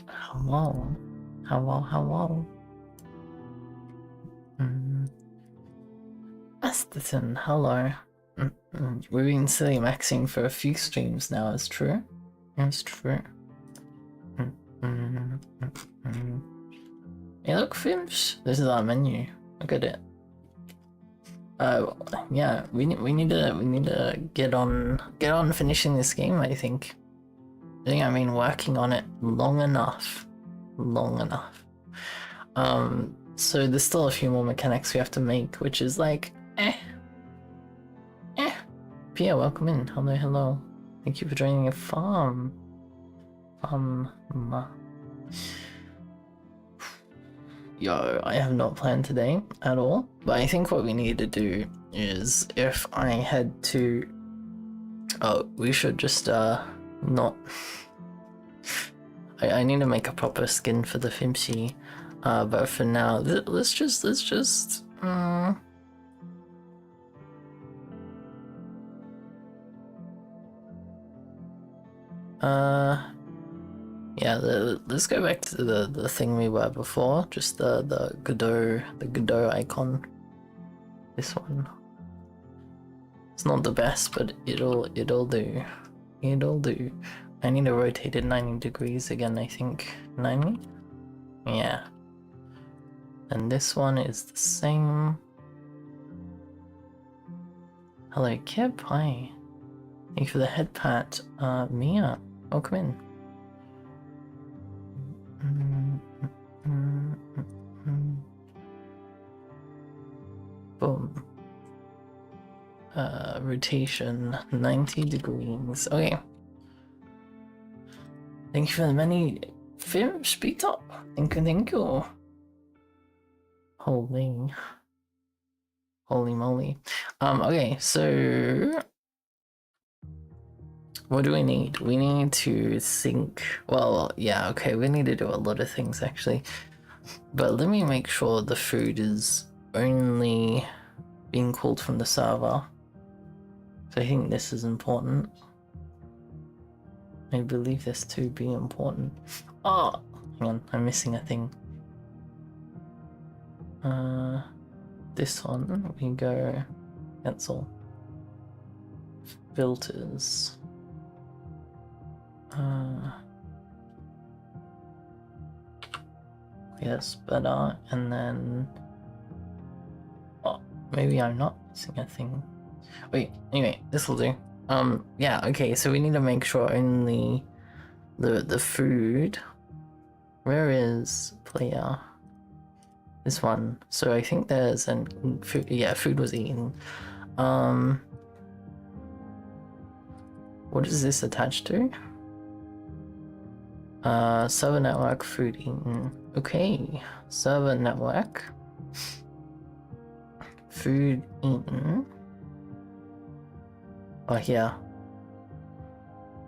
Hello. Hello. Asterton, hello. We've been silly maxing for a few streams now, it's true. It's true. Hey look, Fimsh, this is our menu. Look at it. Yeah, we need to get on finishing this game, I think. I think I've been working on it long enough. So there's still a few more mechanics we have to make, which is like, Pia, welcome in. Hello. Thank you for joining a farm. Yo, I have not planned today at all, but I think what we need to do is if I had to... Oh, we should just, not... I need to make a proper skin for the Fimsy, but for now, let's just... Yeah, let's go back to the thing we were before, just the Godot icon. This one. It's not the best, but it'll do. It'll do. I need to rotate it 90 degrees again, I think. 90? Yeah. And this one is the same. Hello, Kip. Hi. Thank you for the head pat. Mia, welcome in. Boom. Rotation 90 degrees. Okay. Thank you for the many Fimsh, speak up. Thank you. Holy moly. Okay, so what do we need? We need to think. Well, yeah, okay, we need to do a lot of things actually. But let me make sure the food is only being called from the server. So I think this is important. I believe this to be important. Oh, hang on, I'm missing a thing. This one, we go cancel. Filters. Yes, better, and then... Oh, maybe I'm not missing a thing. Wait, anyway, this will do. Yeah, okay, so we need to make sure only the food... Where is player? This one. So I think there's an food, yeah, food was eaten. What is this attached to? Server network, food eaten. Okay, server network. Food eaten. Oh, here.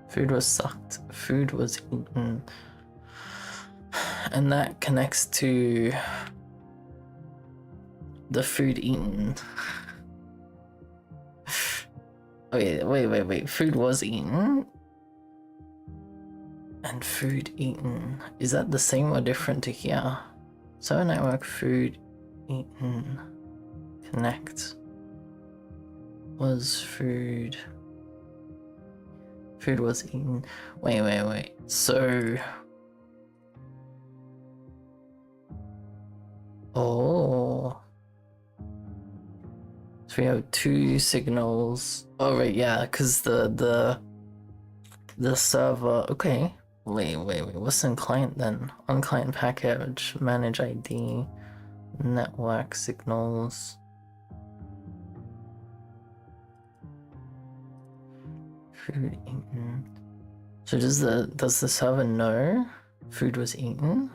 Food was sucked. Food was eaten. And that connects to the food eaten. Wait. Food was eaten. And food eaten. Is that the same or different to here? Server network, food eaten. Connect. Was food. Food was eaten. Wait. So. Oh. So we have two signals. Oh right, yeah, because the server. Okay. Wait. What's in client then? On client package, manage ID, network signals. Food eaten. So does the server know food was eaten?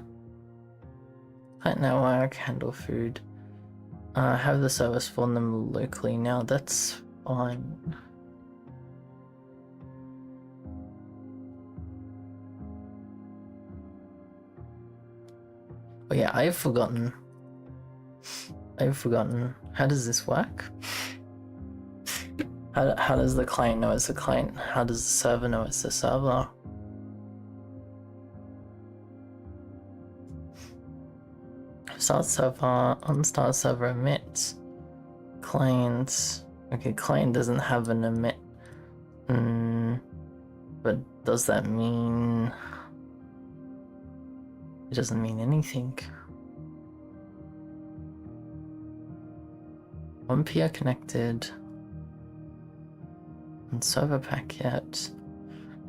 Client network, handle food. Have the server spawn them locally now. That's fine. Oh yeah, I've forgotten. How does this work? How does the client know it's the client? How does the server know it's the server? start server, on start server emit. Client. Okay, client doesn't have an emit. But does that mean... It doesn't mean anything. One peer connected. And server packet.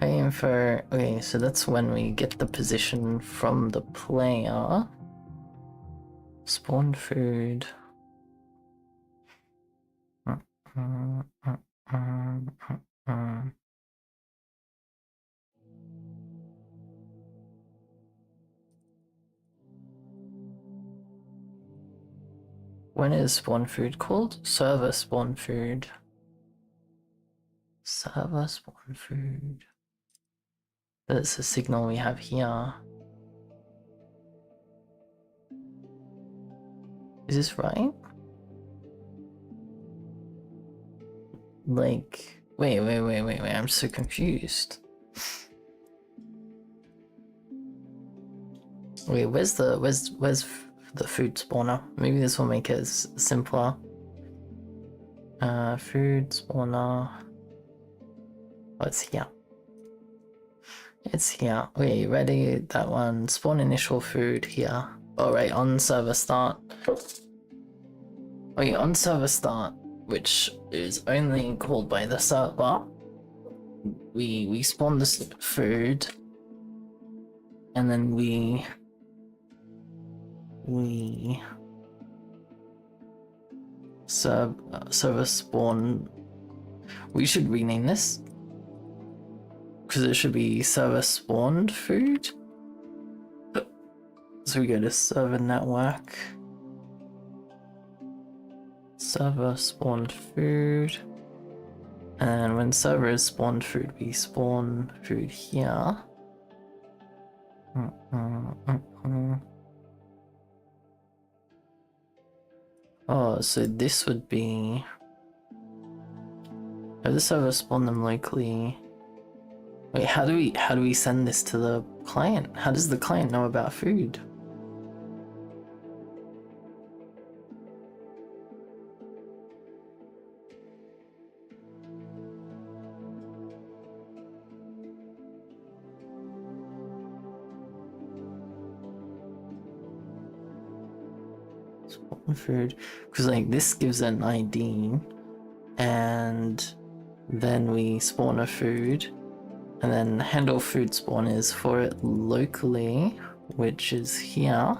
Hey, info. Okay, so that's when we get the position from the player. Spawn food. When is spawn food called? Server spawn food. Server spawn food. That's the signal we have here. Is this right? Like, wait, I'm so confused. Wait, where's the food spawner? Maybe this will make it simpler. Food spawner. Oh, it's here. It's here. Okay, ready? That one. Spawn initial food here. Alright, on server start. Okay, on server start, which is only called by the server, we spawn this food, and then we server spawn. We should rename this because it should be server spawned food. So we go to server network, server spawned food, and when server is spawned food, we spawn food here. Oh, so this would be... Have the server spawn them locally? Wait, how do we send this to the client? How does the client know about food? Spawn food, because like this gives an ID, and then we spawn a food. And then handle food spawn is for it locally, which is here.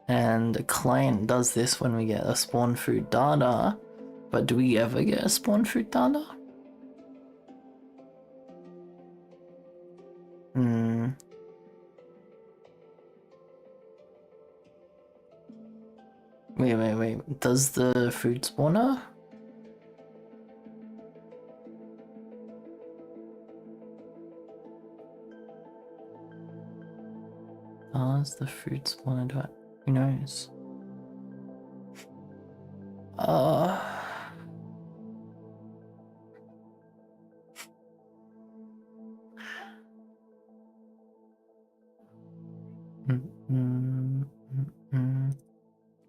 And the client does this when we get a spawn food data. But do we ever get a spawn food data? Wait. Does the food spawner? Does the food spawner do it? Who knows?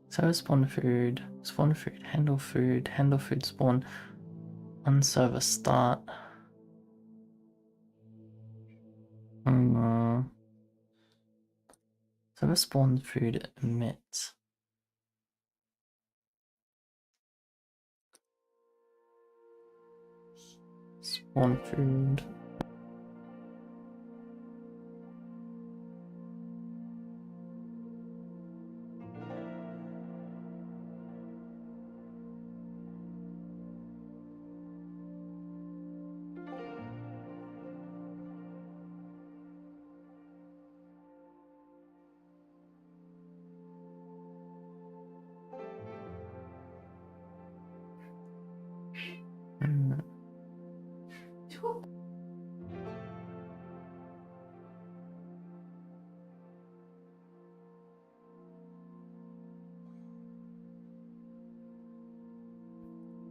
So spawn food, handle food spawn, on server start. Server spawn food emit. Spawn food.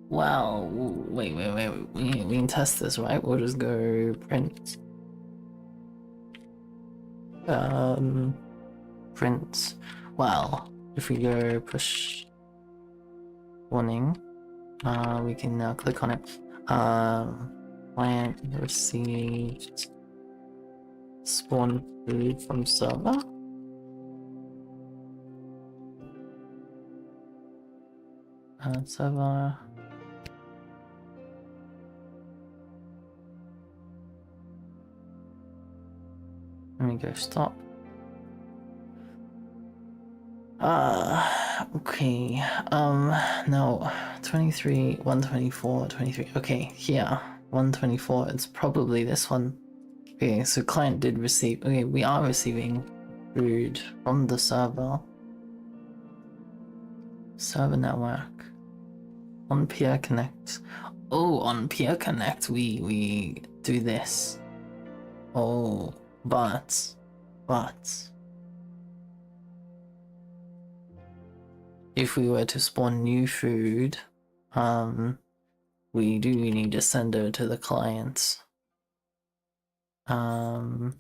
Wow, wait, we can test this, right? We'll just go print Print. Well, if we go push warning, we can now click on it. Client received spawn food from server. Server. Let me go stop. Okay. No. 23, 124, 23. Okay, here. 124. It's probably this one. Okay, so client did receive. Okay, we are receiving food from the server. Server network. On Peer Connect. Oh, on Peer Connect we do this. Oh, but if we were to spawn new food, we do need to send it to the client. So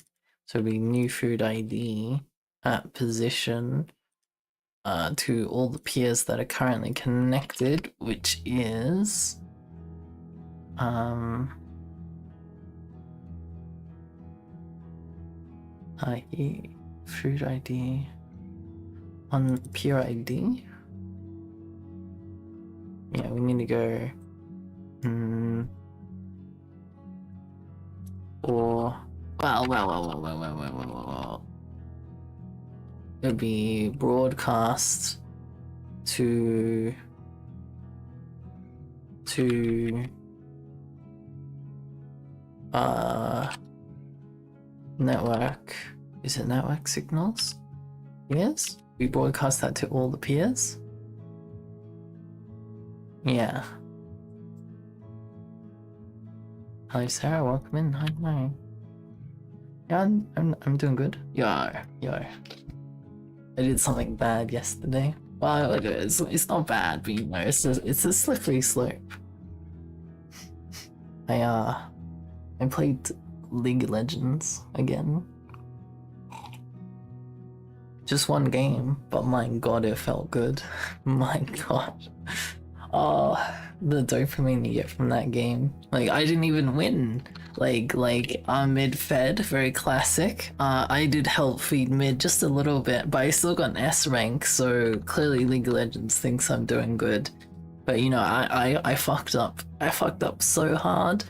it'd be new food ID at position to all the peers that are currently connected, which is ID, food ID on peer ID. Yeah, we need to go or well. It'd be broadcast to network. Is it network signals? Yes? We broadcast that to all the peers? Yeah. Hello Sarah, welcome in. Hi. Yeah, I'm doing good. Yo. I did something bad yesterday. Well, it's not bad, but you know, it's a slippery slope. I played League of Legends again. Just one game, but my god, it felt good. My god. Oh, the dopamine you get from that game. Like, I didn't even win. Like mid fed, very classic. I did help feed mid just a little bit, but I still got an S rank, so clearly League of Legends thinks I'm doing good. But you know, I fucked up. I fucked up so hard,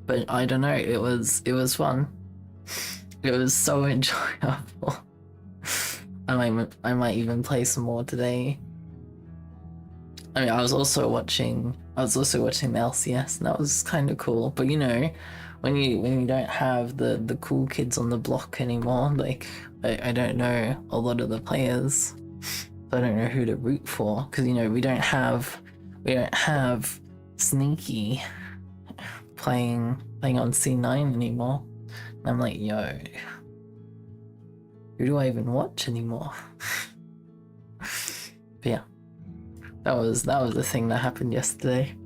but I don't know. It was fun. It was so enjoyable. I might even play some more today. I mean, I was also watching the LCS, and that was kind of cool. But you know, when you don't have the cool kids on the block anymore, like I don't know a lot of the players, so I don't know who to root for, because you know we don't have Sneaky playing on C9 anymore. And I'm like, yo, who do I even watch anymore? But yeah. That was the thing that happened yesterday.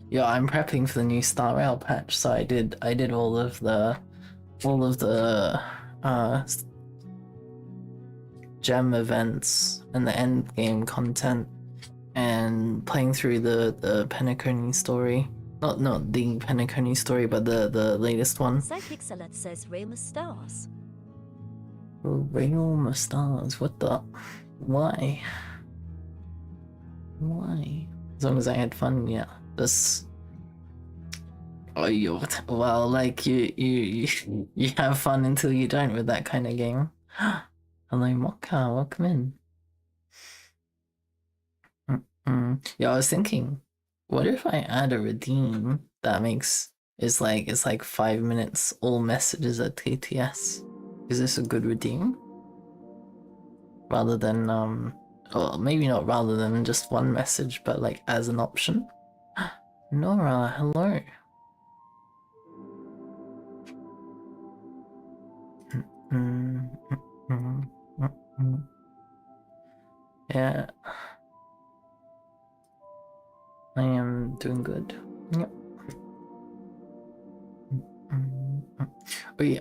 Yeah, I'm prepping for the new Star Rail patch, so I did all of the gem events and the end game content, and playing through the Penacony story. Not the Penacony story, but the latest one. Psychic Salad says Ramus stars. Ramus stars. What the? Why? As long as I had fun, yeah. This. Oh, well, like you have fun until you don't with that kind of game. Hello, Mokka, welcome in. Yeah, I was thinking, what if I add a redeem that makes it's like 5 minutes all messages at TTS? Is this a good redeem? Rather than or maybe not rather than just one message, but like as an option. Nora, hello. Yeah, I am doing good. Yep. Wait,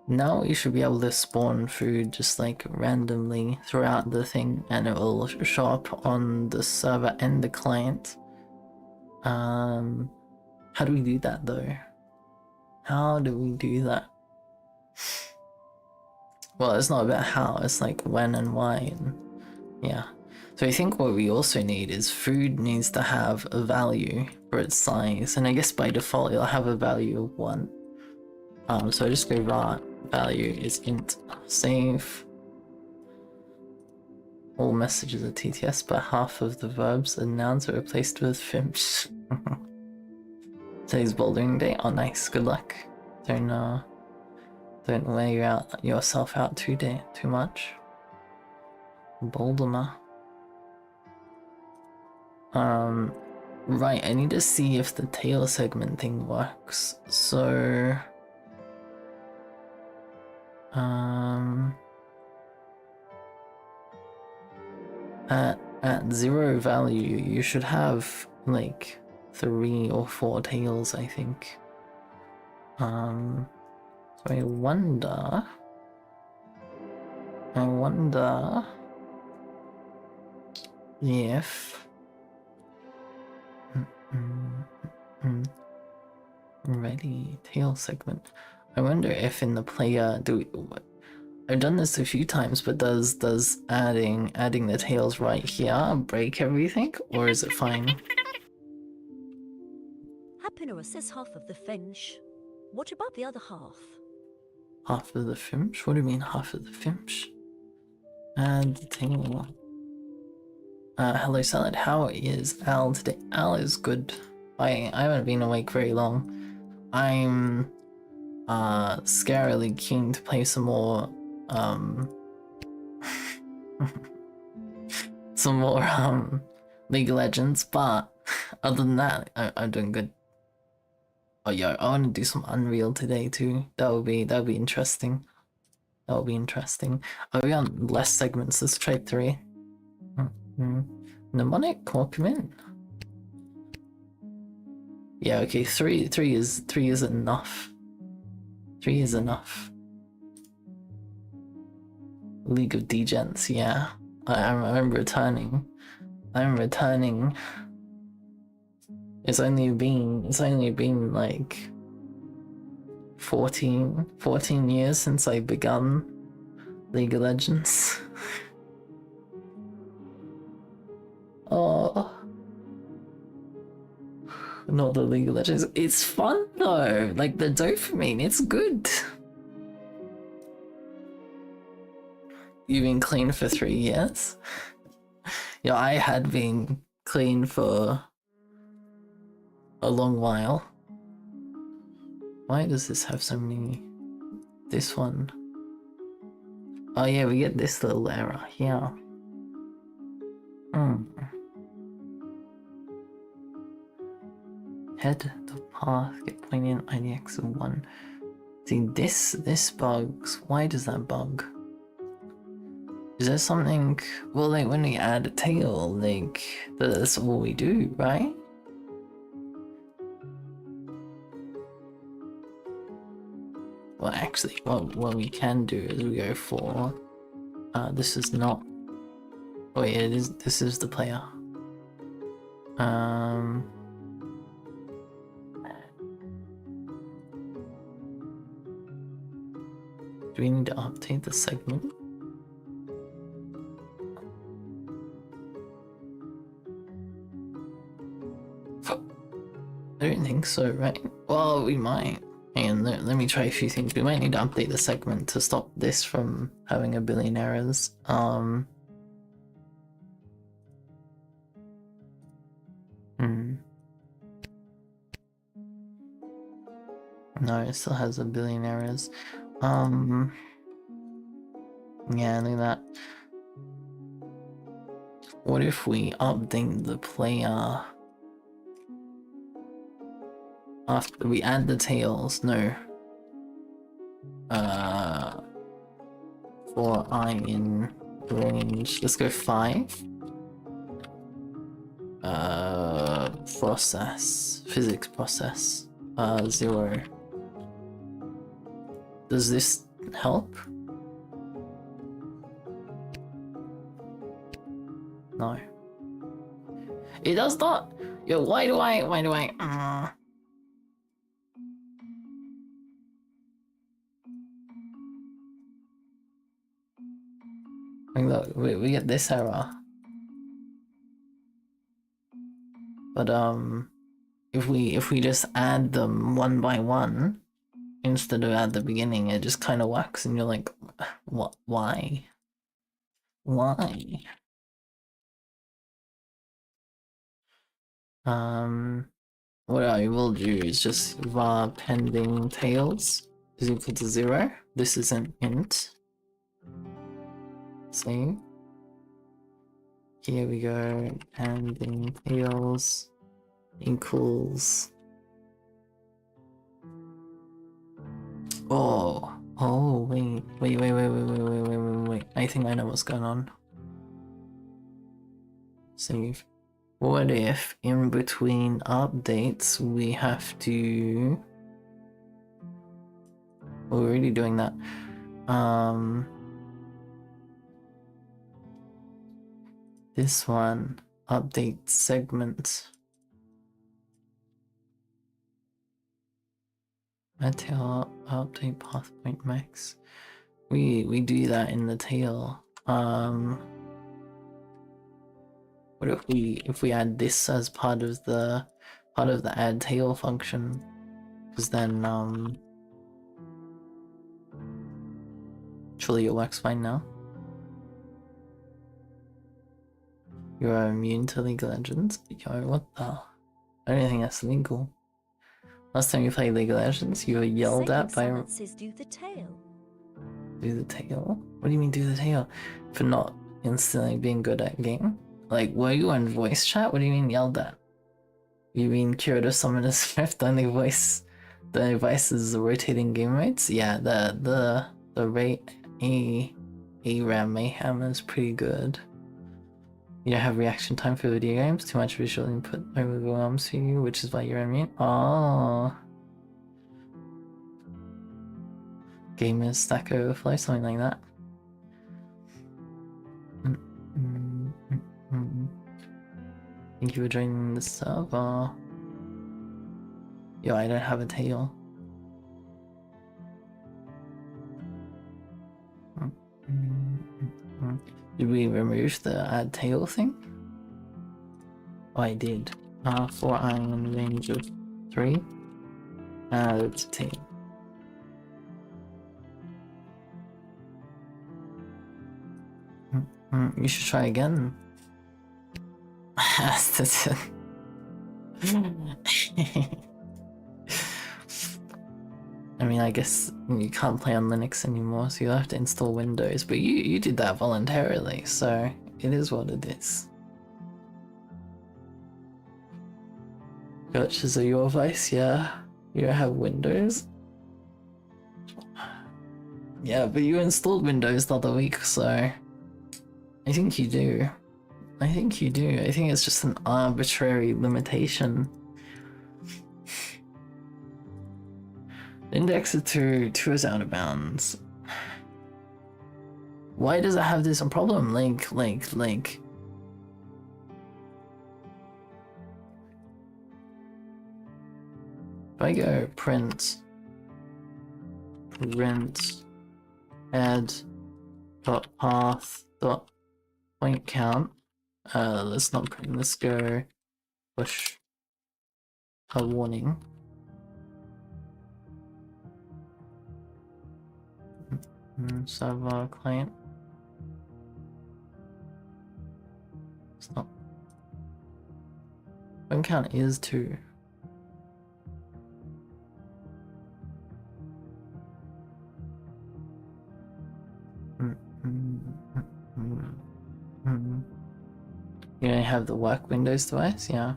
now you should be able to spawn food just like randomly throughout the thing, and it will show up on the server and the client. How do we do that though? How do we do that? Well, it's not about how, it's like when and why, and yeah. So I think what we also need is food needs to have a value for its size, and I guess by default it'll have a value of 1. So I just go rat value is int save. All messages are TTS, but half of the verbs and nouns are replaced with Fimsh. Today's bouldering day. Oh nice, good luck. Don't wear yourself out too much. Boulder. Right, I need to see if the tail segment thing works. So at 0 value you should have like 3 or 4 tails, I think. So I wonder if ready tail segment. I wonder if in the player I've done this a few times, but does adding the tails right here break everything, or is it fine? Happiness is half of the Finch. What about the other half? Half of the Fimsh? What do you mean half of the Fimsh? Add the tail. Hello Salad, how is Al today? Al is good. I haven't been awake very long. I'm scarily keen to play some more League of Legends, but other than that, I'm doing good. Oh yeah, I want to do some Unreal today too. That would be interesting. That would be interesting. Are we on less segments? Let's try 3. Mnemonic, welcome in. Yeah, okay, 3 is enough. 3 is enough. League of Degents, yeah. I'm returning. It's only been like 14 years since I begun League of Legends. Oh, not the League of Legends. It's fun though. Like the dopamine, it's good. You've been clean for 3 years? Yeah, I had been clean for a long while. Why does this have so many? This one. Oh yeah, we get this little error here. Head to path, get pointing IDX of 1. See, this bugs. Why does that bug? Is there something? Well, like when we add a tail, like that's all we do, right? Well, actually, what we can do is we go for. This is not. Oh yeah, it is. This is the player. Do we need to update the segment? I don't think so, right? Well, we might. Hang on, let me try a few things. We might need to update the segment to stop this from having a billion errors. No, it still has a billion errors. Yeah, look at that. What if we update the player after we add the tails? No. For I in range, let's go 5. Process, physics process, 0. Does this help? No. It does not. Yo, why do I? Like, look, we get this error. But if we just add them one by one instead of at the beginning, it just kind of works, and you're like, what? Why? Why? What I will do is just var pending tails is equal to 0. This is an int. Save. Here we go. Pending tails equals. Oh, wait. I think I know what's going on. Save. What if in between updates we have to... We're already doing that. This one, update segment. Tail update path point max. We do that in the tail. What if we add this as part of the add tail function? Because then surely it works fine now. You are immune to League of Legends? Yo, what the? I don't think that's legal. Last time you played League of Legends, you were yelled at by... do the tail. Do the tail? What do you mean do the tail? For not instantly being good at game? Like, were you on voice chat? What do you mean yelled at? You mean Kyoto Summoner Swift only voice the device's rotating game rates? Yeah, the rate ARAM Mayhem is pretty good. You don't have reaction time for video games, too much visual input overwhelms you, which is why you're immune. Oh. Gamers Stack Overflow, something like that. Thank you for joining the server. Yo, I don't have a tail. Did we remove the add tail thing? Oh, I did. For iron range of 3. Add tail. You should try again. That's it. I mean, I guess you can't play on Linux anymore, so you'll have to install Windows, but you did that voluntarily, so it is what it is. Gotchas are your vice, yeah? You don't have Windows? Yeah, but you installed Windows the other week, so... I think you do. I think you do. I think it's just an arbitrary limitation. Index it to 2 is out of bounds. Why does it have this problem? Link. If I go print add dot path dot point count, let's not print, let's go push a warning. Server client. It's not. Point count is 2. You don't have the work Windows device, yeah.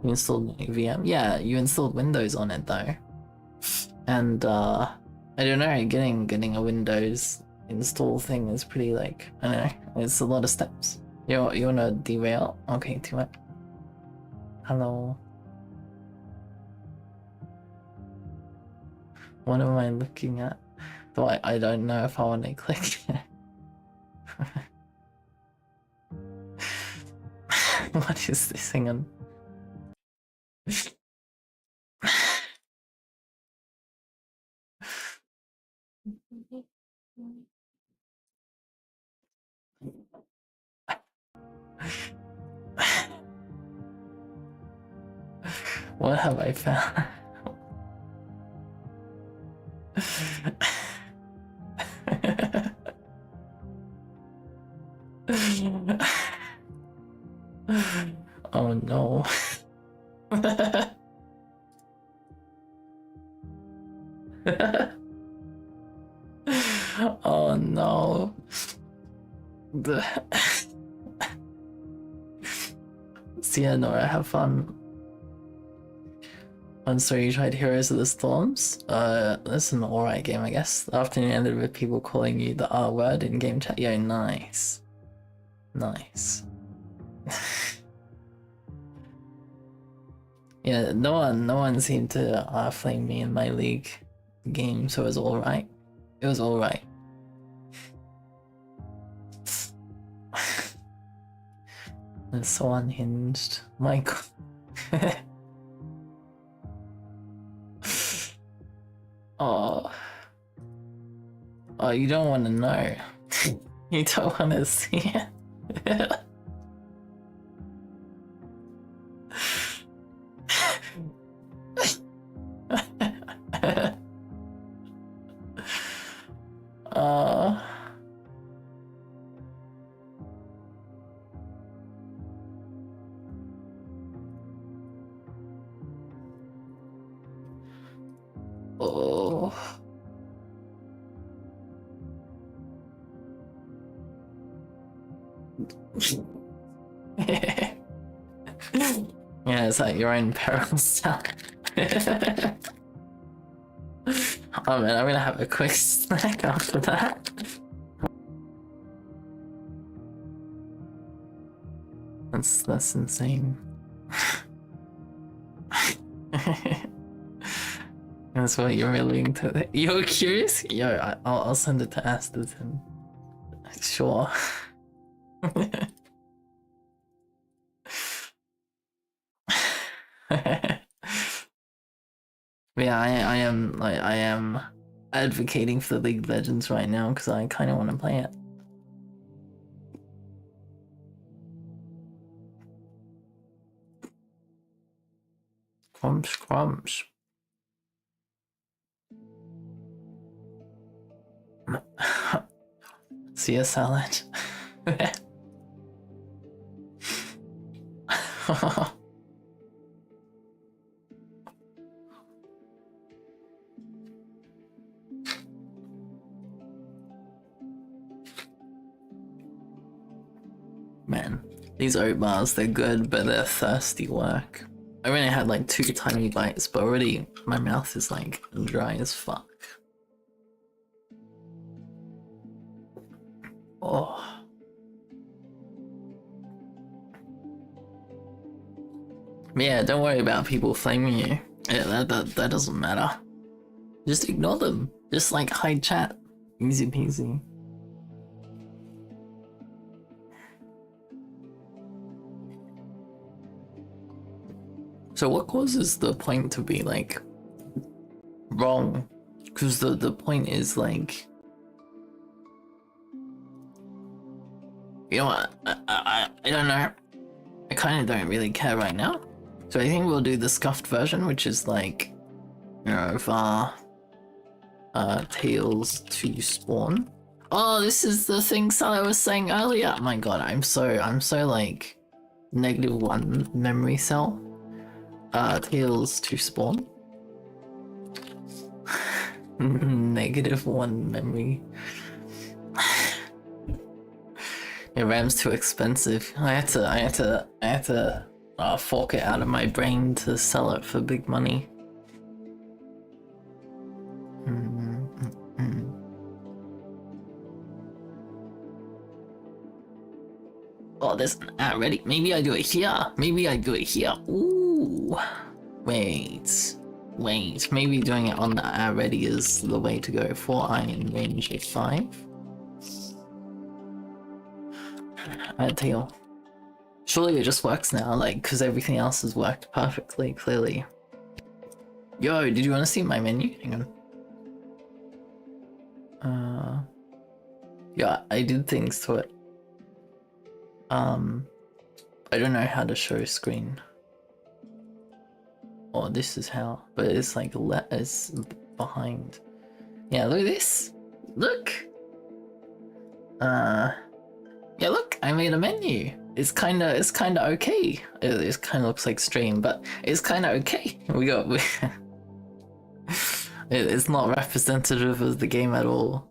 You installed VM, yeah. You installed Windows on it though, and I don't know. Getting a Windows install thing is pretty like I don't know. It's a lot of steps. You wanna derail? Okay, too much. Hello. What am I looking at? So I don't know if I want to click. What is this thing on? What have I found? Oh no. Oh no. See ya, Nora, have fun. So you tried Heroes of the Storms? That's an alright game, I guess. The afternoon ended with people calling you the R word in game chat. Yo, nice. Nice. Yeah, no one seemed to flame me in my league game, so it was alright. It was alright. It's so unhinged. My god. Oh. Oh, you don't want to know. You don't want to see it. Oh. Yeah, it's like your own peril stuff. Oh man, I'm gonna have a quick snack after that. That's insane. That's what you're willing to. You're curious? Yo, I'll send it to Aston. Sure. Yeah, I am advocating for the League of Legends right now because I kind of want to play it. Crumps. See a salad. Man, these oat bars, they're good, but they're thirsty work. I only had like 2 tiny bites, but already my mouth is like dry as fuck. Oh. Yeah, don't worry about people flaming you. Yeah, that doesn't matter. Just ignore them. Just like hide chat. Easy peasy. So what causes the point to be like wrong? Because the point is like, you know what? I don't know. I kind of don't really care right now. So I think we'll do the scuffed version, which is like, you know, var tails to spawn. Oh, this is the thing Sally was saying earlier. Oh my god, I'm so like -1 memory cell. Tails to spawn. -1 memory. Yeah, RAM's too expensive. I had to fork it out of my brain to sell it for big money. Oh, there's an ad ready. Maybe I do it here. Maybe I do it here. Ooh. Wait. Wait, maybe doing it on the already is the way to go. 4 iron range of 5. Add tail. Surely it just works now, like, because everything else has worked perfectly, clearly. Yo, did you want to see my menu? Hang on. Yeah, I did things to it. I don't know how to show screen. Oh, this is how, but it's like letters behind. Yeah, look at this. Look. Yeah, look, I made a menu. It's kind of okay. It kind of looks like stream, but it's kind of okay. It's not representative of the game at all.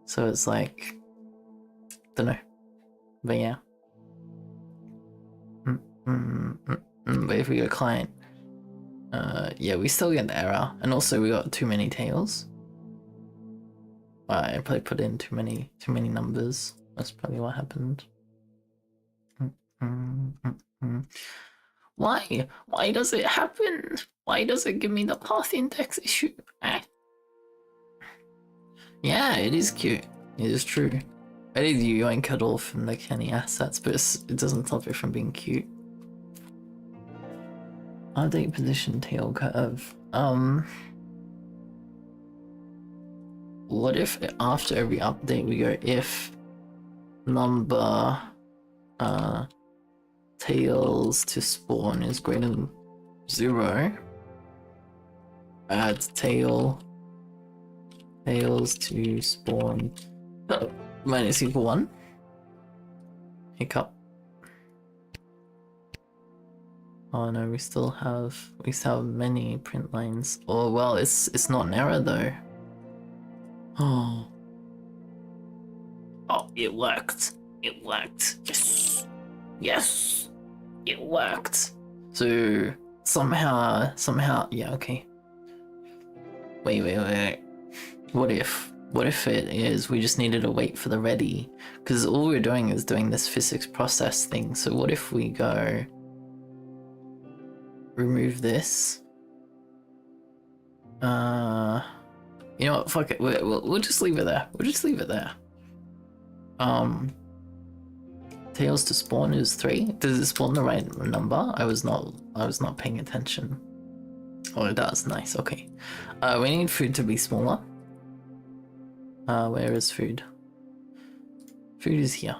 So it's like, don't know, but yeah. But if we go client, yeah, we still get the error, and also we got too many tails. I probably put in too many numbers. That's probably what happened. Why? Why does it happen? Why does it give me the path index issue? Yeah, it is cute. It is true. I did yoink it all from the canny assets, but it doesn't stop it from being cute. Update position tail curve. What if after every update we go if number tails to spawn is greater than 0, add tails to spawn minus equal 1. Hiccup. Oh no, we still have many print lines. Oh well, it's not an error though. Oh, it worked. It worked. Yes, it worked. So somehow, yeah, okay. Wait. What if it is we just needed to wait for the ready? Because all we're doing is doing this physics process thing. So what if we go remove this? You know what? Fuck it. We'll just leave it there. We'll just leave it there. Tails to spawn is 3. Does it spawn the right number? I was not paying attention. Oh, it does. Nice. Okay. We need food to be smaller. Where is food? Food is here.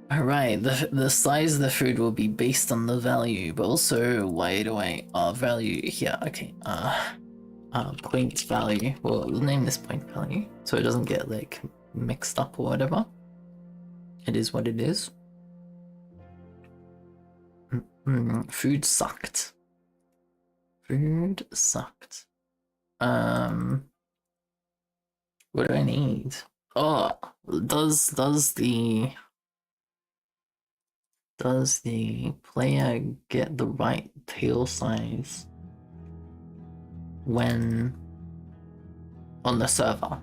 Alright, the size of the food will be based on the value, but also wait, value here, okay, point value. We'll name this point value so it doesn't get like mixed up or whatever. It is what it is. Food sucked. Food sucked. What do I need? Oh, does the player get the right tail size when on the server?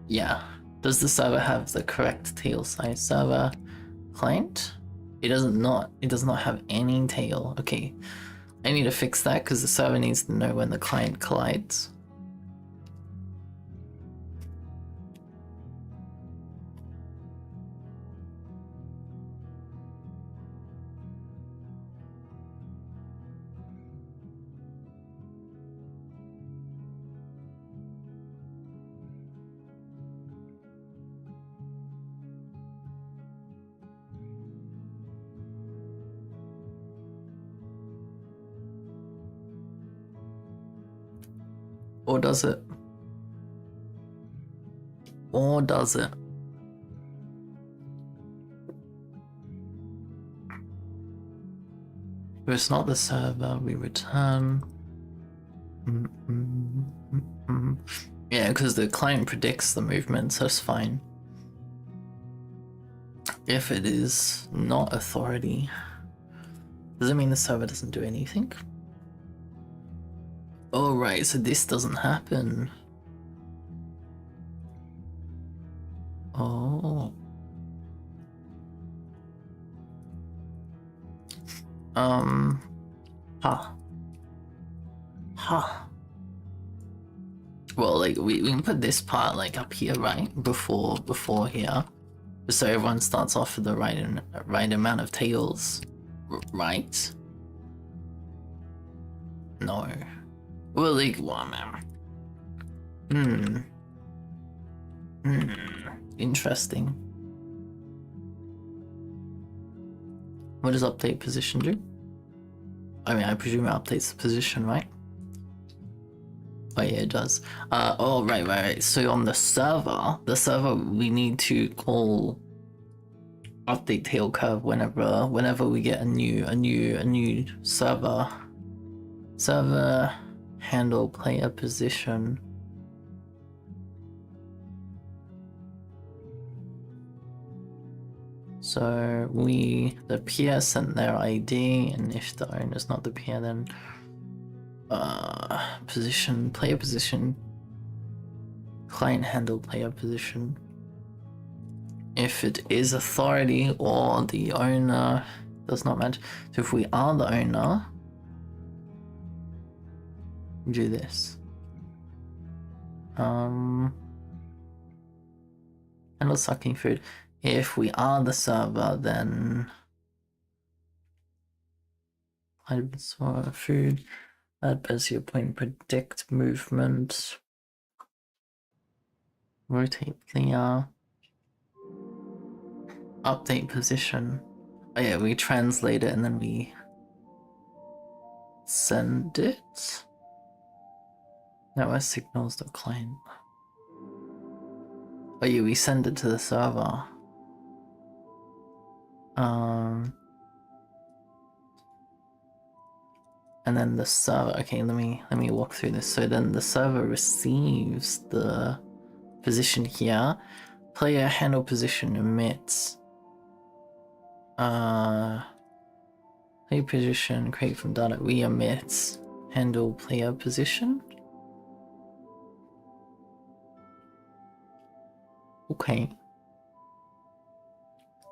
Yeah. Does the server have the correct tail size? Server client? It does not have any tail. Okay. I need to fix that because the server needs to know when the client collides. Or does it? Or does it? If it's not the server, we return. Yeah, because the client predicts the movement, so it's fine. If it is not authority, does it mean the server doesn't do anything? Oh right, so this doesn't happen. Oh. Huh. Well, like we can put this part like up here, right? Before here, so everyone starts off with the right amount of tails, right? No. Well, like one. Interesting. What does update position do? I mean, I presume it updates the position, right? Oh yeah, it does. Oh right. So on the server, we need to call update tail curve whenever we get a new server handle player position. So the peer sent their ID, and if the owner's not the peer, then player position, client handle player position. If it is authority or the owner does not match. So if we are the owner, do this. Handle sucking food. If we are the server, then food. Add Bezier point, predict movement. Rotate clear. Update position. Oh yeah, we translate it and then we send it. Network signals the client. Oh yeah, we send it to the server. And then the server, okay, let me walk through this. So then the server receives the position here. Player handle position emits. Player position, create from data, we emit handle player position. Okay.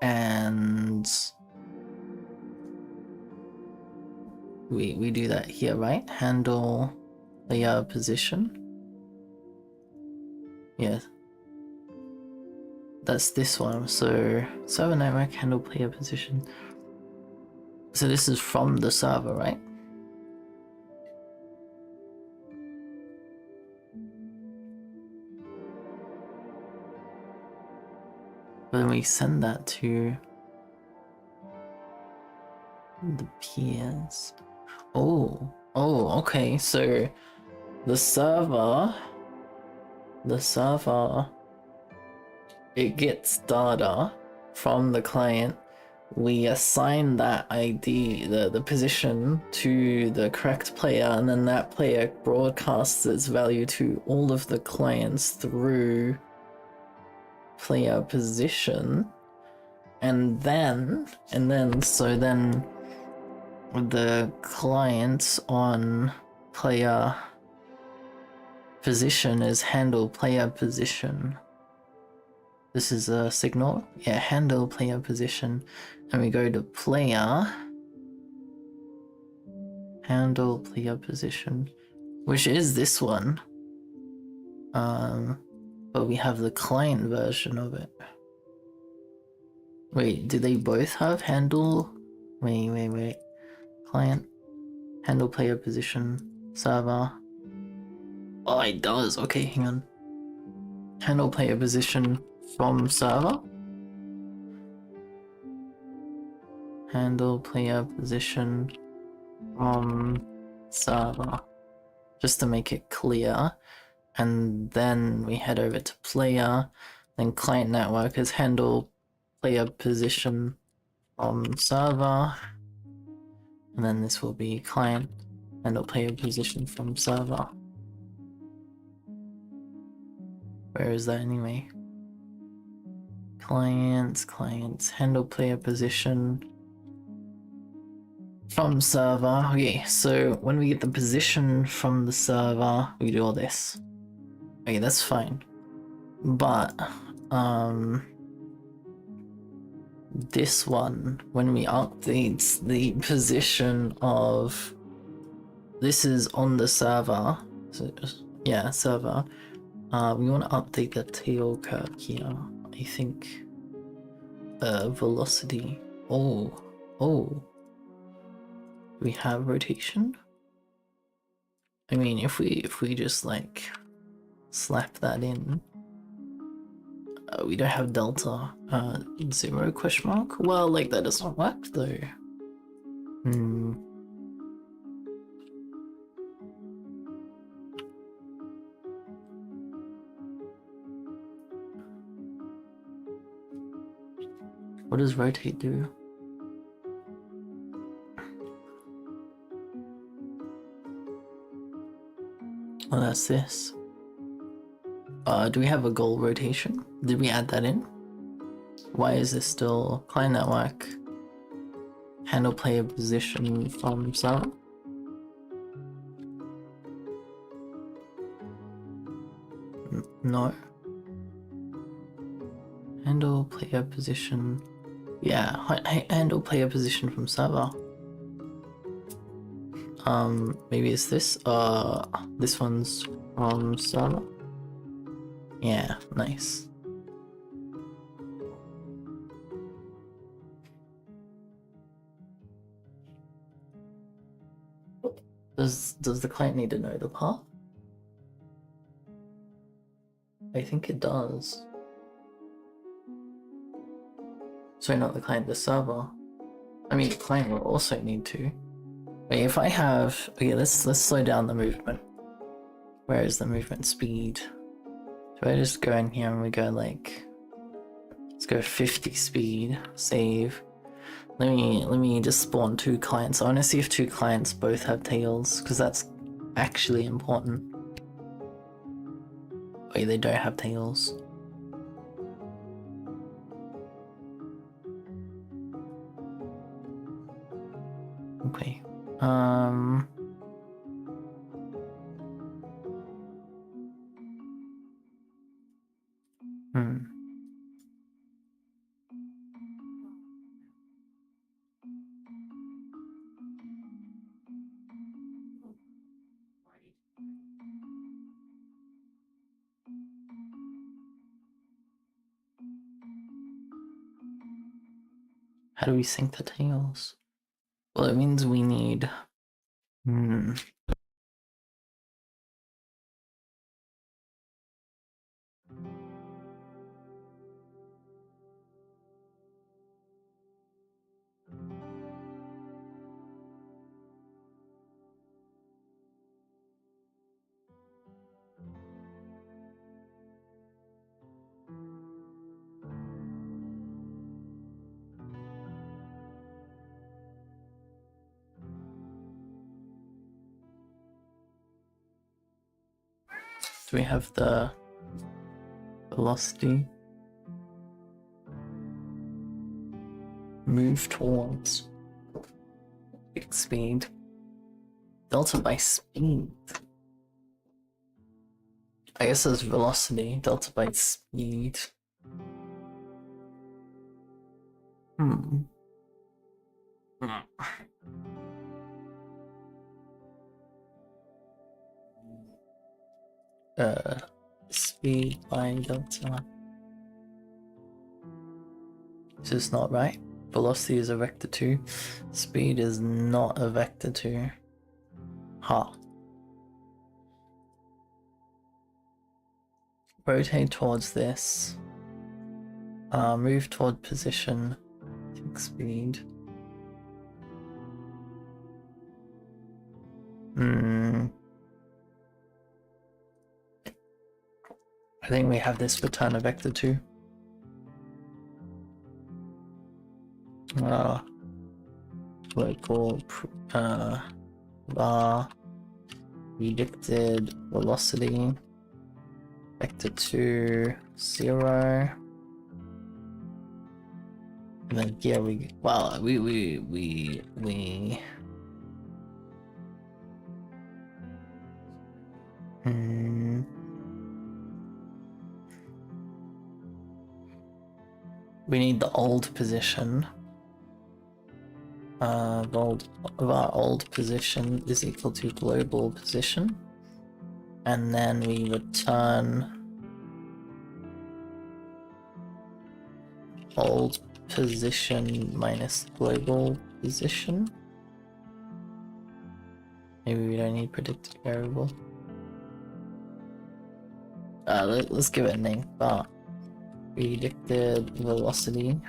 And we do that here, right? Handle player position. Yeah. That's this one. So server network handle player position. So this is from the server, right? But then we send that to the peers. Oh, okay. So the server, it gets data from the client. We assign that ID, the position, to the correct player, and then that player broadcasts its value to all of the clients through player position. And then the client on player position is handle player position. This is a signal. Yeah, handle player position. And we go to player. Handle player position. Which is this one. But we have the client version of it. Wait, do they both have handle? Wait. Client. Handle player position. Server. Oh, it does. Okay, hang on. Handle player position from server. Handle player position from server. Just to make it clear. And then we head over to player. Then client network is handle player position from server. And then this will be client handle player position from server. Where is that anyway? Clients, handle player position from server. Okay, so when we get the position from the server, we do all this. Okay, that's fine. But this one, when we update the position of this is on the server, so yeah, server, we want to update the tail curve here. I think velocity. Oh, we have rotation. I mean, if we just like slap that in, we don't have delta. 0 question mark. Well, like that doesn't work though. What does rotate do? Oh, that's this. Do we have a goal rotation? Did we add that in? Why is this still client network? Handle player position from server? No. Handle player position. Yeah, handle player position from server. Maybe it's this. This one's from server. Yeah, nice. Does the client need to know the path? I think it does. Sorry, not the client, the server. I mean, the client will also need to. Wait, if I have... Okay, let's slow down the movement. Where is the movement speed? Do I just go in here and we go like... Let's go 50 speed, save. Let me just spawn 2 clients. I want to see if 2 clients both have tails, because that's actually important. Wait, they don't have tails. Okay. How do we sync the tails? Well, it means we need... Do we have the velocity? Move towards big speed. Delta by speed. I guess there's velocity, delta by speed. Speed by delta. This is not right. Velocity is a vector 2. Speed is not a vector 2. Ha. Rotate towards this. Move toward position. Think speed. I think we have this return a vector 2. Local var predicted velocity vector 2 0, and then here we we need the old position. Our old position is equal to global position, and then we return old position minus global position. Maybe we don't need predicted variable. Let's give it a name. But predicted velocity,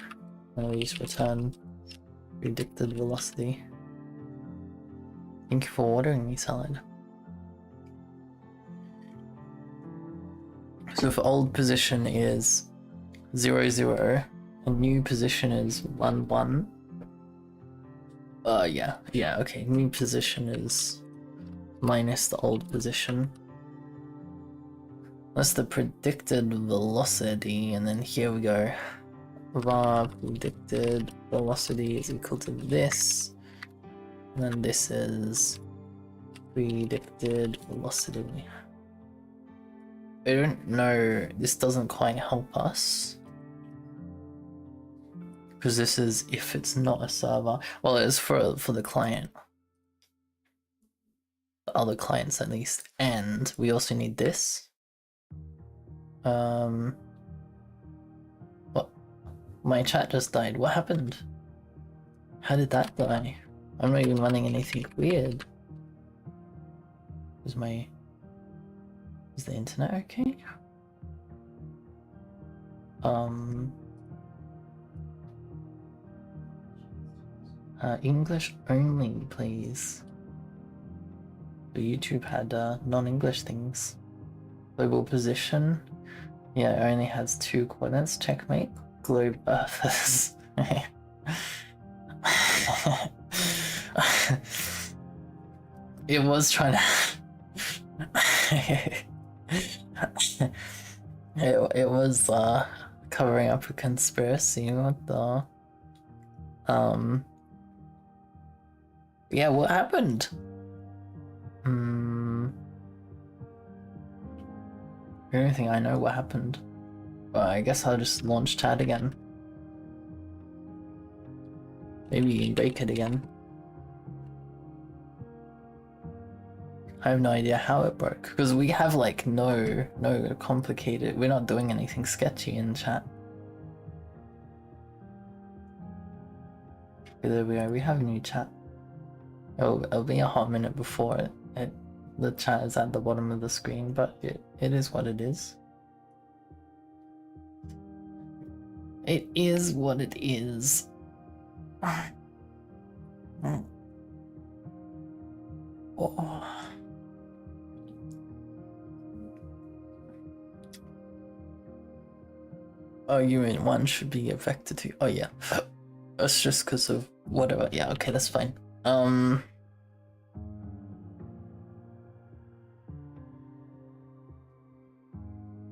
and we just return predicted velocity. Thank you for ordering me salad. So if old position is 0, 0, and new position is 1, 1. Yeah, okay. New position is minus the old position. That's the predicted velocity, and then here we go. Var predicted velocity is equal to this, and then this is predicted velocity. I don't know, this doesn't quite help us, because this is if it's not a server. Well, it's for the client, the other clients at least, and we also need this. What? My chat just died. What happened? How did that die? I'm not even running anything weird. Is the internet okay? English only, please. The YouTube had non-English things. Global position. Yeah, it only has 2 coordinates. Checkmate. Globe Earthers. It was trying to... it was covering up a conspiracy. What the... Yeah, what happened? I don't think I know what happened. But I guess I'll just launch chat again. Maybe you can break it again. I have no idea how it broke, because we have like no complicated, we're not doing anything sketchy in chat. Okay, there we go, we have a new chat. It'll be a hot minute before the chat is at the bottom of the screen, but it is what it is. It is what it is. Oh. Oh, you mean 1 should be a vector 2? Oh yeah. That's just because of whatever. Yeah, okay, that's fine.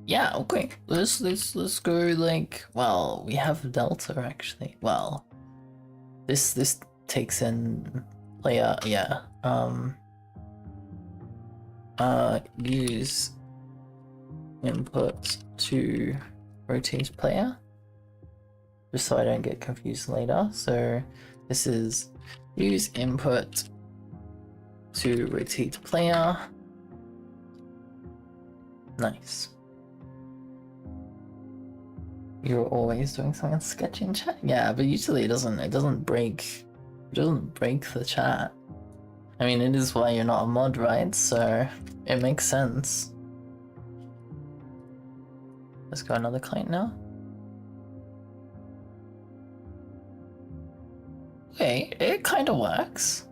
Yeah, okay. Let's go like, well, we have delta actually. Well, this takes in player, yeah. Use input to rotate player, just so I don't get confused later. So this is use input to rotate player. Nice. You're always doing something sketchy in chat? Yeah, but usually it doesn't break the chat. I mean, it is why you're not a mod, right? So it makes sense. Let's go another client now. Okay, it kind of works.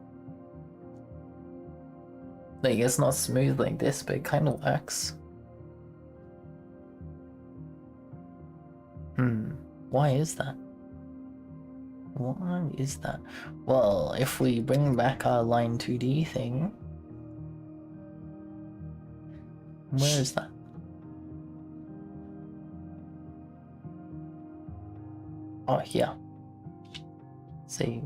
Like, it's not smooth like this, but it kind of works. Why is that? Why is that? Well, if we bring back our line 2D thing, where is that? Oh, here. Save.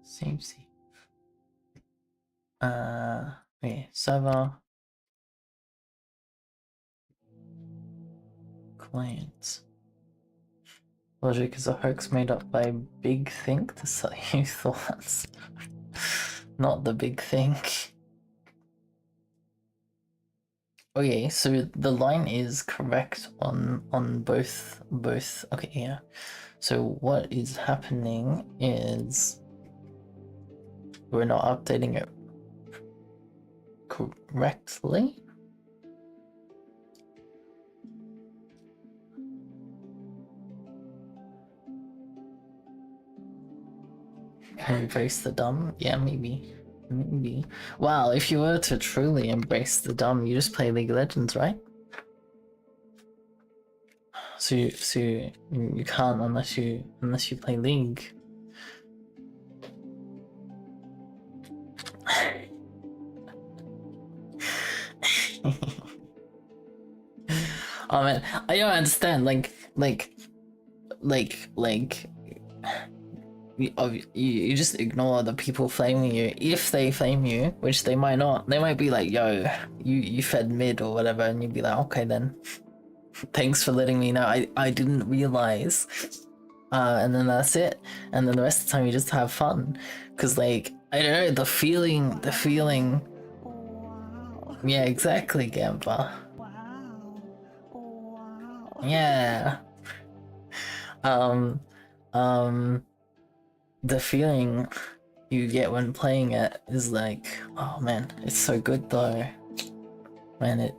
Save. Okay, server. clients. Logic is a hoax made up by Big Think to sell you thoughts. Not the Big Think. Okay, so the line is correct on both. Okay, yeah. So what is happening is we're not updating it correctly. Embrace the dumb? Yeah, maybe. Maybe. Wow, if you were to truly embrace the dumb, you just play League of Legends, right? So you can't unless you play League. Oh man, I don't understand. You just ignore the people flaming you. If they flame you, which they might not, they might be like, "Yo, you fed mid or whatever," and you'd be like, "Okay then, thanks for letting me know. I didn't realize." And then that's it. And then the rest of the time you just have fun, cause like I don't know the feeling. Wow. Yeah, exactly, Gampa. Wow. Wow. Yeah. The feeling you get when playing it is like, oh man, it's so good though. Man, it.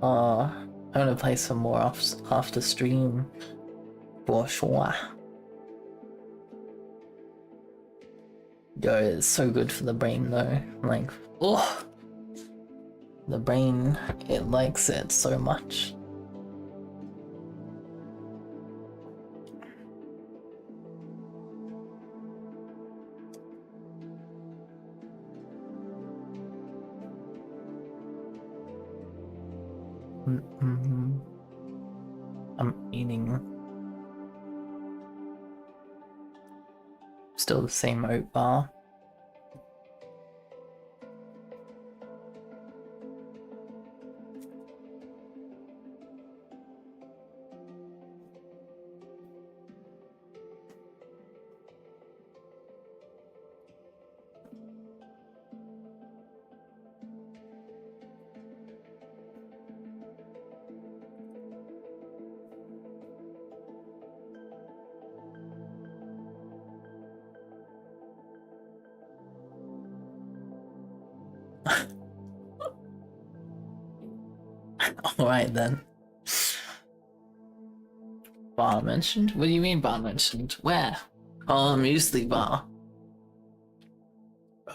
I'm gonna play some more after stream. For sure. Yo, it's so good for the brain though. Like, oh, the brain, it likes it so much. I'm eating still the same oat bar. Alright then. Bar mentioned? What do you mean bar mentioned? Where? Oh, muesli bar.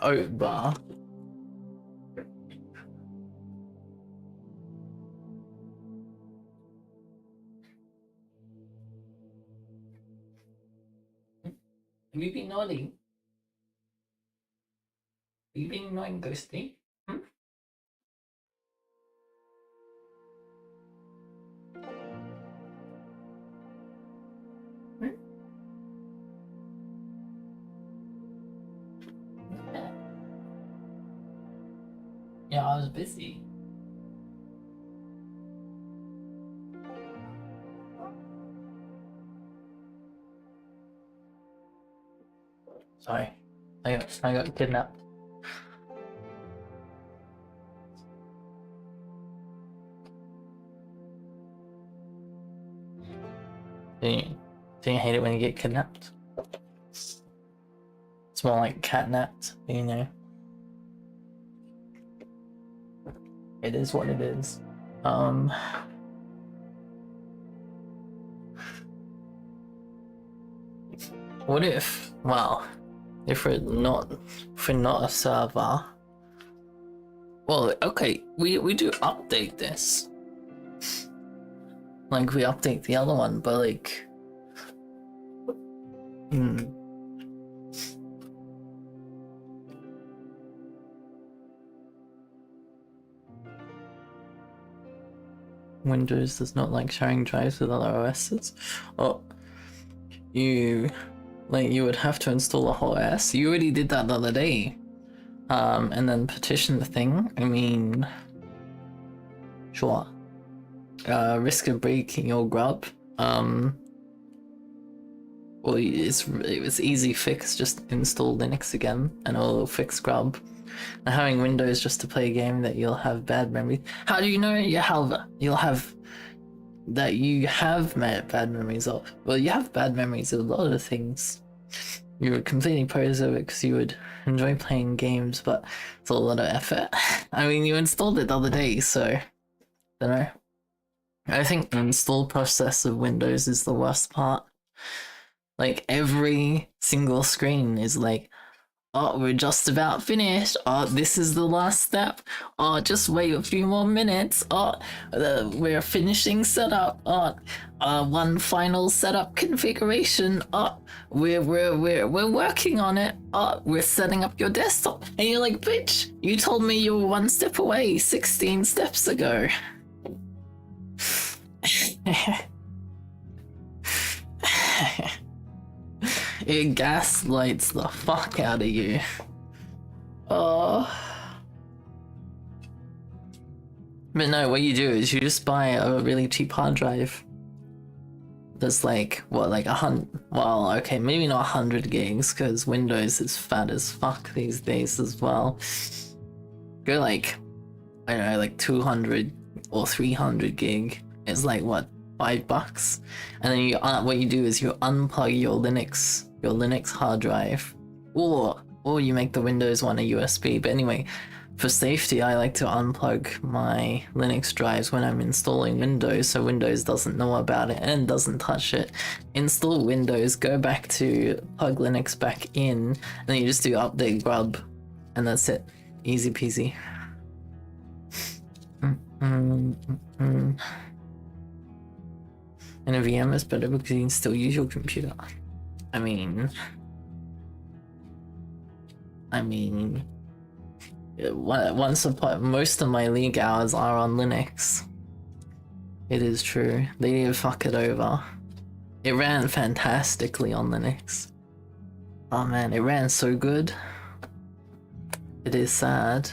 Oat bar. Have you been naughty? Have you been naughty, ghosty? Hmm? Yeah, I was busy. Sorry, I got kidnapped. Do you hate it when you get kidnapped? It's more like catnapped, you know. It is what it is. What if, well, if we're not a server, well, okay, we do update this. Like, we update the other one, but like, Windows does not like sharing drives with other OSs. Oh, you would have to install a whole OS. You already did that the other day. And then petition the thing. I mean, Sure. Risk of breaking your grub. Well, it's easy fix. Just install Linux again, and it'll fix grub. And having Windows just to play a game that you'll have bad memories. How do you know you'll have that you have bad memories of? Well, you have bad memories of a lot of things. You were completely opposed of it because you would enjoy playing games, but it's a lot of effort. I mean, you installed it the other day, so don't know. I think the install process of Windows is the worst part. Like, every single screen is like, oh, we're just about finished. Oh, this is the last step. Oh, just wait a few more minutes. Oh, we're finishing setup. Oh, one final setup configuration. Oh, we're working on it. Oh, we're setting up your desktop. And you're like, bitch, you told me you were one step away 16 steps ago. It gaslights the fuck out of you. Oh. But no, what you do is you just buy a really cheap hard drive. That's like, what, like 100, well, okay, maybe not 100 gigs, because Windows is fat as fuck these days as well. Go like, I don't know, like 200 or 300 gig. It's like, what, $5? And then you what you do is you unplug your Linux hard drive, or you make the Windows one a USB. But anyway, for safety, I like to unplug my Linux drives when I'm installing Windows, so Windows doesn't know about it and doesn't touch it. Install Windows, go back to plug Linux back in, and then you just do update grub, and that's it. Easy peasy. And a VM is better because you can still use your computer. I mean, once upon most of my League hours are on Linux. It is true. They need to fuck it over. It ran fantastically on Linux. Oh man, it ran so good. It is sad.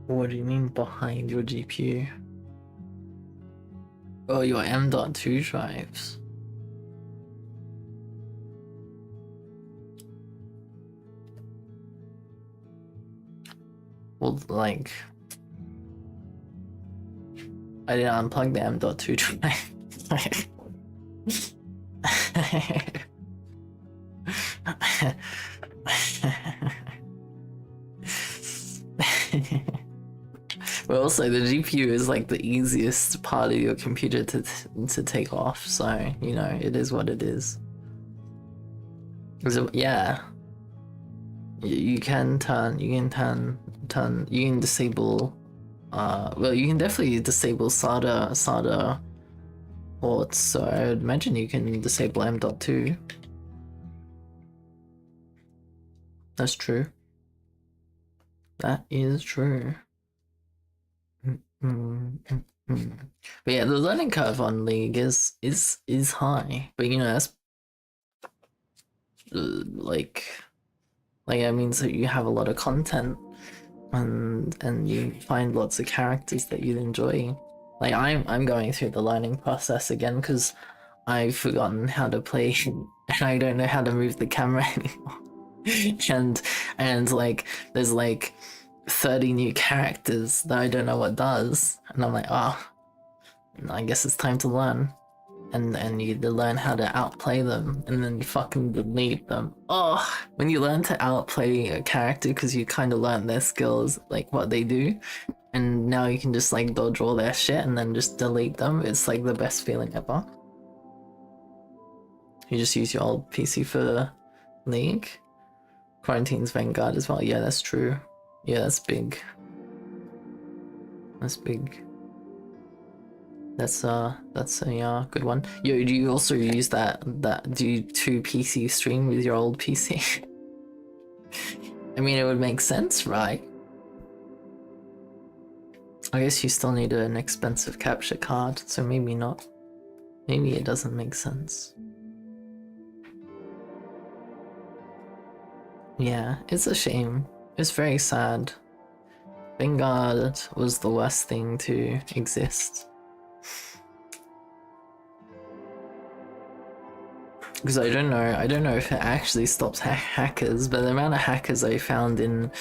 What do you mean behind your GPU? Oh, your M.2 drives. Well, like, I didn't unplug the M.2 drive. But also, the GPU is like the easiest part of your computer to take off, so you know it is what it is. So yeah, you can disable. Well, you can definitely disable SATA ports. So I would imagine you can disable M.2. That's true. That is true. But yeah, the learning curve on League is high, but you know that's like it means that you have a lot of content and you find lots of characters that you enjoy. Like I'm going through the learning process again because I've forgotten how to play and I don't know how to move the camera anymore. and like there's like 30 new characters that I don't know what does, and I'm like, oh, I guess it's time to learn. And you learn how to outplay them, and then you fucking delete them. Oh, when you learn to outplay a character because you kind of learn their skills, like what they do, and now you can just like dodge all their shit and then just delete them. It's like the best feeling ever. You just use your old PC for League. Quarantine's Vanguard as well. Yeah, that's true. Yeah, that's big. That's big. That's a good one. Yo, do you also use that do you 2 PC stream with your old PC? I mean, it would make sense, right? I guess you still need an expensive capture card, so maybe not. Maybe it doesn't make sense. Yeah, it's a shame. It's very sad. Vanguard was the worst thing to exist. Because I don't know if it actually stops hackers, but the amount of hackers I found in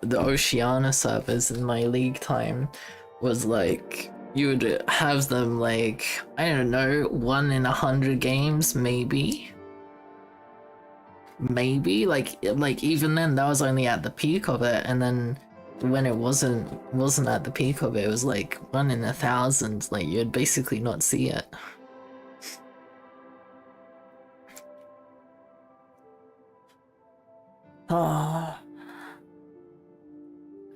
the Oceania servers in my league time was like, you would have them like, I don't know, 1 in 100 games, maybe, like even then that was only at the peak of it, and then when it wasn't at the peak of it, it was like 1 in 1,000. Like, you'd basically not see it. Ah.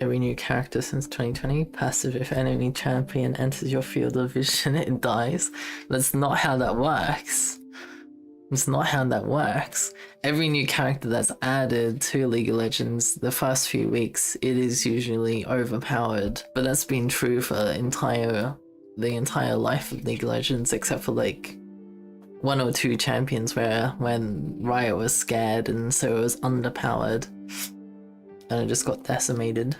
Every new character since 2020, passive if enemy champion enters your field of vision, it dies. That's not how that works. It's not how that works. Every new character that's added to League of Legends, the first few weeks, it is usually overpowered. But that's been true for the entire life of League of Legends, except for like 1 or 2 champions when Riot was scared and so it was underpowered. And it just got decimated.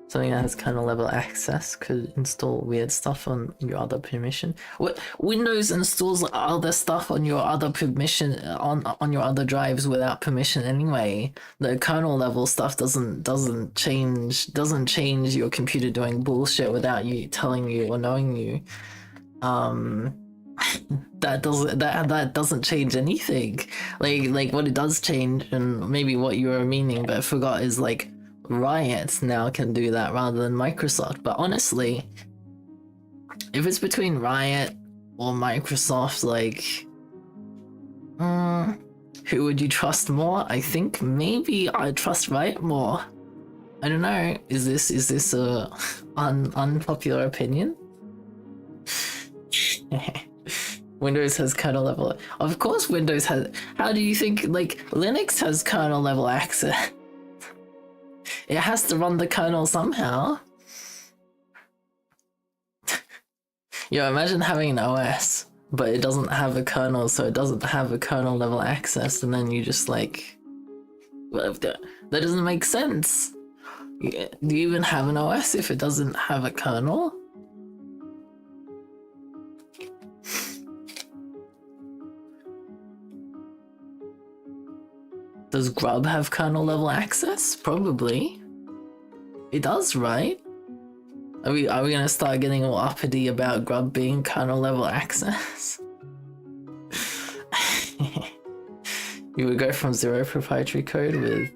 Something that has kernel level access could install weird stuff on your other permission. What? Windows installs other stuff on your other permission on your other drives without permission anyway. The kernel level stuff doesn't change your computer doing bullshit without you telling you or knowing you. That doesn't change anything. Like what it does change, and maybe what you were meaning but I forgot, is like Riot now can do that rather than Microsoft. But honestly, if it's between Riot or Microsoft, like, who would you trust more? I think maybe I trust Riot more. I don't know. Is this a unpopular opinion? Windows has kernel level. Of course Windows has. How do you think, like, Linux has kernel level access? It has to run the kernel somehow. Yo, imagine having an OS, but it doesn't have a kernel, so it doesn't have a kernel level access, and then you just like... Well, that doesn't make sense. Do you even have an OS if it doesn't have a kernel? Does Grub have kernel level access? Probably. It does, right? Are we gonna start getting all uppity about Grub being kernel level access? You would go from 0 proprietary code with...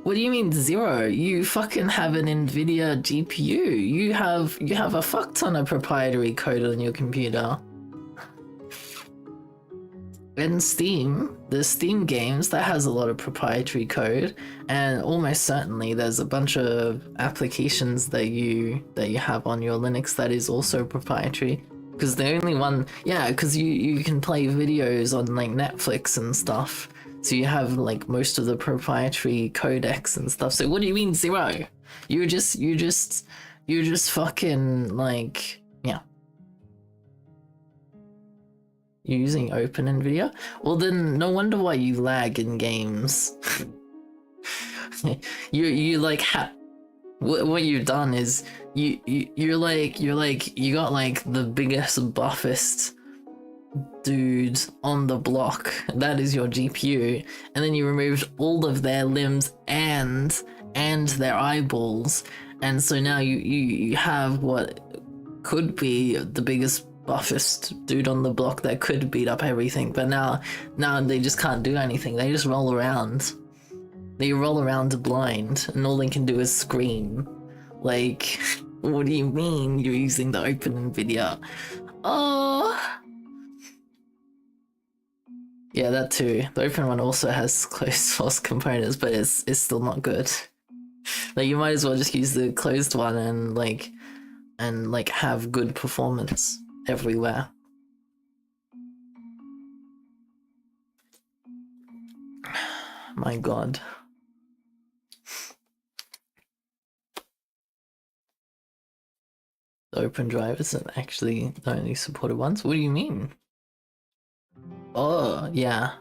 What do you mean 0? You fucking have an NVIDIA GPU. You have a fuck ton of proprietary code on your computer. And Steam, the Steam games, that has a lot of proprietary code, and almost certainly there's a bunch of applications that you have on your Linux that is also proprietary. Because the only one, yeah, because you can play videos on like Netflix and stuff, so you have like most of the proprietary codecs and stuff. So what do you mean 0? You just fucking like, yeah. You're using Open NVIDIA? Well then, no wonder why you lag in games. you like what you've done is you got like the biggest buffest dude on the block. That is your GPU, and then you removed all of their limbs and their eyeballs, and so now you have what could be the biggest buffest dude on the block that could beat up everything, but now they just can't do anything. They just roll around. They roll around blind, and all they can do is scream. Like, what do you mean you're using the Open NVIDIA? Oh, yeah, that too. The Open one also has closed source components, but it's still not good. Like, you might as well just use the closed one and have good performance everywhere. My god. The open drivers and actually the only supported ones? What do you mean? Oh, yeah.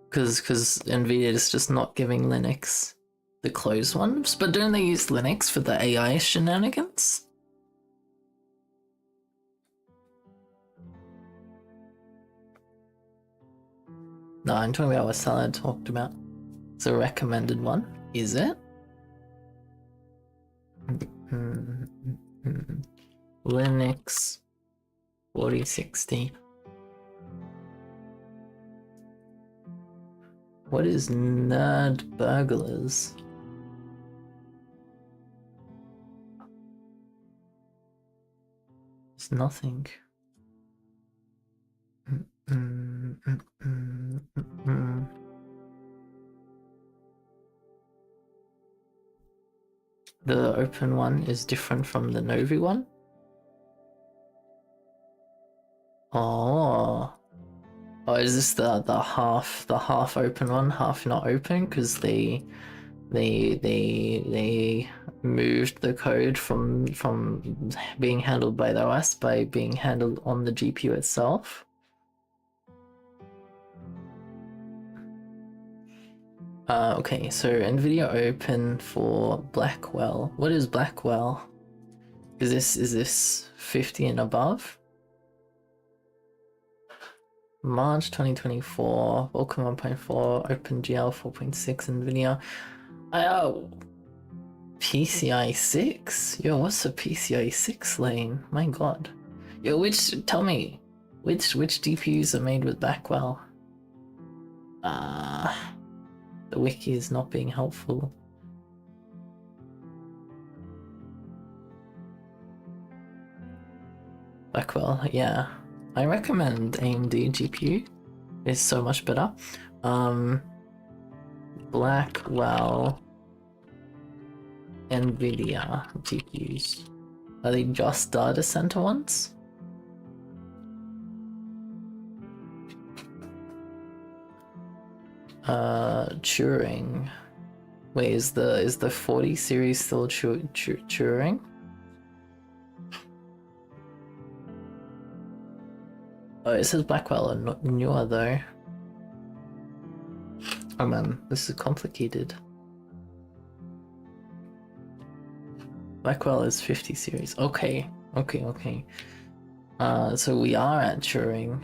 Because NVIDIA is just not giving Linux the closed ones, but don't they use Linux for the AI shenanigans? No, I'm talking about what Salah talked about. It's a recommended one, is it? Linux 4060. What is Nerd Burglars? It's nothing. The open one is different from the Novi one. Oh, is this the half open one, half not open? Because they moved the code from being handled by the OS by being handled on the GPU itself. Okay, so NVIDIA Open for Blackwell. What is Blackwell? Is this 50 and above? March 2024, Vulkan 1.4, OpenGL 4.6, NVIDIA. PCI 6? Yo, what's a PCI 6 lane? My god. Yo, tell me, which DPUs are made with Blackwell? The wiki is not being helpful. Blackwell, yeah. I recommend AMD GPU. It's so much better. Blackwell NVIDIA GPUs. Are they just data center ones? Turing. Wait, is the 40 series still Turing? Oh, it says Blackwell are newer though. Oh man, this is complicated. Blackwell is 50 series. Okay. So we are at Turing.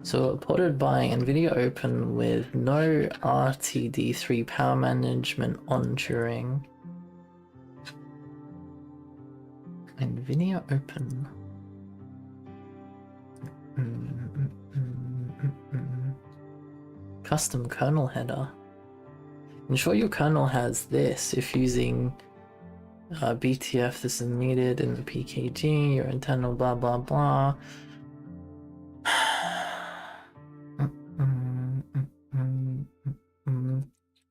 So ported by NVIDIA Open with no RTD3 power management on Turing. NVIDIA Open. Custom kernel header. Ensure your kernel has this. If using BTF, this is needed in the PKG, your internal blah blah blah.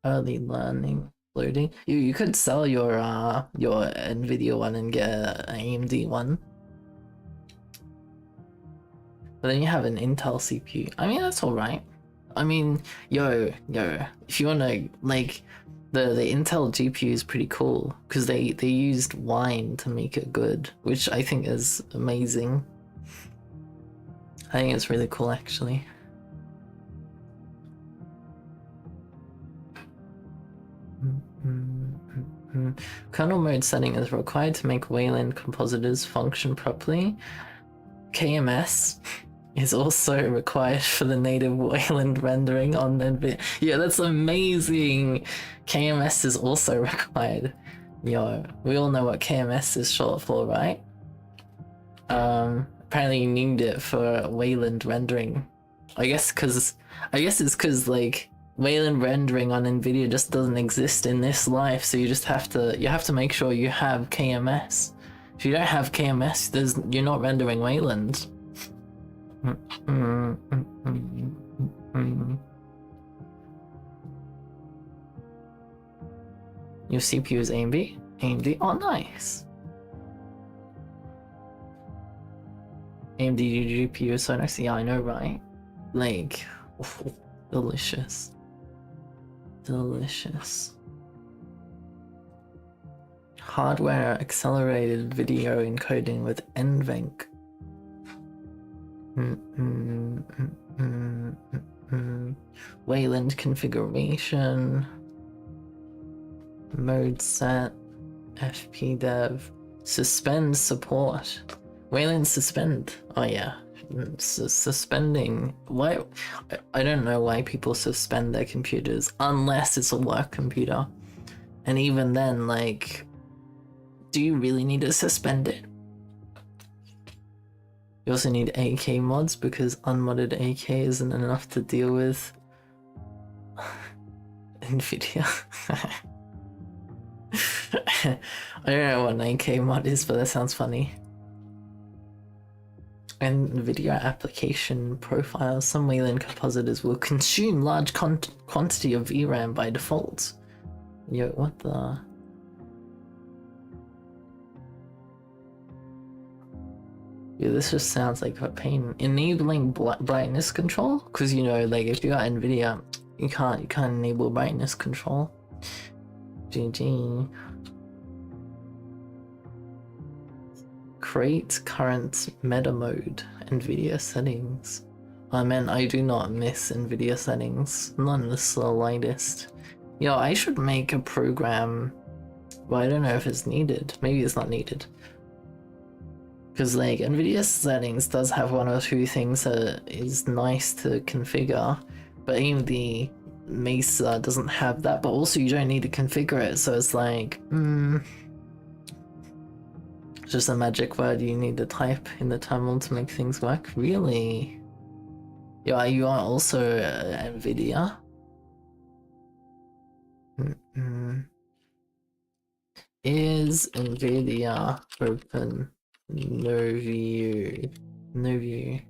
Early learning loading. You could sell your NVIDIA one and get an AMD one. But then you have an Intel CPU. I mean, that's alright. I mean, yo, if you wanna, like, the Intel GPU is pretty cool, because they used wine to make it good, which I think is amazing. I think it's really cool, actually. Kernel mode setting is required to make Wayland compositors function properly. KMS is also required for the native Wayland rendering on NVIDIA. Yeah, that's amazing! KMS is also required. Yo, we all know what KMS is short for, right? Apparently you need it for Wayland rendering. I guess it's because, like, Wayland rendering on NVIDIA just doesn't exist in this life, so you have to make sure you have KMS. If you don't have KMS, you're not rendering Wayland. Your CPU is AMD? AMD? Oh, nice! AMD GPU is so nice. Yeah, I know, right? Like, delicious. Delicious. hardware accelerated video encoding with NVENC. Wayland configuration. Mode set. FPDev. Suspend support. Wayland suspend. Oh yeah. Suspending. Why? I don't know why people suspend their computers unless it's a work computer. And even then, like, do you really need to suspend it? You also need AK mods because unmodded AK isn't enough to deal with NVIDIA. I don't know what an AK mod is, but that sounds funny. NVIDIA application profiles. Some Wayland compositors will consume large quantity of VRAM by default. Yo, what the? Yeah, this just sounds like a pain. Enabling brightness control, because you know, like if you got NVIDIA, you can't enable brightness control. GG. Create current meta mode. NVIDIA settings. Oh man, I do not miss NVIDIA settings. Not in the slightest. Yo, I should make a program. Well, I don't know if it's needed. Maybe it's not needed. Because like NVIDIA settings does have one or two things that is nice to configure, but AMD Mesa doesn't have that, but also you don't need to configure it, so it's like, it's just a magic word you need to type in the terminal to make things work. Really? Yeah, you are also NVIDIA? Is NVIDIA open? No view. No view.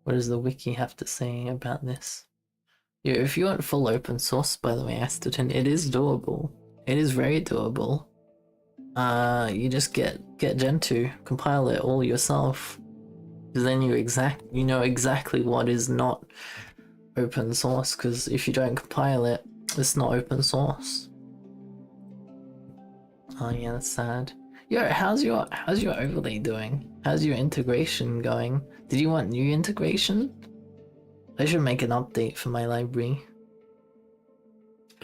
What does the wiki have to say about this? Yeah, if you want full open source, by the way, Asterton, it is doable. It is very doable. You just get Gentoo, compile it all yourself. Because then you know exactly what is not open source, because if you don't compile it, it's not open source. Oh yeah, that's sad. Yo, how's your overlay doing? How's your integration going? Did you want new integration? I should make an update for my library.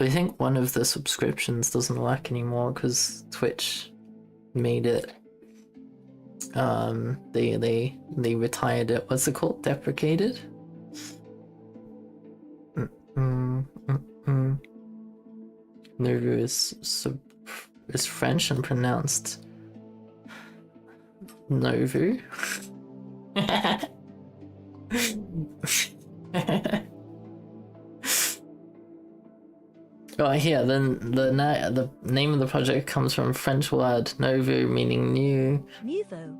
I think one of the subscriptions doesn't work anymore because Twitch made it. They retired it. What's it called? Deprecated? Novu is French and pronounced Novu. Oh, here, then the name of the project comes from French word nouveau, meaning new. Nouveau.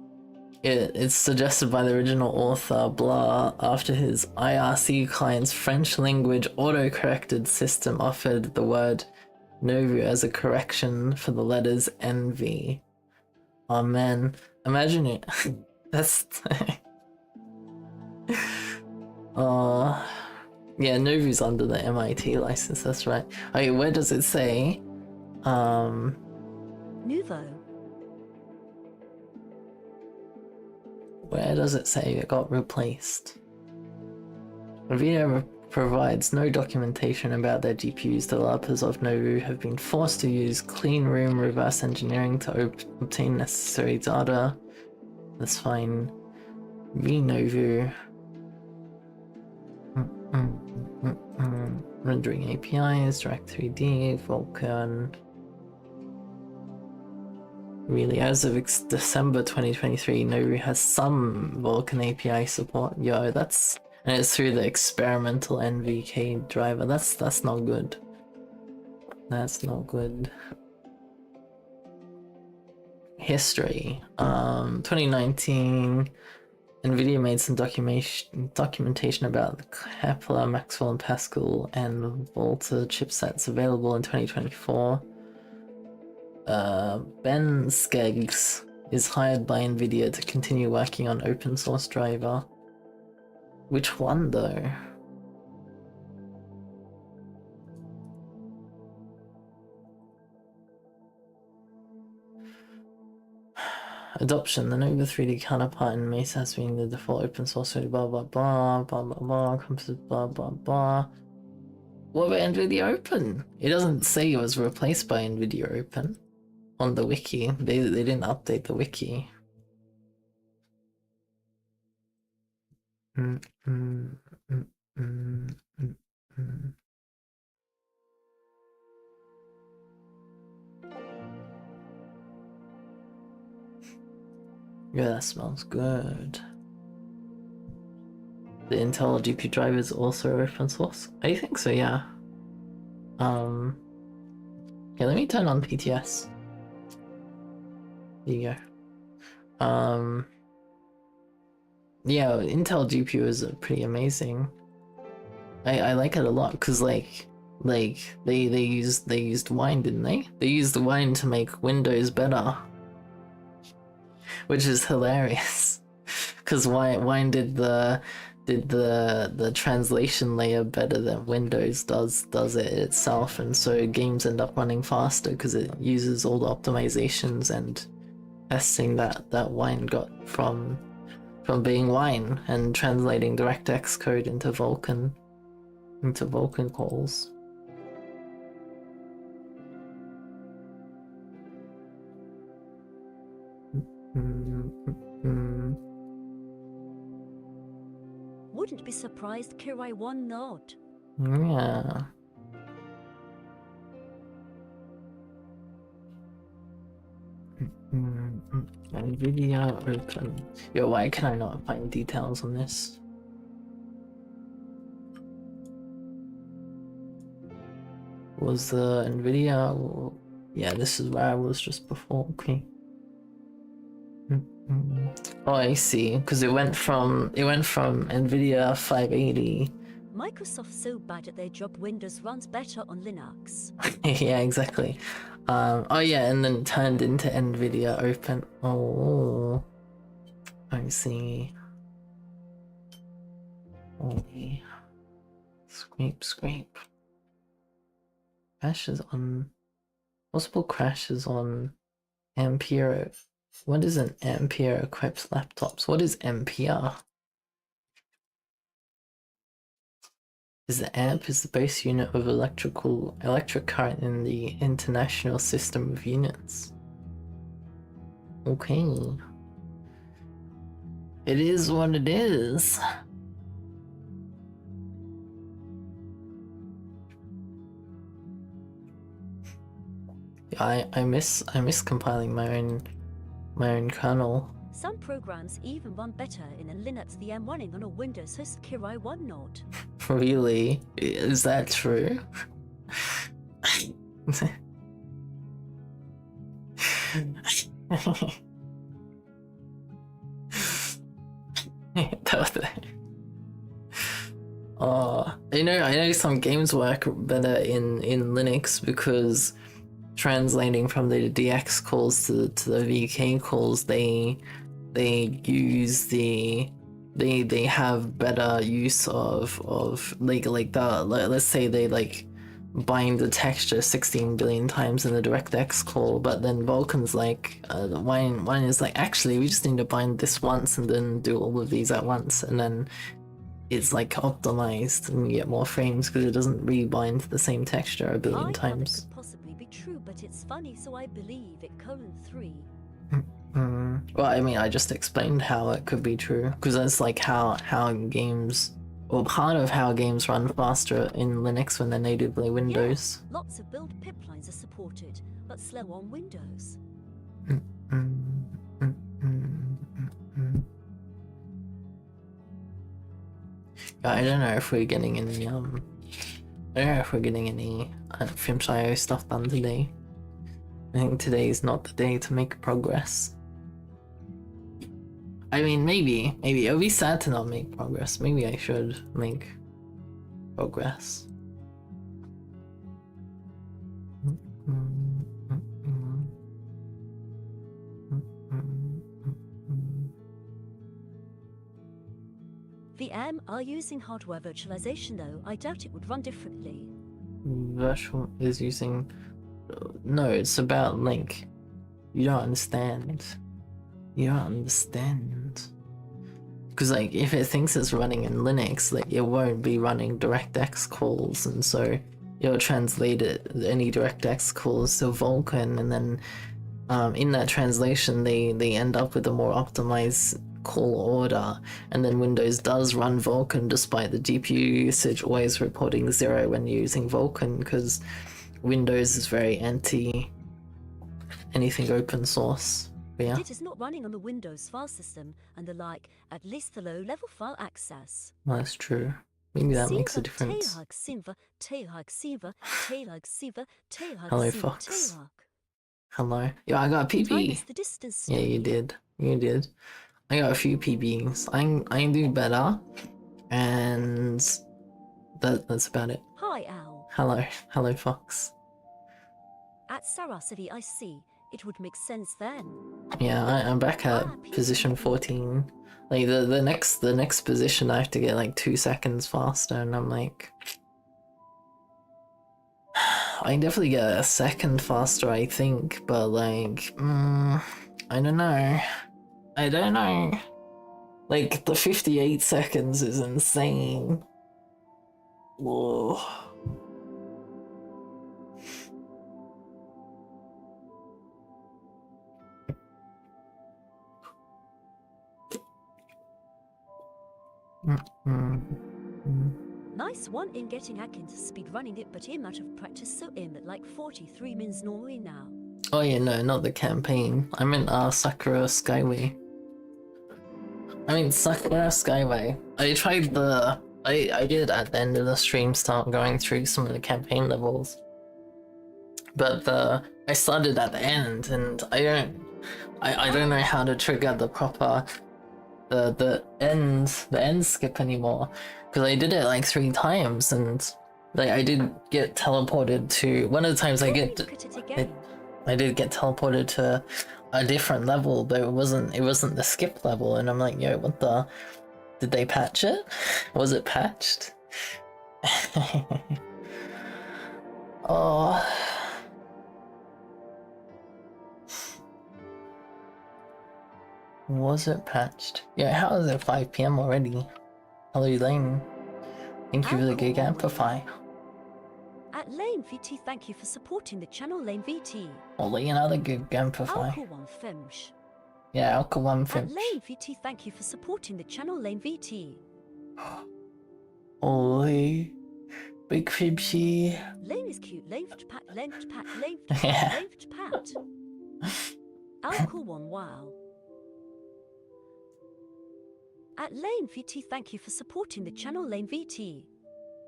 It's suggested by the original author, blah, after his IRC client's French language autocorrected system offered the word nouveau as a correction for the letters NV. Oh man, imagine it. That's... yeah, Novu's under the MIT license, that's right. Okay, where does it say? Nouveau. Where does it say it got replaced? NVIDIA provides no documentation about their GPUs. Developers of Novu have been forced to use clean room reverse engineering to obtain necessary data. That's fine. Novu. Rendering APIs, Direct3D, Vulkan. Really, as of December 2023, Novu has some Vulkan API support. Yo, that's... And it's through the experimental NVK driver. That's not good. That's not good. History. 2019... NVIDIA made some documentation about the Kepler, Maxwell, and Pascal and Volta chipsets available in 2024. Ben Skeggs is hired by NVIDIA to continue working on open source driver. Which one though? Adoption. The Nova 3D counterpart in Mesa has been the default open source, blah blah blah, blah blah blah, composite blah blah blah. What about NVIDIA Open? It doesn't say it was replaced by NVIDIA Open on the wiki. They didn't update the wiki. Yeah, that smells good. The Intel GPU driver is also open source? I think so, yeah. Okay, let me turn on PTS. There you go. Yeah, Intel GPU is pretty amazing. I like it a lot because like they used Wine, didn't they? They used Wine to make Windows better, which is hilarious. Because Wine did the translation layer better than Windows does it itself, and so games end up running faster because it uses all the optimizations and testing that Wine got from being Wine and translating DirectX code into Vulkan calls. Wouldn't be surprised Kirai won not. Yeah. NVIDIA Open. Yo, why can I not find details on this? Was the NVIDIA? Yeah, this is where I was just before. Okay. Oh, I see. Because it went from NVIDIA 580. Microsoft's so bad at their job, Windows runs better on Linux. Yeah, exactly. Oh yeah, and then turned into NVIDIA Open. Oh, I see. Okay. Scrape. Crashes on possible crashes on Ampere. What is an Ampere equipped laptops? What is Ampere? Is the amp is the base unit of electric current in the international system of units. Okay. It is what it is. I miss compiling my own kernel. Some programs even run better in a Linux VM running on a Windows host Kirai won not. Really? Is that true? I know some games work better in Linux because translating from the DX calls to the VK calls, they have better use of let's say they like bind the texture 16 billion times in the DirectX call, but then Vulkan's like Wine is like, actually we just need to bind this once and then do all of these at once, and then it's like optimized and you get more frames because it doesn't rebind the same texture a billion times. It could possibly be true, but it's funny, so I believe it. 3. Well, I mean, I just explained how it could be true, because that's like how games, or part of how games run faster in Linux when they're natively Windows. Yeah, lots of build pipelines are supported, but slow on Windows. I don't know if we're getting any Fimsh.io stuff done today. I think today is not the day to make progress. I mean, maybe it'll be sad to not make progress. Maybe I should make progress. The are using hardware virtualization though. I doubt it would run differently. Virtual is using... No, it's about Link. You don't understand. You don't understand. Because like, if it thinks it's running in Linux, like it won't be running DirectX calls, and so it'll translate any DirectX calls to Vulkan, and then in that translation they end up with a more optimized call order, and then Windows does run Vulkan despite the GPU usage always reporting 0 when using Vulkan, because Windows is very anti anything open source. But yeah, It is not running on the Windows file system and the like, at least the low-level file access. that's true. Maybe that makes a difference. Hello, Fox. Hello. Yeah, I got a PB. Minus the distance. Yeah, you did. You did. I got a few PBs. I can do better, and that's about it. Hi, Owl. Hello, Fox. At Sarasati, I see. It would make sense then. Yeah, I'm back at position 14. Like the next position, I have to get like 2 seconds faster, and I'm like, I can definitely get a second faster, I think, but like, I don't know. I don't know. Like, the 58 seconds is insane. Whoa. Nice one in getting Atkins speed running it, but him out of practice, so him at like 43 mins normally now. Oh yeah, no, not the campaign. I meant Sakura Skyway. Sakura Skyway. I tried I did at the end of the stream start going through some of the campaign levels. But I started at the end, and I don't know how to trigger the proper the end skip anymore, because I did it like 3 times, and like I did get teleported to one of the times I did get teleported to a different level, but it wasn't the skip level, and I'm like, yo, what the, did they patch it? Was it patched? Oh. Was it patched? Yeah, how is it 5 PM already? Hello, Lane. Thank you for the gig amplify. At Lane VT, thank you for supporting the channel, Lane VT. Only another gig amplify. Owlkaline Fimsh. Yeah, Owlkaline At Fimsh. Lane VT, thank you for supporting the channel, Lane VT. Oi, big Fimshy. Lane is cute, left pat, Yeah. left pat. Owlkaline, wow. At Lane VT, thank you for supporting the channel, Lane VT.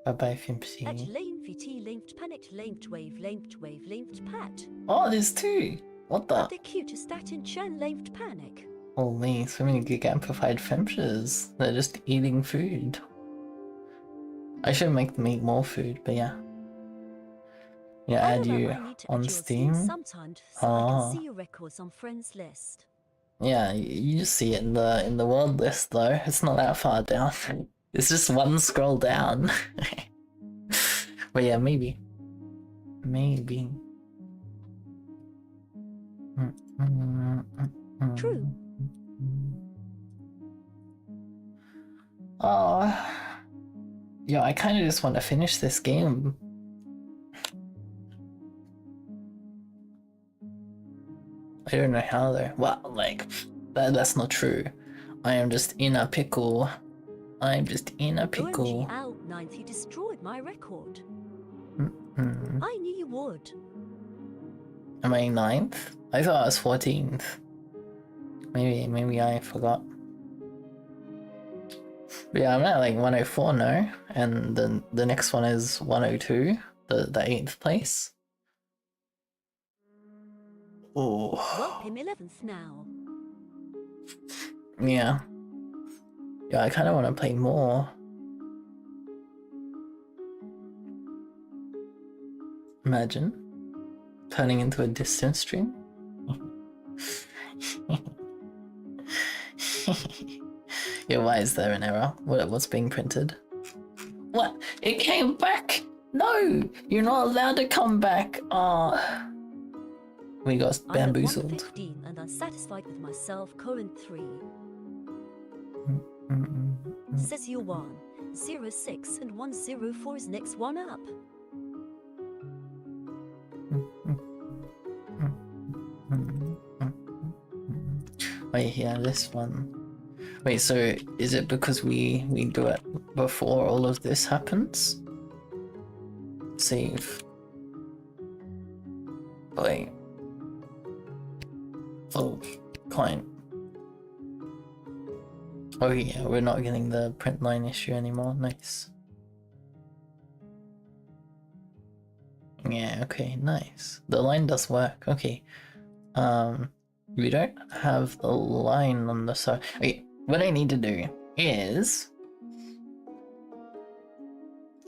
Bye bye, Fimsy. At Lane VT, linked panicked, linked wave, linked pat. Oh, there's 2. What the? The cutest stat in Chan, linked panic. Holy, so many gig amplified Fimshes. They're just eating food. I should make them eat more food, but yeah. Yeah, add you on Steam. Sometimes, so I can see your records on friends list. Yeah, you just see it in the world list though. It's not that far down. It's just one scroll down. But yeah, maybe. True. Oh, yeah, I kind of just want to finish this game. I don't know how though. Well, like, that's not true. I am just in a pickle. I'm just in a pickle. OMG, Al 90 destroyed my record. Mm-mm. I knew you would. Am I 9th? I thought I was 14th. Maybe I forgot. But yeah, I'm at like 104 now, and then the next one is 102, the 8th place. Oh. Well, him 11th now. Yeah. Yeah, I kind of want to play more. Imagine turning into a distance stream. Yeah, why is there an error? What's being printed? What? It came back? No! You're not allowed to come back! We got I'm at bamboozled. 115 and unsatisfied with myself, current 3. Says you 1, 06 and 104 is next one up. Wait, yeah, this one. Wait, so is it because we do it before all of this happens? Save. Wait. Oh, client. Oh yeah, we're not getting the print line issue anymore. Nice. Yeah, okay, nice. The line does work. Okay. We don't have the line on the side. Okay, what I need to do is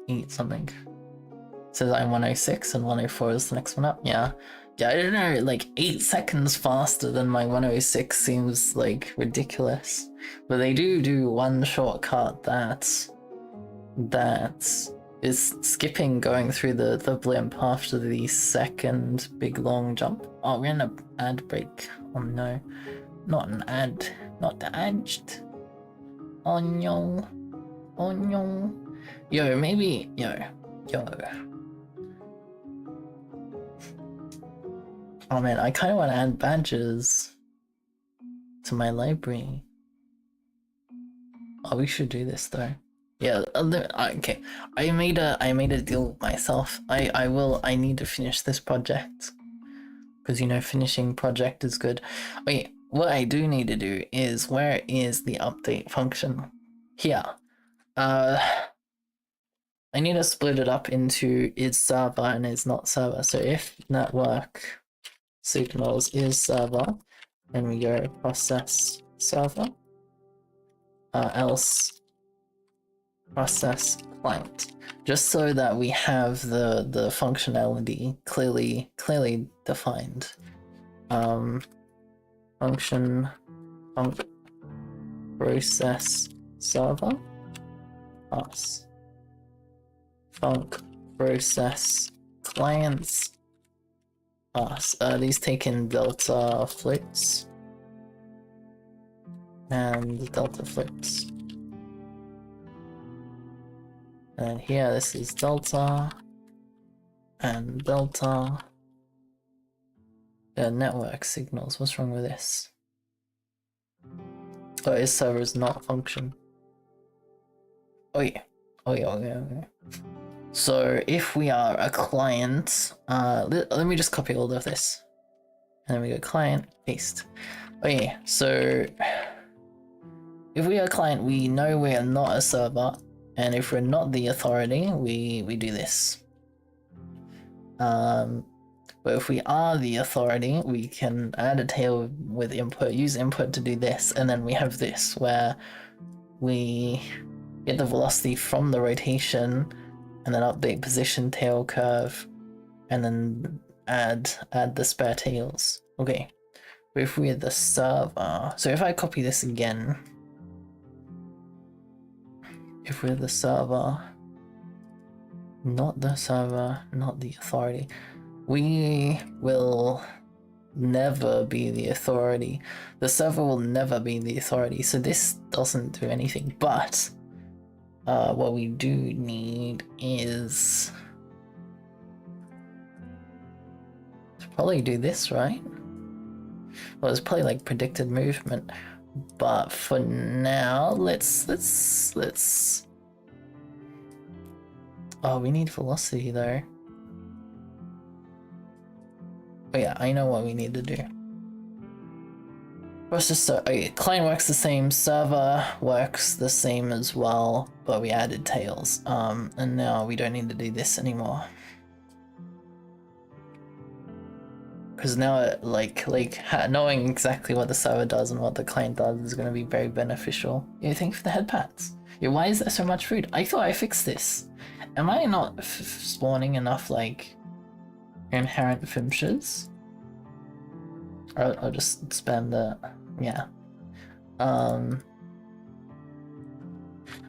eat something. It says I'm 106 and 104 is the next one up. Yeah. Yeah, I don't know, like 8 seconds faster than my 106 seems like ridiculous. But they do one shortcut that is skipping going through the blimp after the second big long jump. Oh, we're in an ad break. Oh no. Not an ad. Not the ad. Oh no. Oh no. Yo, maybe. Yo. Oh man, I kind of want to add badges to my library. Oh, we should do this though. Yeah, okay. I made a deal with myself. I need to finish this project. Because you know finishing project is good. Wait, what I do need to do is, where is the update function? Here. I need to split it up into is server and is not server. So if network signals is server, then we go process server, else process client, just so that we have the functionality clearly defined. Function process server pass func process clients pass. These take in delta floats and delta floats. And here this is delta and delta. Network signals, what's wrong with this? Oh, is server is not function. Oh yeah. Okay. So if we are a client, let me just copy all of this. And then we go client, paste. Okay, so if we are a client, we know we are not a server. And if we're not the authority, we do this. But if we are the authority, we can add a tail with input, use input to do this, and then we have this where we get the velocity from the rotation and then update position tail curve and then add the spare tails. Okay, but if we're the server, so if I copy this again, if we're the server, not the server, not the authority, we will never be the authority. The server will never be the authority, so this doesn't do anything. But what we do need is to probably do this, right? Well, it's probably like predicted movement, but for now, let's. Oh, we need velocity though. Oh yeah, I know what we need to do. Processor, okay, client works the same, server works the same as well, but we added tails. And now we don't need to do this anymore. Because now, knowing exactly what the server does and what the client does is going to be very beneficial. Yeah, thank you for the head pats. Yeah, why is there so much food? I thought I fixed this. Am I not spawning enough, like, inherent Fimshes? I'll just spam the, yeah.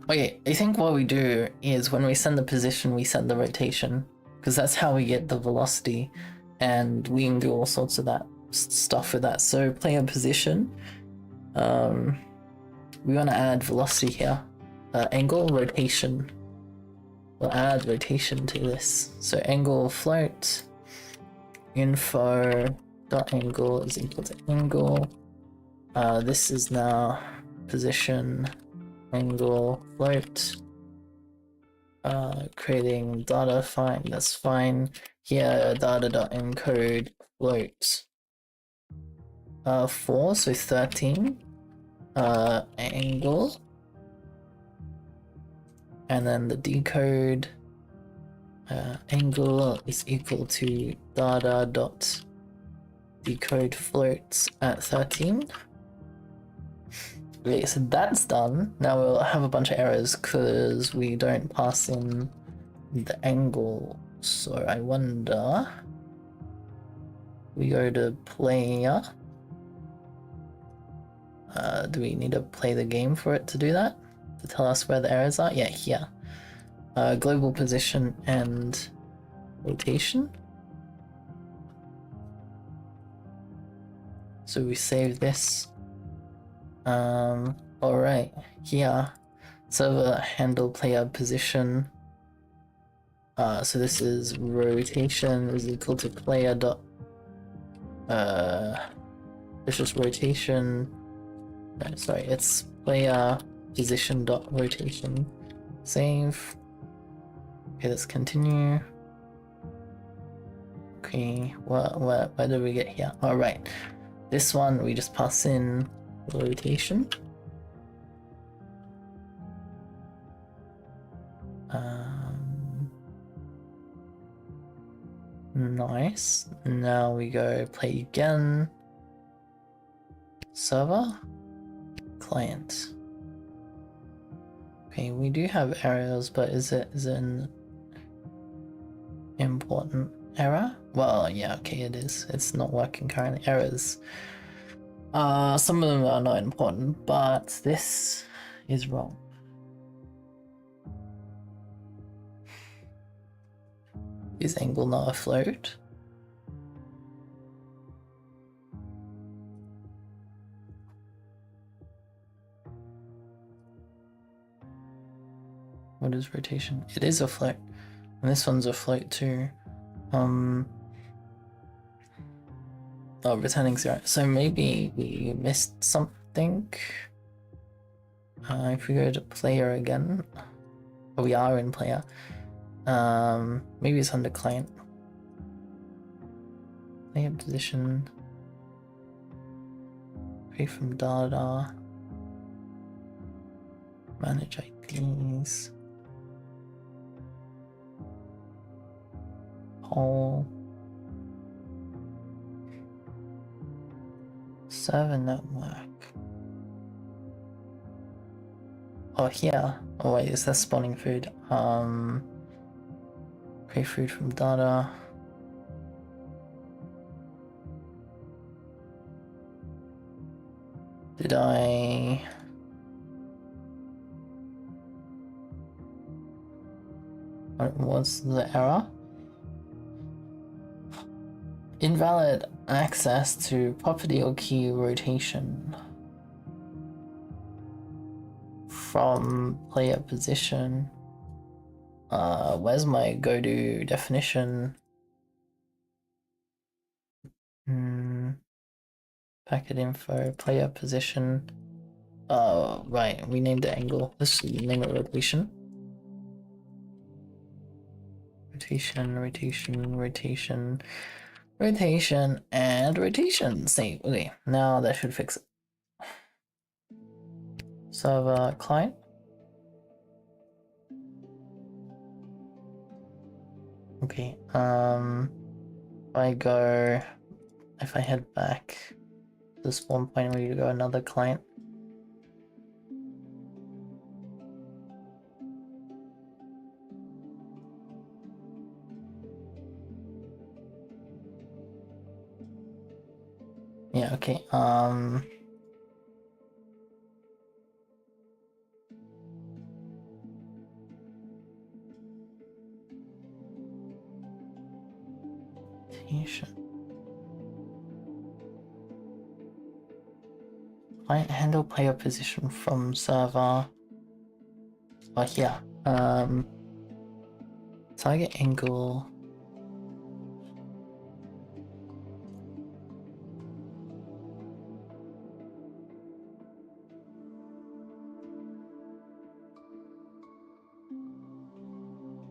Okay, I think what we do is when we send the position, we send the rotation, because that's how we get the velocity, and we can do all sorts of that stuff with that. So player position, we want to add velocity here, angle, rotation. We'll add rotation to this. So angle float, info dot angle is equal to angle. This is now position angle float. Creating data, fine, that's fine. Here, data.encode float. 4, so 13. Angle. And then the decode angle is equal to data.decode floats at 13. Okay, so that's done. Now we'll have a bunch of errors because we don't pass in the angle. So I wonder, we go to player. Do we need to play the game for it to do that? To tell us where the errors are? Yeah, here. Global position and rotation. So we save this. Alright, here. Server handle player position. So this is rotation is equal to player dot. It's just rotation. No, sorry, it's player position dot rotation. Save. Okay, let's continue. Okay, where did we get here? All right, this one we just pass in rotation. Nice. Now we go play again. Server, client. Okay, we do have errors, but is it an important error? Well, yeah, okay, it is. It's not working currently. Errors. Some of them are not important, but this is wrong. Is angle not a float? What is rotation? It is a float. And this one's a float too. Oh, returning 0. So maybe we missed something. If we go to player again, we are in player. Maybe it's under client. Player position. Create from data. Manage IDs. Poll. Server network. Oh, here. Oh wait, is that spawning food? Create food from data. Did I... What was the error? Invalid access to property or key rotation from player position. Where's my Godot definition? Packet info, player position. Right, we named it angle. Let's name it rotation. Rotation, rotation, rotation, rotation, and rotation. Save. Okay, now that should fix it. Server client. Okay, if I head back to the spawn point, we go another client. Yeah, okay, rotation. Client handle player position from server. Oh here. Target angle.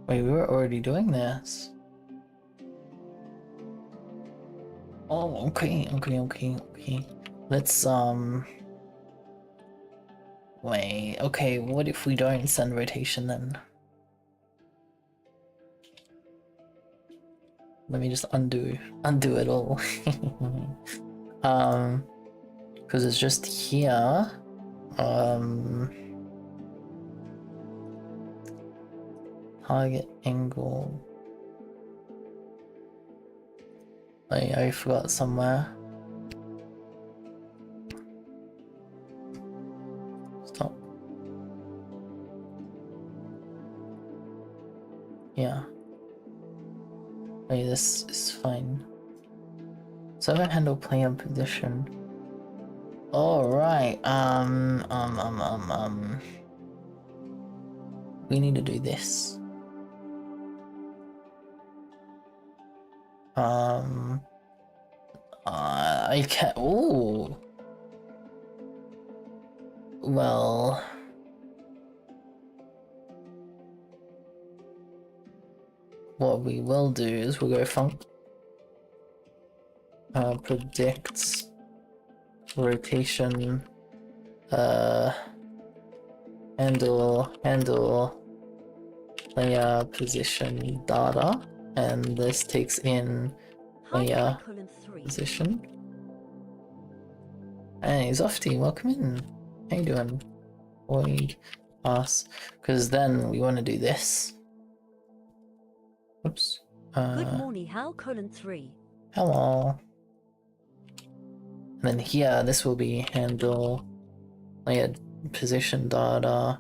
Wait, we were already doing this. Oh, okay. Let's wait, okay, what if we don't send rotation then? Let me just undo it all. Because it's just here. Target angle. I forgot somewhere. Stop. Yeah. Wait, this is fine. Server handle player position. Alright, we need to do this. I can't. Ooh. Well. What we will do is we'll go func. Predicts rotation. Handle player position data, and this takes in player position. Hey, Zofty, welcome in. How you doing? Void pass, because then we want to do this. Oops. Good morning, Owlkaline. Hello. And then here, this will be handle player position data,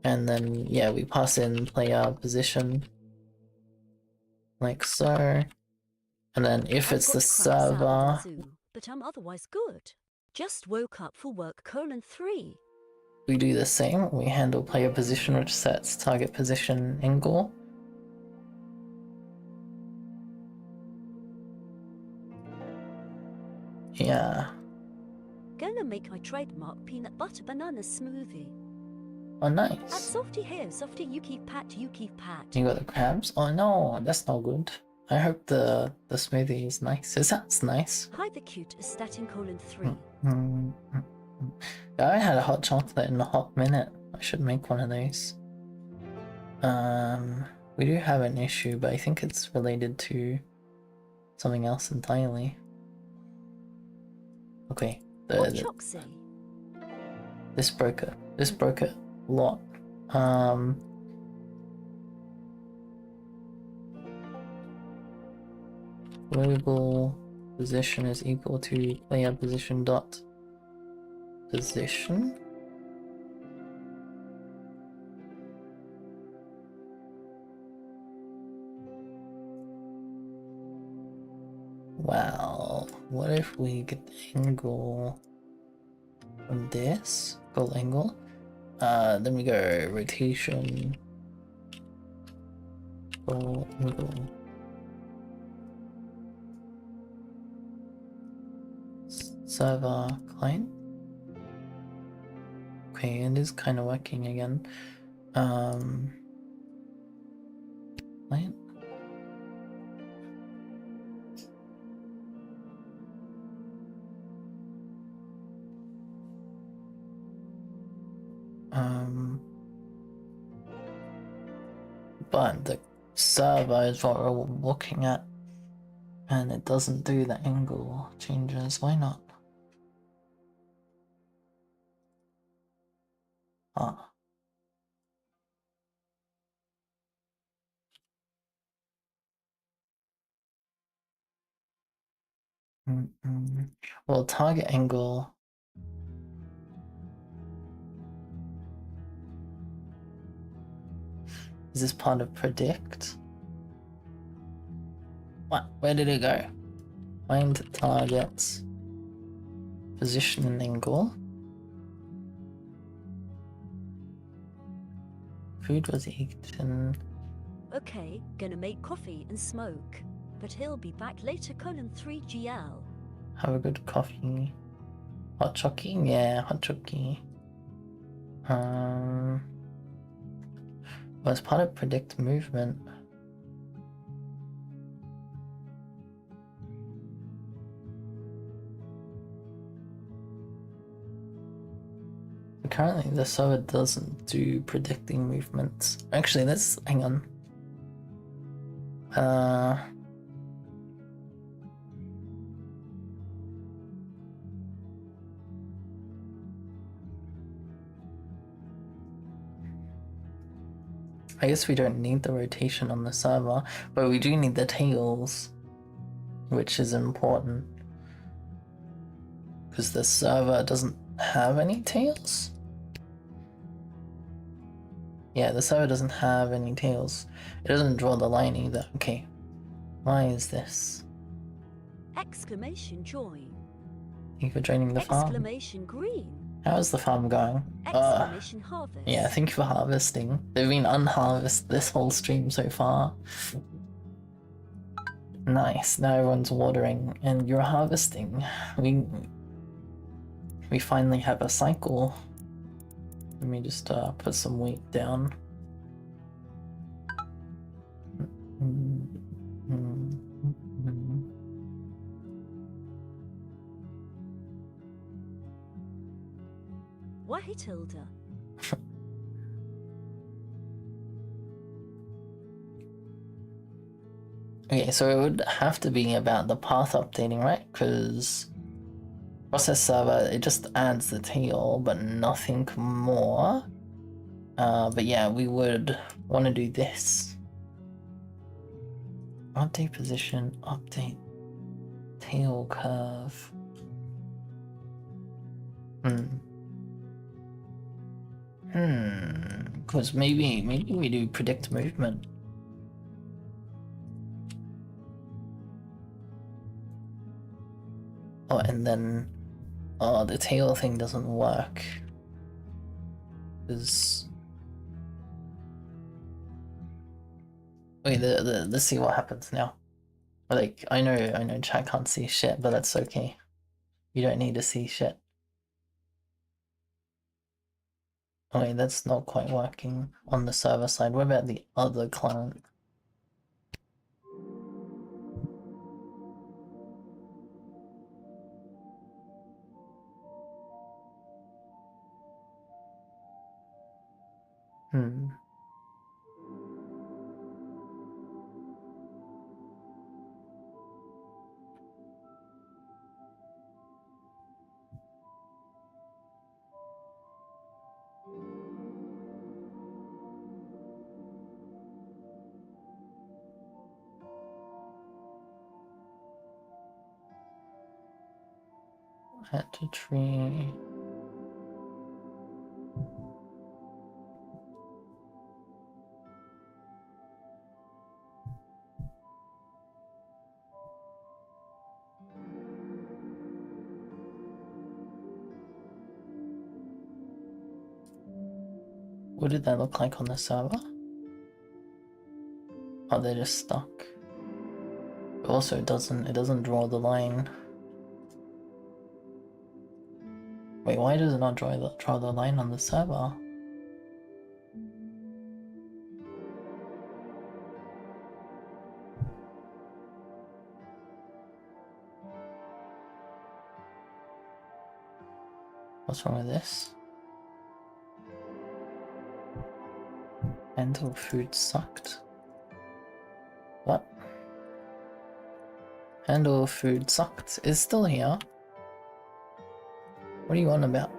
and then yeah, we pass in player position like so, and then if it's the server, but I'm otherwise good. Just woke up for work, :3. we do the same. We handle player position, which sets target position angle. Yeah. Gonna make my trademark peanut butter banana smoothie. Oh, nice. At Softy here, Softy, you keep pat. You got the crabs? Oh no, that's not good. I hope the smoothie is nice. It sounds nice. Hi, the cute is statin :3. I haven't had a hot chocolate in a hot minute. I should make one of those. We do have an issue, but I think it's related to something else entirely. Okay. This broke it. This broke it a lot. Global position is equal to player position dot position. Well, what if we get the angle from this goal angle? Then we go rotation, goal angle, server client. Okay, it is kind of working again. Client. But the server is what we're looking at, and it doesn't do the angle changes. Why not? Ah. Well, target angle. Is this part of predict? What? Where did it go? Find targets. Position and angle. Food was eaten. Okay, gonna make coffee and smoke. But he'll be back later, colon 3GL. Have a good coffee. Hot chocky? Yeah, hot chocky. Was part of predict movement. Currently the server doesn't do predicting movements. Actually, let's hang on. I guess we don't need the rotation on the server, but we do need the tails, which is important. Because the server doesn't have any tails? Yeah, the server doesn't have any tails. It doesn't draw the line either. Okay. Why is this? Exclamation join. Thank you for joining the farm. Exclamation green. How's the farm going? Exclamation harvest. Yeah, thank you for harvesting. They've been unharvested this whole stream so far. Nice, now everyone's watering and you're harvesting. We finally have a cycle. Let me just put some wheat down. Why, Tilda? Okay, so it would have to be about the path updating, right? Because process server, it just adds the tail, but nothing more. But yeah, we would want to do this. Update position, update tail curve. Because maybe we do predict movement. Oh, and then the tail thing doesn't work. Because wait, let's see what happens now. Like, I know chat can't see shit, but that's okay. You don't need to see shit. Oh wait, that's not quite working on the server side. What about the other client? Add to tree. What did that look like on the server? Oh, they're just stuck. Also, it doesn't draw the line. Wait, why does it not draw the line on the server? What's wrong with this? Mental food sucked. What? Handle food sucked is still here. What are you on about?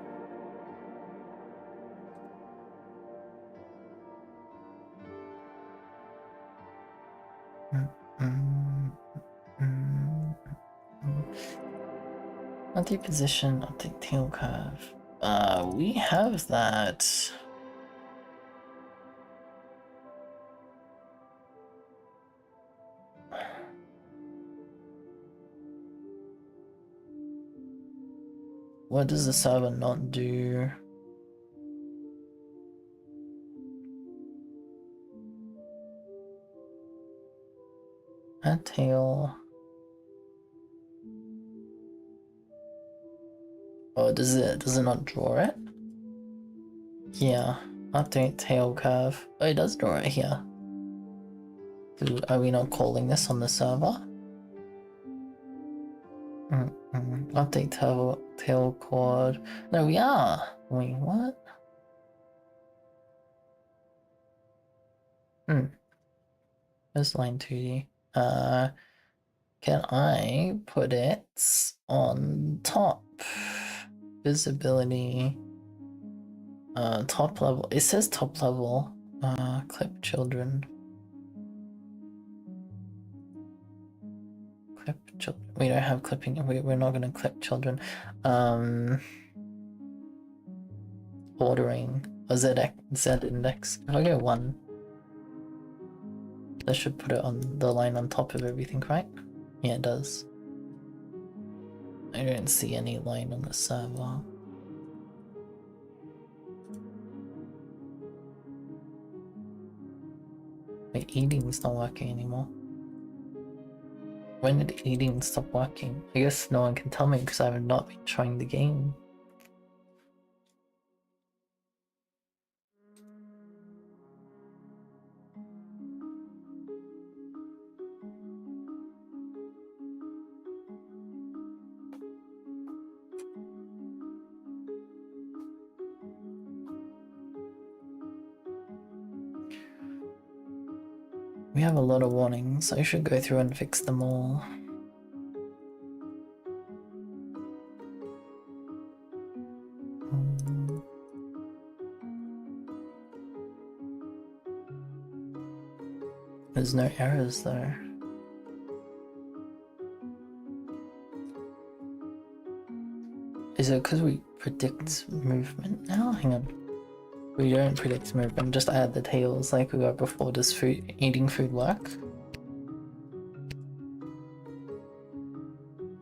Update position, update tail curve. We have that. What does the server not do? Add tail. Oh, does it not draw it? Yeah. Update tail curve. Oh, it does draw it here. Are we not calling this on the server? Update tail chord. No, we are. Wait, what? Where's line 2D? Can I put it on top? Visibility. Top level. It says top level. Clip children. Clip children. We don't have clipping. We're not gonna clip children. Ordering. Z index. If I go 1, that should put it on the line on top of everything, right? Yeah, it does. I don't see any line on the server. Wait, eating's not working anymore. When did eating stop working? I guess no one can tell me because I have not been trying the game. We have a lot of warnings. I should go through and fix them all. There's no errors though. Is it because we predict movement now? Hang on. We don't predict movement, just add the tails like we were before. Does eating food work?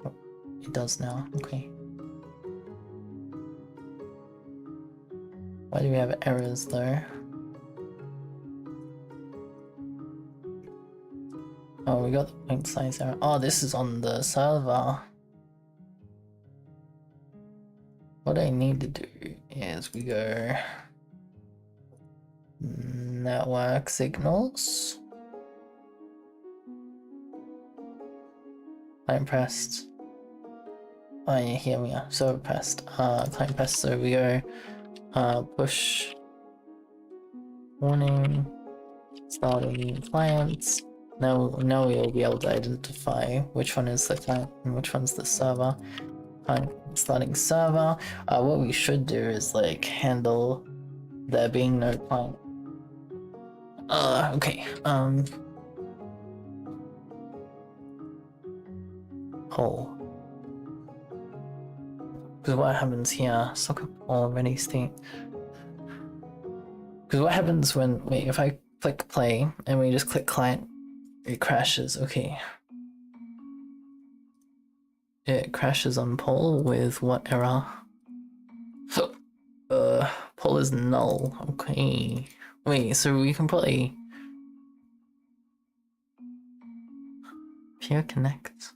Oh, it does now, okay. Why do we have errors though? Oh, we got the point size error. Oh, this is on the server. What I need to do is we go network signals. Client pressed. Oh yeah, here we are. Server pressed. Client pressed. So we go push warning. Starting clients. Now we'll be able to identify which one is the client and which one's the server. Starting server. What we should do is like handle there being no client. Okay. Oh. Because what happens here? Soccer already state. Because what happens when if I click play and we just click client, it crashes. Okay. It crashes on poll with what error? Poll is null. Okay. Wait, so we can probably peer connect.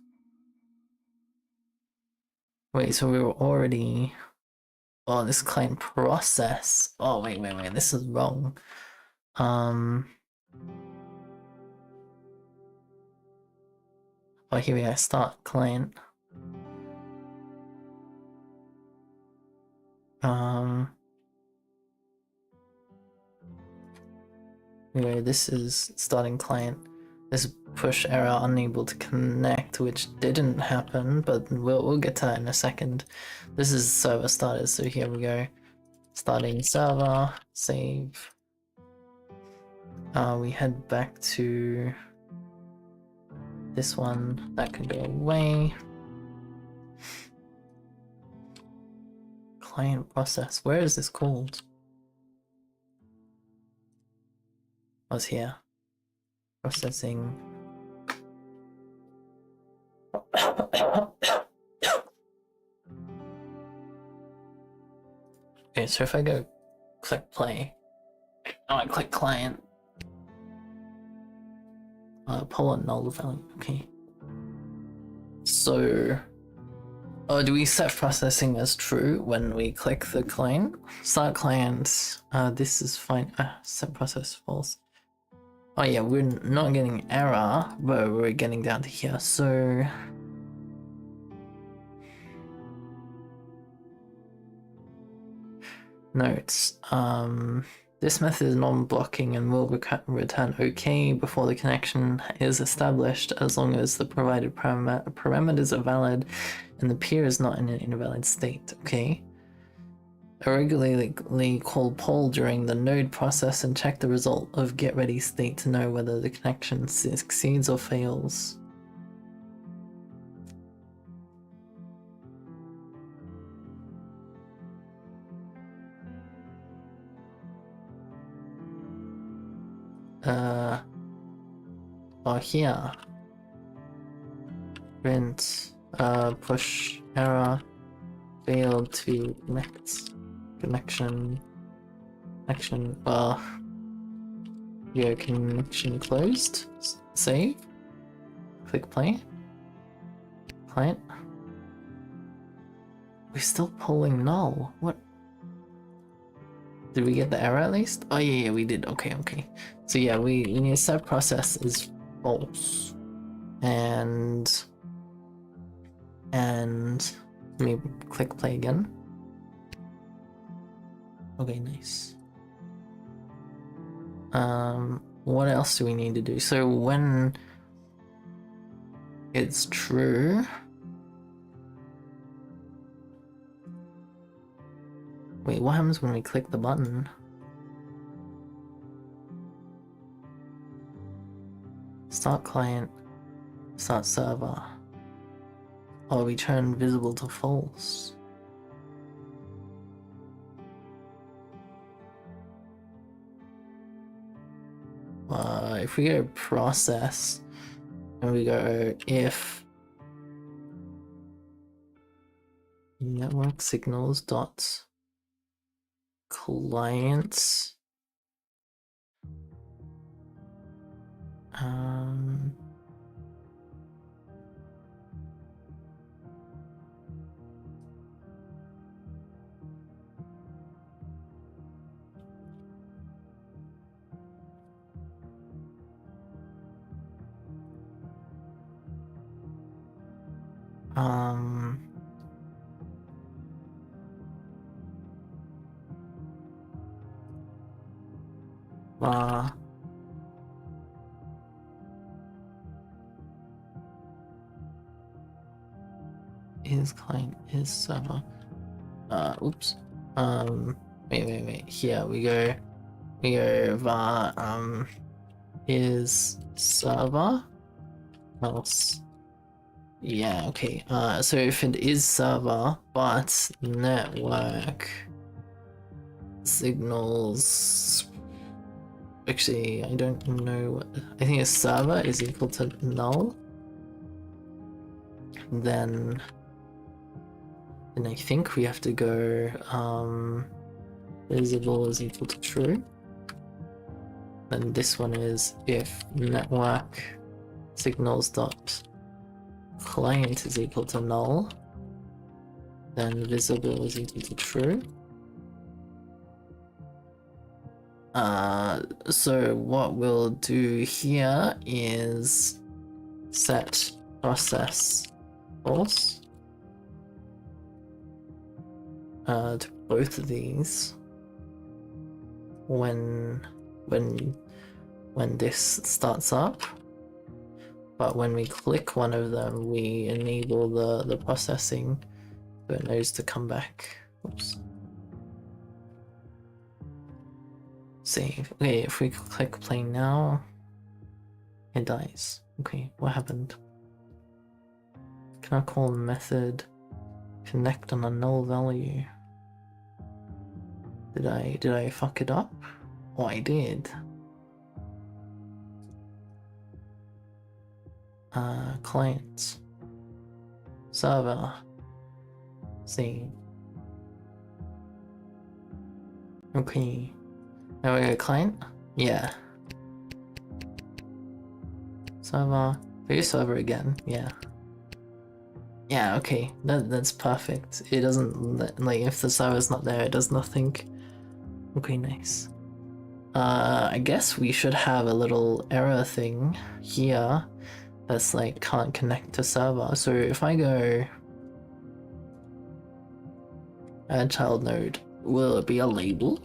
Wait, so we were already. Oh, this client process. Oh, wait, this is wrong. Oh, here we go. Start client. Anyway, this is starting client. This push error unable to connect, which didn't happen, but we'll get to that in a second. This is server started, so here we go. Starting server, save. We head back to this one. That can go away. Client process. Where is this called? I was here. Processing. Okay, so if I go click play, I click client, pull on null value. Okay. So, do we set processing as true when we click the client? Start client. This is fine. Set process false. Oh yeah, we're not getting error, but we're getting down to here. So. Notes. This method is non-blocking and will return OK before the connection is established as long as the provided parameters are valid and the peer is not in an invalid state. Okay. Regularly call poll during the node process and check the result of get ready state to know whether the connection succeeds or fails. Here. Print, push error, failed to connect, connection, yeah, connection closed, save, click play, client. We're still pulling null, what? Did we get the error at least? Oh yeah, we did, okay. So yeah, we need to set process is false. And let me click play again. Okay, nice. What else do we need to do? So when it's true, wait, what happens when we click the button? Start client, start server. Oh, we turn visible to false. If we go process and we go if network signals dot clients is client is server. Oops. Wait. Here we go var is server else. Yeah, okay. So if it is server but network signals, actually I don't know what, I think a server is equal to null, then I think we have to go visible is equal to true. And this one is if network signals dot client is equal to null, then visible is equal to true. So what we'll do here is set process false to both of these when this starts up, but when we click one of them we enable the processing so it knows to come back. Oops. Save. Okay, if we click play now, it dies. Okay, what happened? Can I call method connect on a null value? Did I fuck it up? Oh, I did. Client server scene. Okay. Now we got a client? Yeah. Server. Maybe server again, yeah. Yeah, okay. That's perfect. It doesn't, like, if the server's not there, it does nothing. Okay, nice. I guess we should have a little error thing here that's like can't connect to server. So if I go add child node, will it be a label?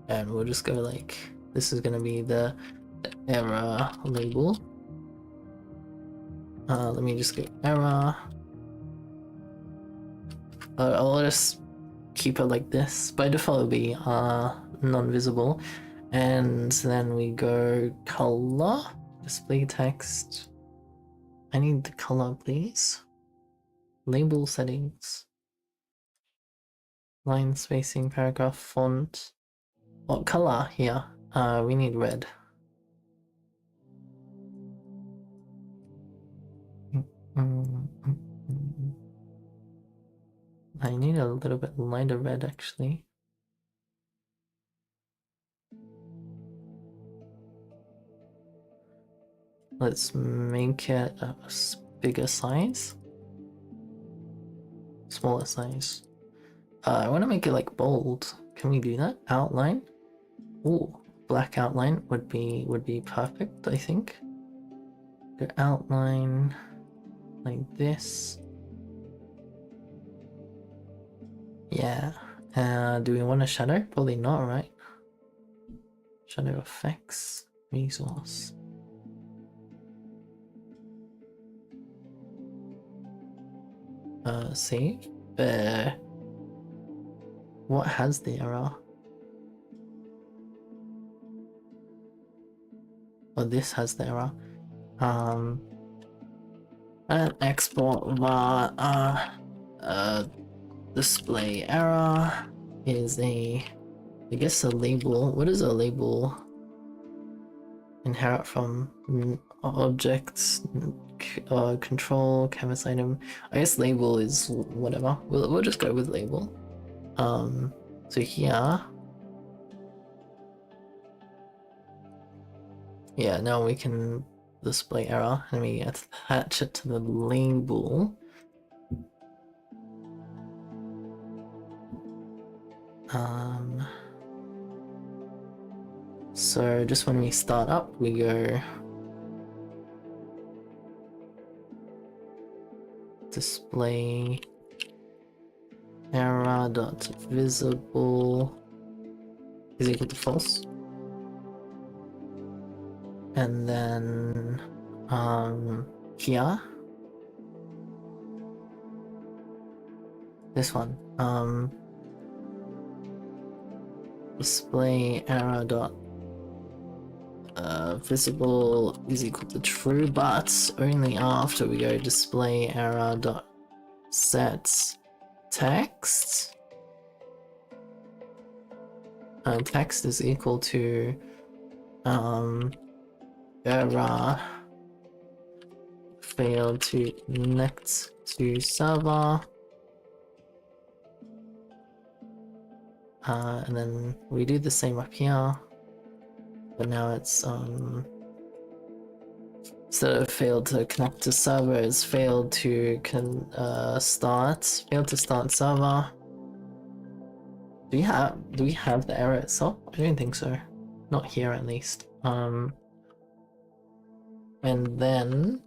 And we'll just go like, this is gonna be the error label. Let me just go error. I'll just keep it like this. By default it'll be non-visible. And then we go color, display text. I need the color, please. Label settings. Line spacing, paragraph, font. What color here? We need red. I need a little bit lighter red actually. Let's make it a bigger size. Smaller size. I want to make it like bold. Can we do that? Outline? Ooh, black outline would be perfect, I think. The outline like this. Yeah. Do we want a shadow? Probably not, right? Shadow effects, resource. Save. What has the error? Oh, this has the error. And export var display error is I guess a label. What is a label? Inherit from objects, control, canvas item. I guess label is whatever. We'll just go with label. So here, yeah, now we can display error and we attach it to the label. So just when we start up, we go display error dot visible is equal to false, and then here, this one, display error dot visible is equal to true, but only after we go display error dot set text. Text is equal to error failed to connect to server. And then we do the same up here, but now it's instead of failed to connect to server, it's failed to start server. Do we have the error itself? I don't think so. Not here at least. And then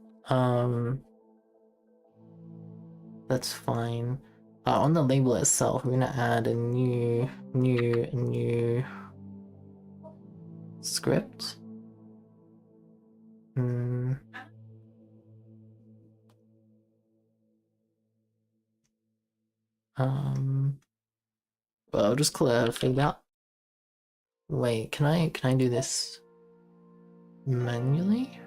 that's fine. On the label itself, we're gonna add a new script. Well, I'll just call it a fade out. Wait, can I do this manually?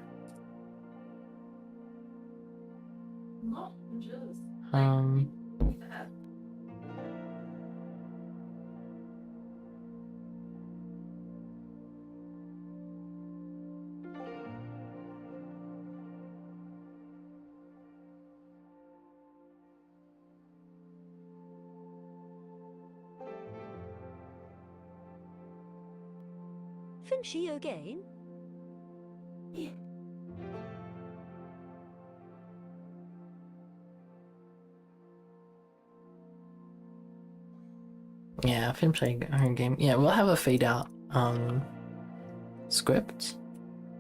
Fimshy again? Yeah, Fimsh her game. Yeah, we'll have a fade out script.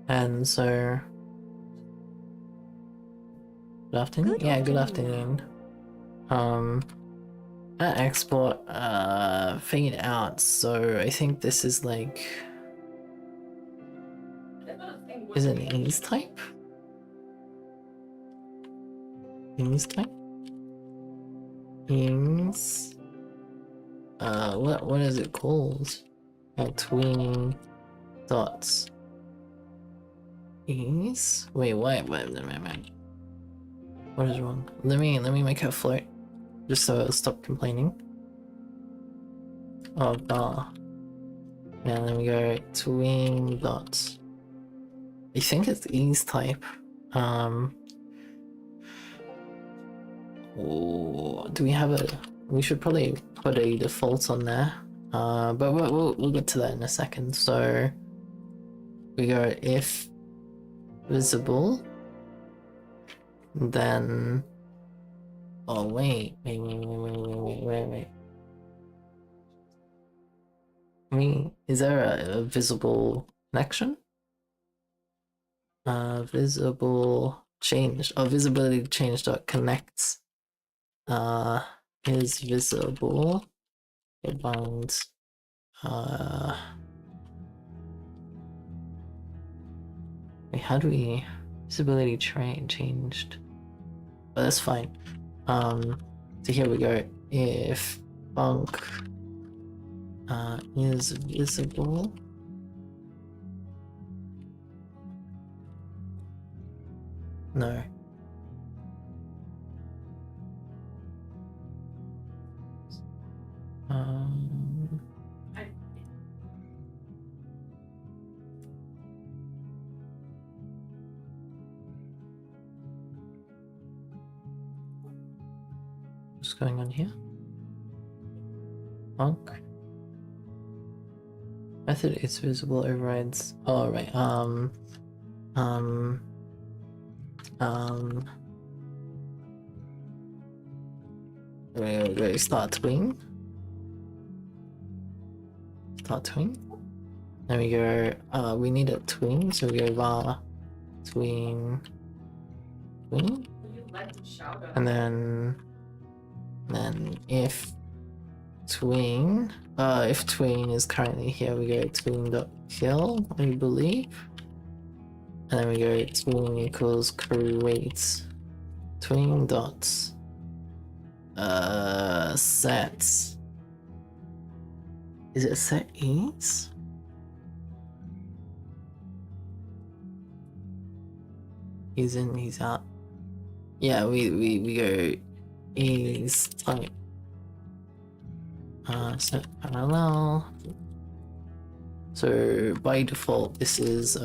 And so good afternoon? Good Yeah, good afternoon. afternoon. At export fade out, so I think this is like, is it an ease type? Ease type? Ease. What is it called? Tween dots. Ease? Wait, wait. What is wrong? Let me make her float, just so it'll stop complaining. Oh, yeah, let me go tween dots. I think it's ease type. Oh, do we have a? We should probably put a default on there. But we'll get to that in a second. So we go if visible, then oh wait. I mean, is there a visible connection? Visible change. Oh, visibility change dot connects. Is visible. It binds. Wait, how do we visibility changed? But that's fine. So here we go. If bunk is visible, no. What's going on here? Bunk method is visible overrides. Oh right. Wait, start tween. Start tween. Then we go. We need a tween, so we go var tween, tween, and then if tween. If tween is currently here, we go tween dot kill, I believe, and then we go tween equals create tween dots set. Is it set ease? He's in, he's out. Yeah, we go ease type. Set parallel. So by default, this is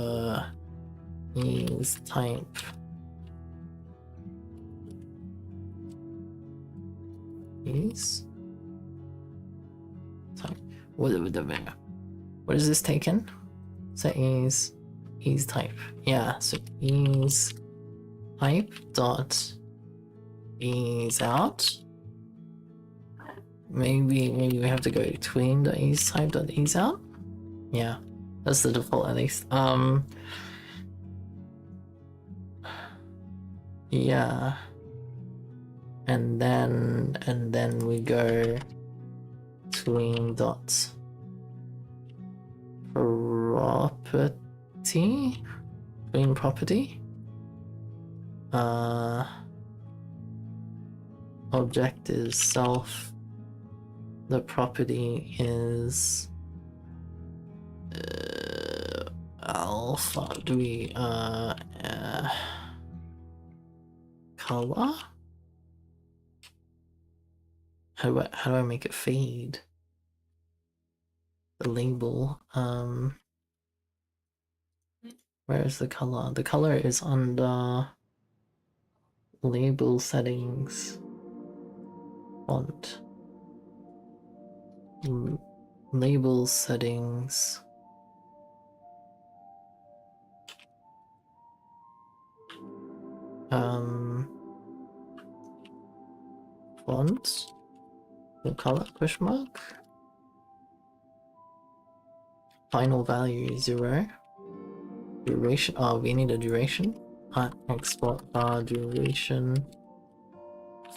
ease type. Ease type. What is this taken? Set ease type. Yeah, so ease type dot ease out. Maybe we have to go between the ease type dot ease out. Yeah, that's the default at least. Yeah, and then we go tween dot property, tween property. Object is self. The property is alpha. Do we color? How do I make it fade? The label. Where is the color? The color is under label settings. Font. Label settings. Font, full color, question mark. Final value 0. Duration, oh, we need a duration. Export bar duration.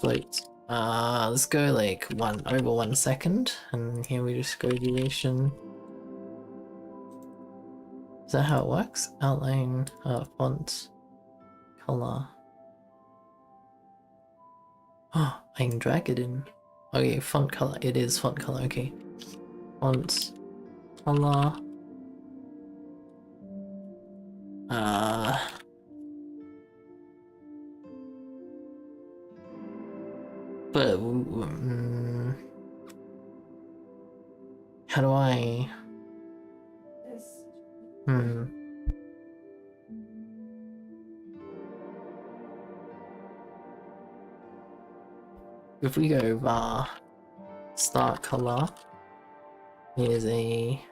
Float. Let's go like over 1 second, and here we just go duration. Is that how it works? Outline, font, color. Oh, I can drag it in. Okay, font color. It is font color. Okay, font color. But how do I? If we go var start color, here's a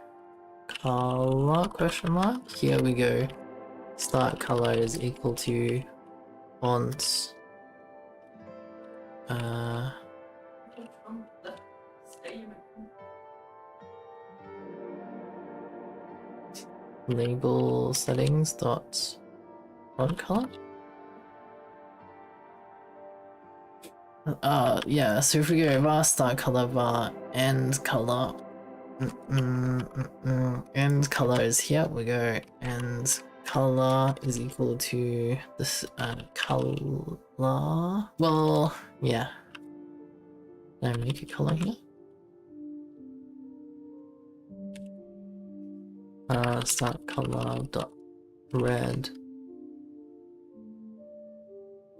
color question mark. Here we go. Start color is equal to font. Label settings dot font color. Yeah, so if we go var start color var end color, end color is here. We go end color is equal to this color. Well, yeah. Can I make a color here? Start color dot red.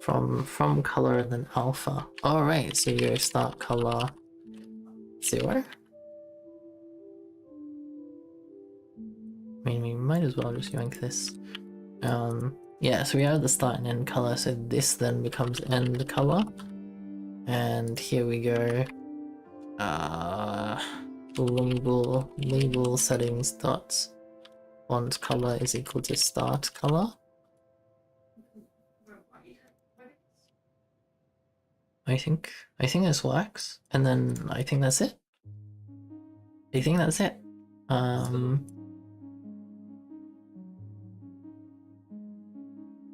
From color and then alpha. Alright, so you go start color 0. I mean, we might as well just yank this. Yeah, so we have the start and end color, so this then becomes end color. And here we go. Label settings dot font color is equal to start color. I think this works, and then I think that's it.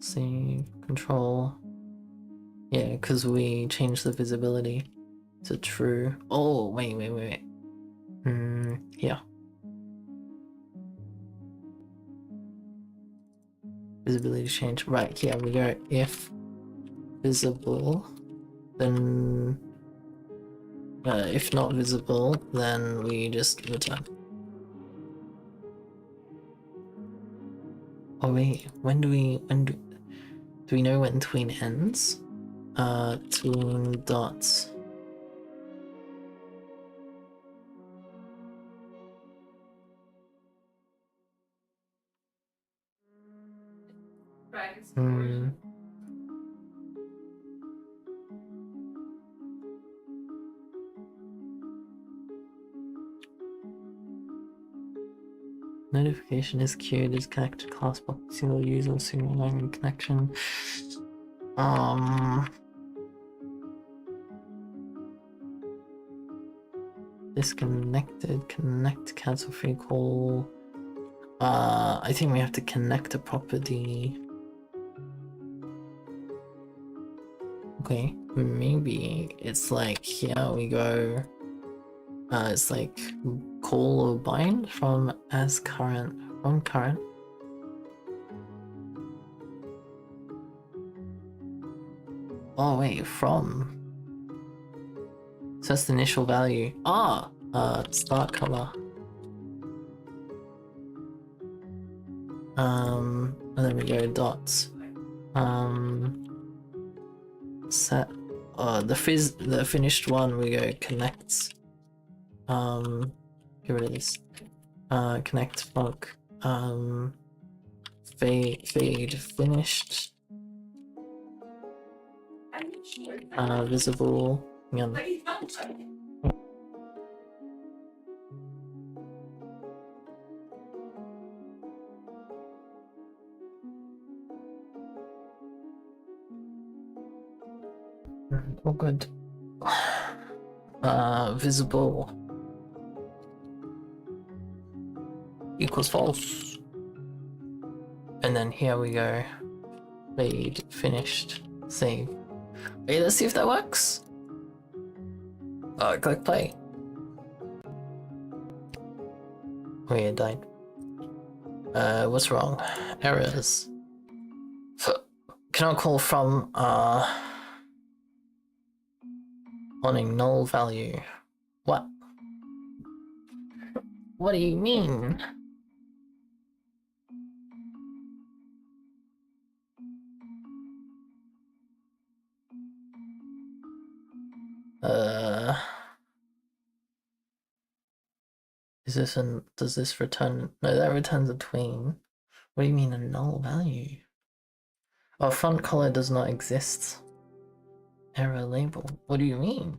See, control. Yeah, because we changed the visibility to true. Oh, wait. Yeah. Visibility change. Right, here we go. If visible, then if not visible, then we just return. Oh wait, do we know when tween ends? Tween dots. Notification is queued as connected class box single user single line connection. Disconnected, connect, cancel free call. I think we have to connect a property. Okay, maybe it's like here we go. It's like call or bind from as current, from current. Oh wait, from. So that's the initial value. Start color. And then we go dots. Set. The finished one we go connects. Get rid of this. Connect func. Fade finished. Visible. Hang on. All good. Visible equals false. And then here we go. Played, finished, save. Wait, let's see if that works. Click play. Oh yeah, it died. What's wrong? Errors. Cannot call from on a null value. What? What do you mean? Is this an, does this return, no, that returns a tween. What do you mean a null value? Oh, font color does not exist. Error label. What do you mean?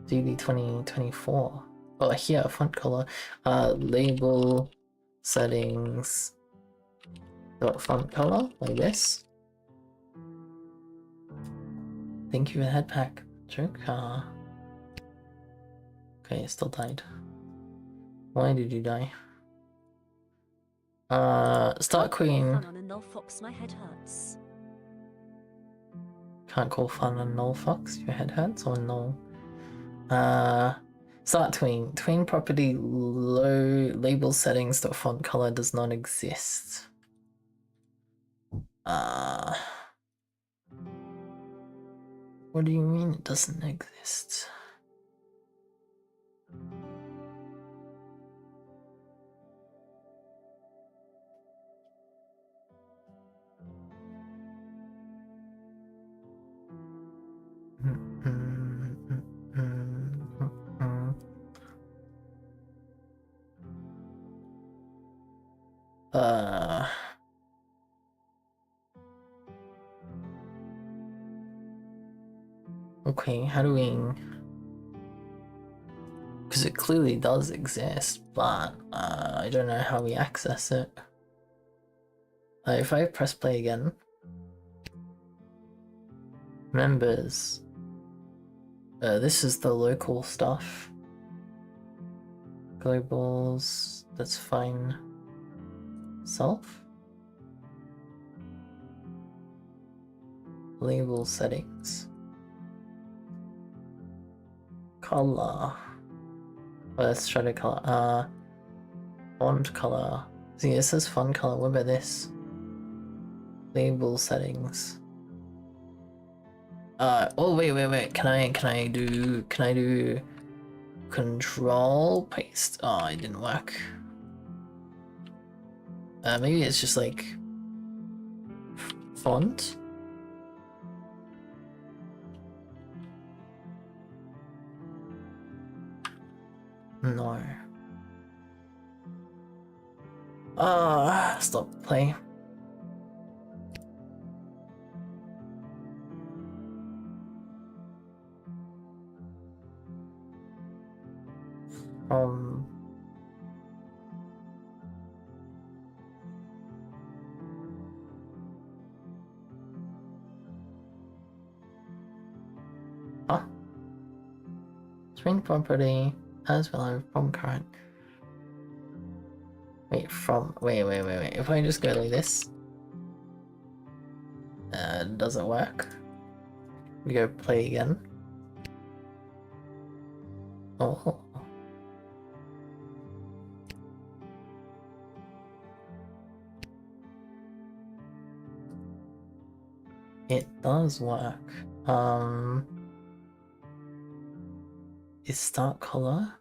DB 2024. Oh, here, font color. Label settings. Dot font color, like this. Thank you for the head pack. Joke. Okay, it still died. Why did you die? Start queen. Fun on a null fox, my head hurts. Can't call fun on null fox. Your head hurts or null. Start tween. Tween property low label settings. Dot font color does not exist. What do you mean it doesn't exist? Okay, how do we... Because it clearly does exist, but I don't know how we access it. If I press play again... Members... this is the local stuff. Globals... That's fine. Self? Label settings. Color. Oh, let's try to color. Font color. See, it says font color. What about this? Label settings. Oh wait. Can I do control paste? Oh, it didn't work. Maybe it's just like font. No. Stop play. String property as well as from current. Wait, if I just go like this, does it work? We go play again. Oh. It does work. Is start color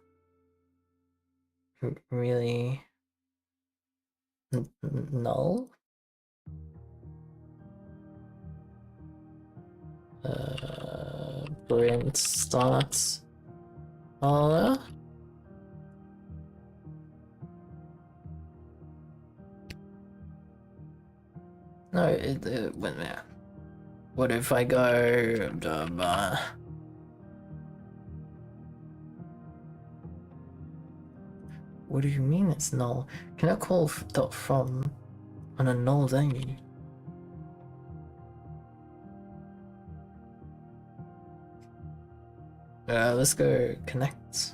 really null? Print start color. No, it went there. What if I go What do you mean it's null? Can I call dot from on a null value? Let's go connect.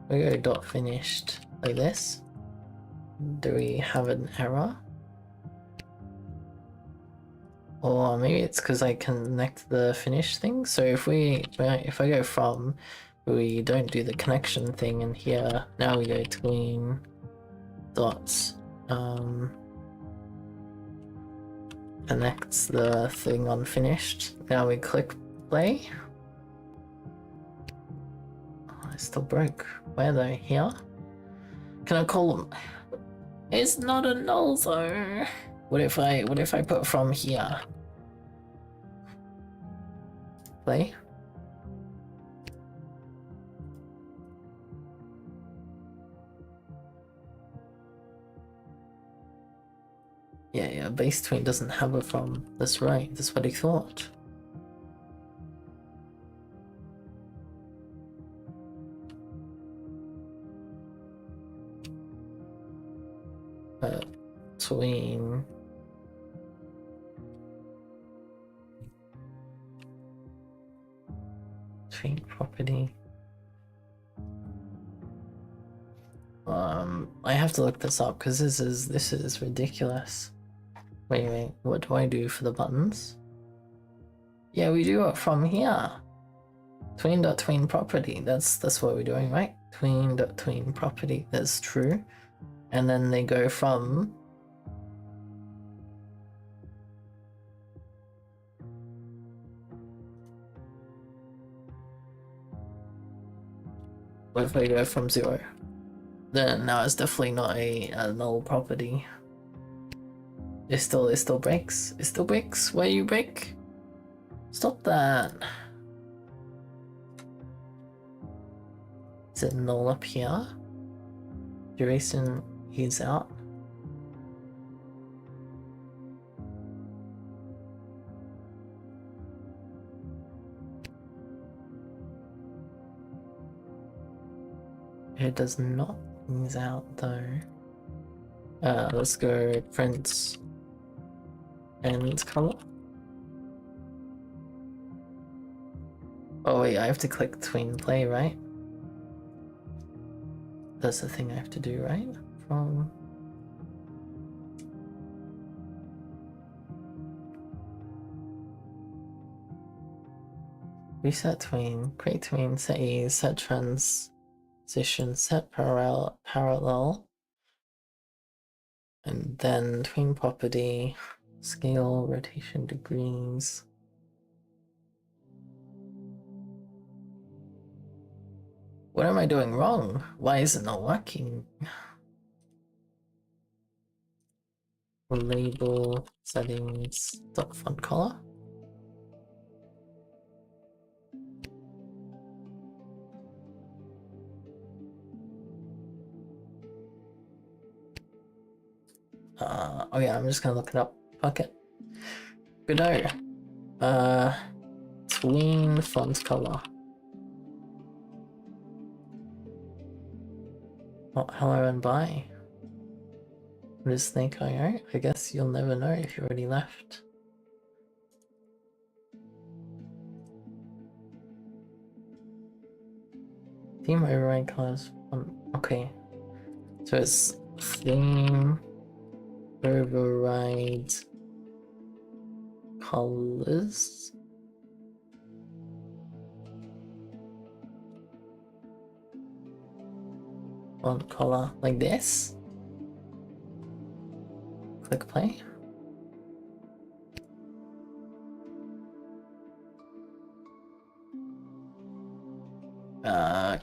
We go dot finished like this. Do we have an error? Or maybe it's because I connect the finish thing. So if I go from, we don't do the connection thing in here. Now we go tween dots connects the thing on finished. Now we click play. Oh, it still broke. Where though? Here? Can I call them? It's not a null though. What if I put from here? Play. Yeah, base tween doesn't have a from. That's right, that's what he thought. Tween. Tween property. I have to look this up because this is ridiculous. Wait, what do I do for the buttons? Yeah, we do it from here. Tween property. That's what we're doing, right? Tween property. That's true. And then they go from what if I go from 0? Then no, it's definitely not a null property. It still breaks. It still breaks. Where you break? Stop that. Is it null up here? Duration is out. It does not ease out though. Let's go print and color. Oh wait, I have to click tween play, right? That's the thing I have to do, right? From reset tween, create tween, set ease, set transition, set parallel, and then tween property, scale, rotation degrees. What am I doing wrong? Why is it not working? Label settings dot font color. Oh yeah, I'm just gonna look it up. Fuck it. Godot. Tween font color. Oh, hello and bye. What is Snake IO? I guess you'll never know if you already left. Theme override colors. Okay. So it's theme override colors. Font color like this. Click play.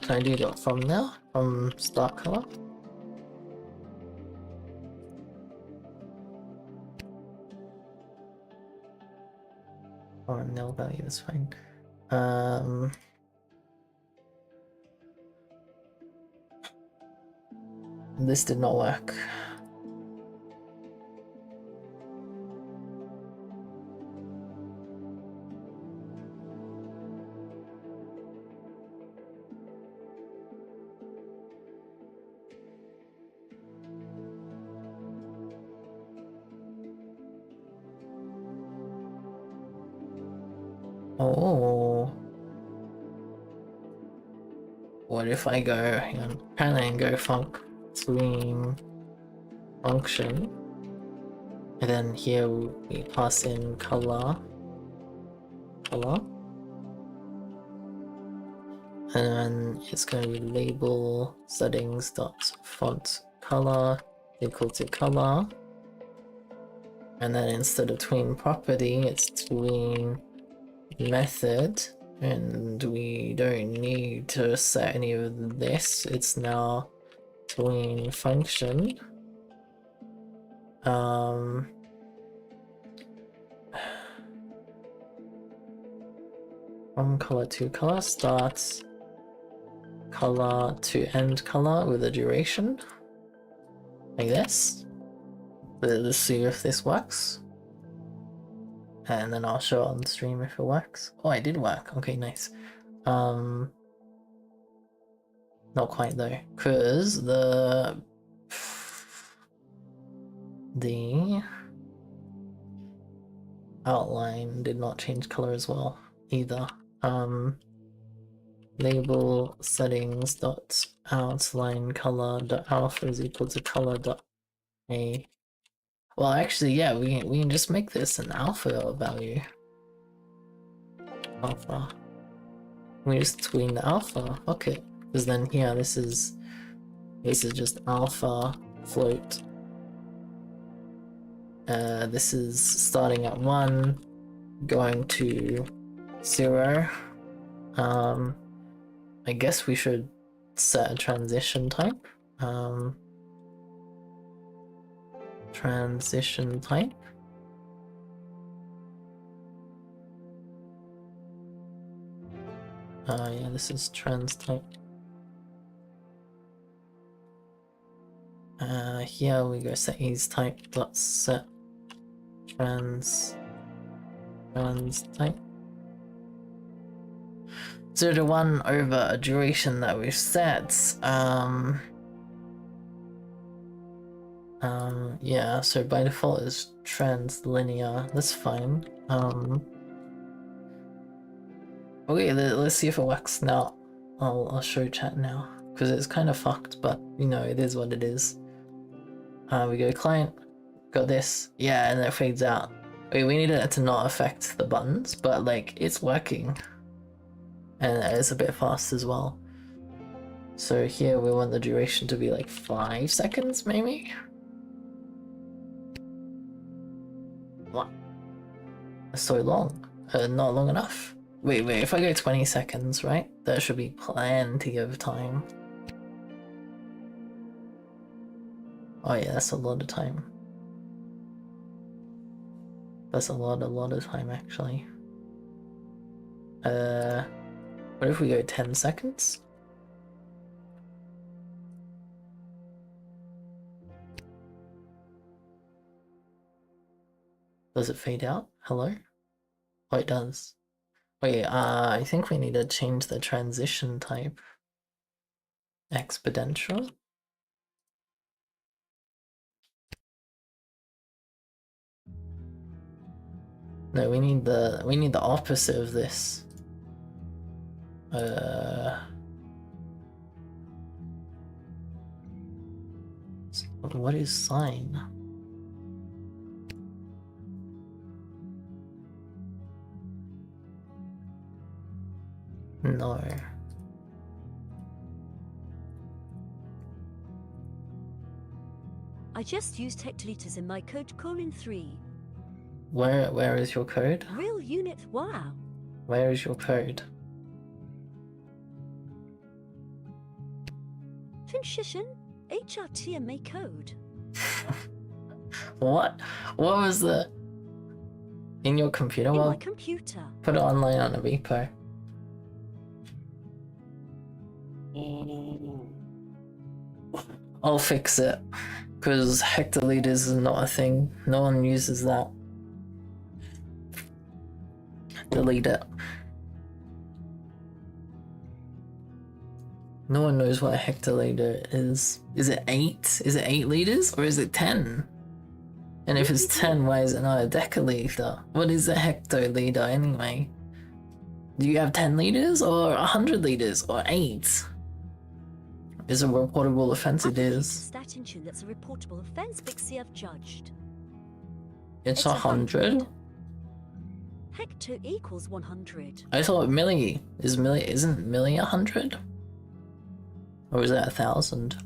Can I do that from now? From start color? Or nil value, that's fine. This did not work. Oh. what if I go, hang on, can I go tween function, and then here we pass in color, and then it's going to be label settings dot font color equal to color, and then instead of tween property, it's tween method, and we don't need to set any of this. It's now tween function. From color to color starts color to end color with a duration like this. Let's see if this works, and then I'll show it on stream if it works. Oh, it did work. Okay, nice. Not quite though, because the outline did not change color as well either. Label settings dot outline color dot alpha is equal to color dot a. Well, actually, yeah, we can just make this an alpha value. Alpha. We just tween the alpha. Okay, because then here this is just alpha float. This is starting at 1, going to 0. I guess we should set a transition type. Transition type. Yeah, this is trans type. Here we go set ease type dot set trans type 0 to 1 over a duration that we've set. Yeah, so by default is trans linear. That's fine. Okay, let's see if it works now. I'll show chat now because it's kind of fucked, but you know, it is what it is. We go client, got this, yeah, and it fades out. Wait, we needed it to not affect the buttons, but like it's working, and it's a bit fast as well. So here we want the duration to be like 5 seconds, maybe. What? That's so long. Not long enough. Wait, if I go 20 seconds, right? There should be plenty of time. Oh yeah, that's a lot of time. That's a lot of time actually. What if we go 10 seconds? Does it fade out? Hello? Oh, it does. Wait, I think we need to change the transition type. Exponential? No, we need the opposite of this. What is sine? No. I just used hectoliters in my code colon 3. Where is your code? Real unit, wow. Where is your code? Fimsh, HRTMA code. What? What was the... In your computer? In Well, my computer. put it online on a repo. I'll fix it, because hectoliters is not a thing. No one uses that. Delete it. No one knows what a hectoliter is. Is it 8? Is it 8 liters or is it 10? And if it's 10, why is it not a decaliter? What is a hectoliter anyway? Do you have 10 liters or 100 liters or 8? is a reportable offence. It Application is. stat in tune that's a reportable offence, Bixie have judged. It's It's 100. Hector equals 100. I thought milli isn't milli 100? Or is that 1,000?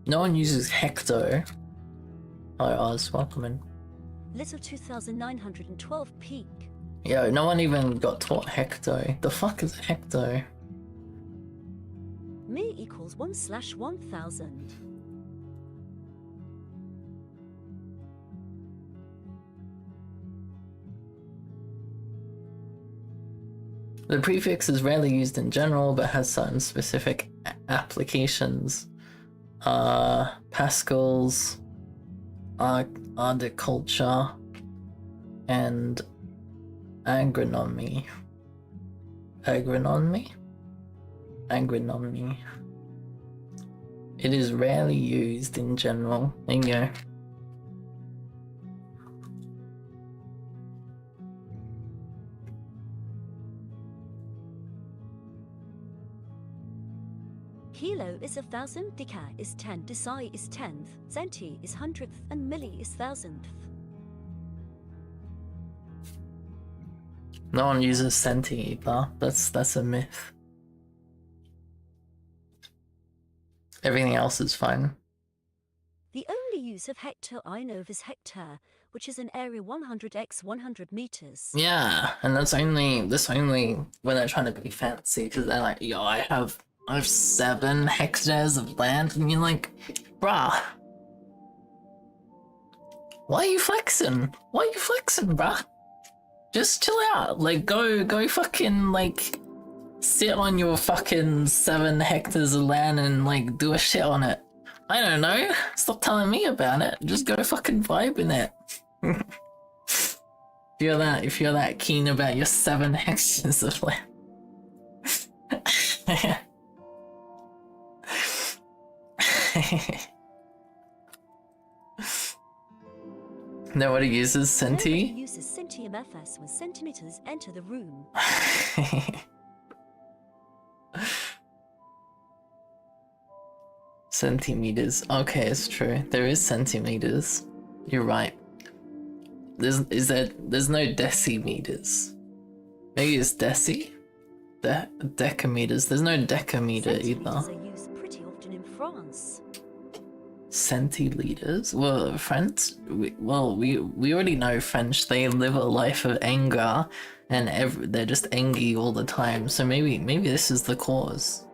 No one uses hecto. Hi Oz, welcome in. Little 2,912 peak. Yo, no one even got taught hecto. The fuck is hecto? Me equals 1/1000. The prefix is rarely used in general, but has certain specific applications. Pascals, horticulture, and agronomy. Agronomy? Agronomy. It is rarely used in general. There you go. Kilo is 1,000, deca is 10, deci is 10th, centi is 100th, and milli is 1,000th. No one uses centi either. That's a myth. Everything else is fine. The only use of hectare I know of is hectare, which is an area 100x 100 meters. Yeah, and that's only when they're trying to be fancy, because they're like, yo, I have 7 hectares of land, and you're like, bruh, why are you flexing? Why are you flexing, bruh? Just chill out. Like, go fucking, like, sit on your fucking 7 hectares of land and, like, do a shit on it. I don't know. Stop telling me about it. Just go fucking vibe in it. If you're that keen about your 7 hectares of land. Nobody uses centi? Nobody uses centium fs when centimeters enter the room. Centimeters. Okay, it's true. There is centimeters. You're right. There's no decimeters. Maybe it's deci? Decameters. There's no decameter either. Centimeters are used pretty often in France. Centiliters? Well, French. We already know French. They live a life of anger, and they're just angry all the time. So maybe this is the cause.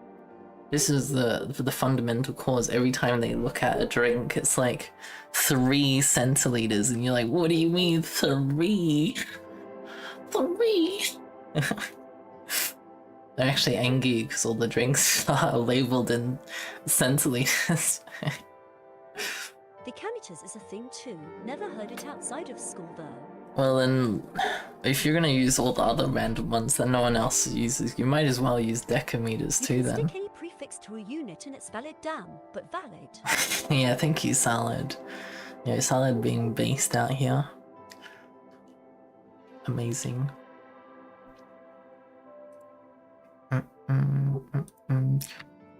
This is the fundamental cause. Every time they look at a drink, it's like 3 centiliters, and you're like, what do you mean 3? 3? They're actually angry because all the drinks are labeled in centiliters. Decameters is a thing too. Never heard it outside of school though. Well then, if you're gonna use all the other random ones that no one else uses, you might as well use decameters You too can then. stick any prefix to a unit and it's valid damn, but valid. Yeah, thank you, Salad. Yeah, Salad being based out here. Amazing.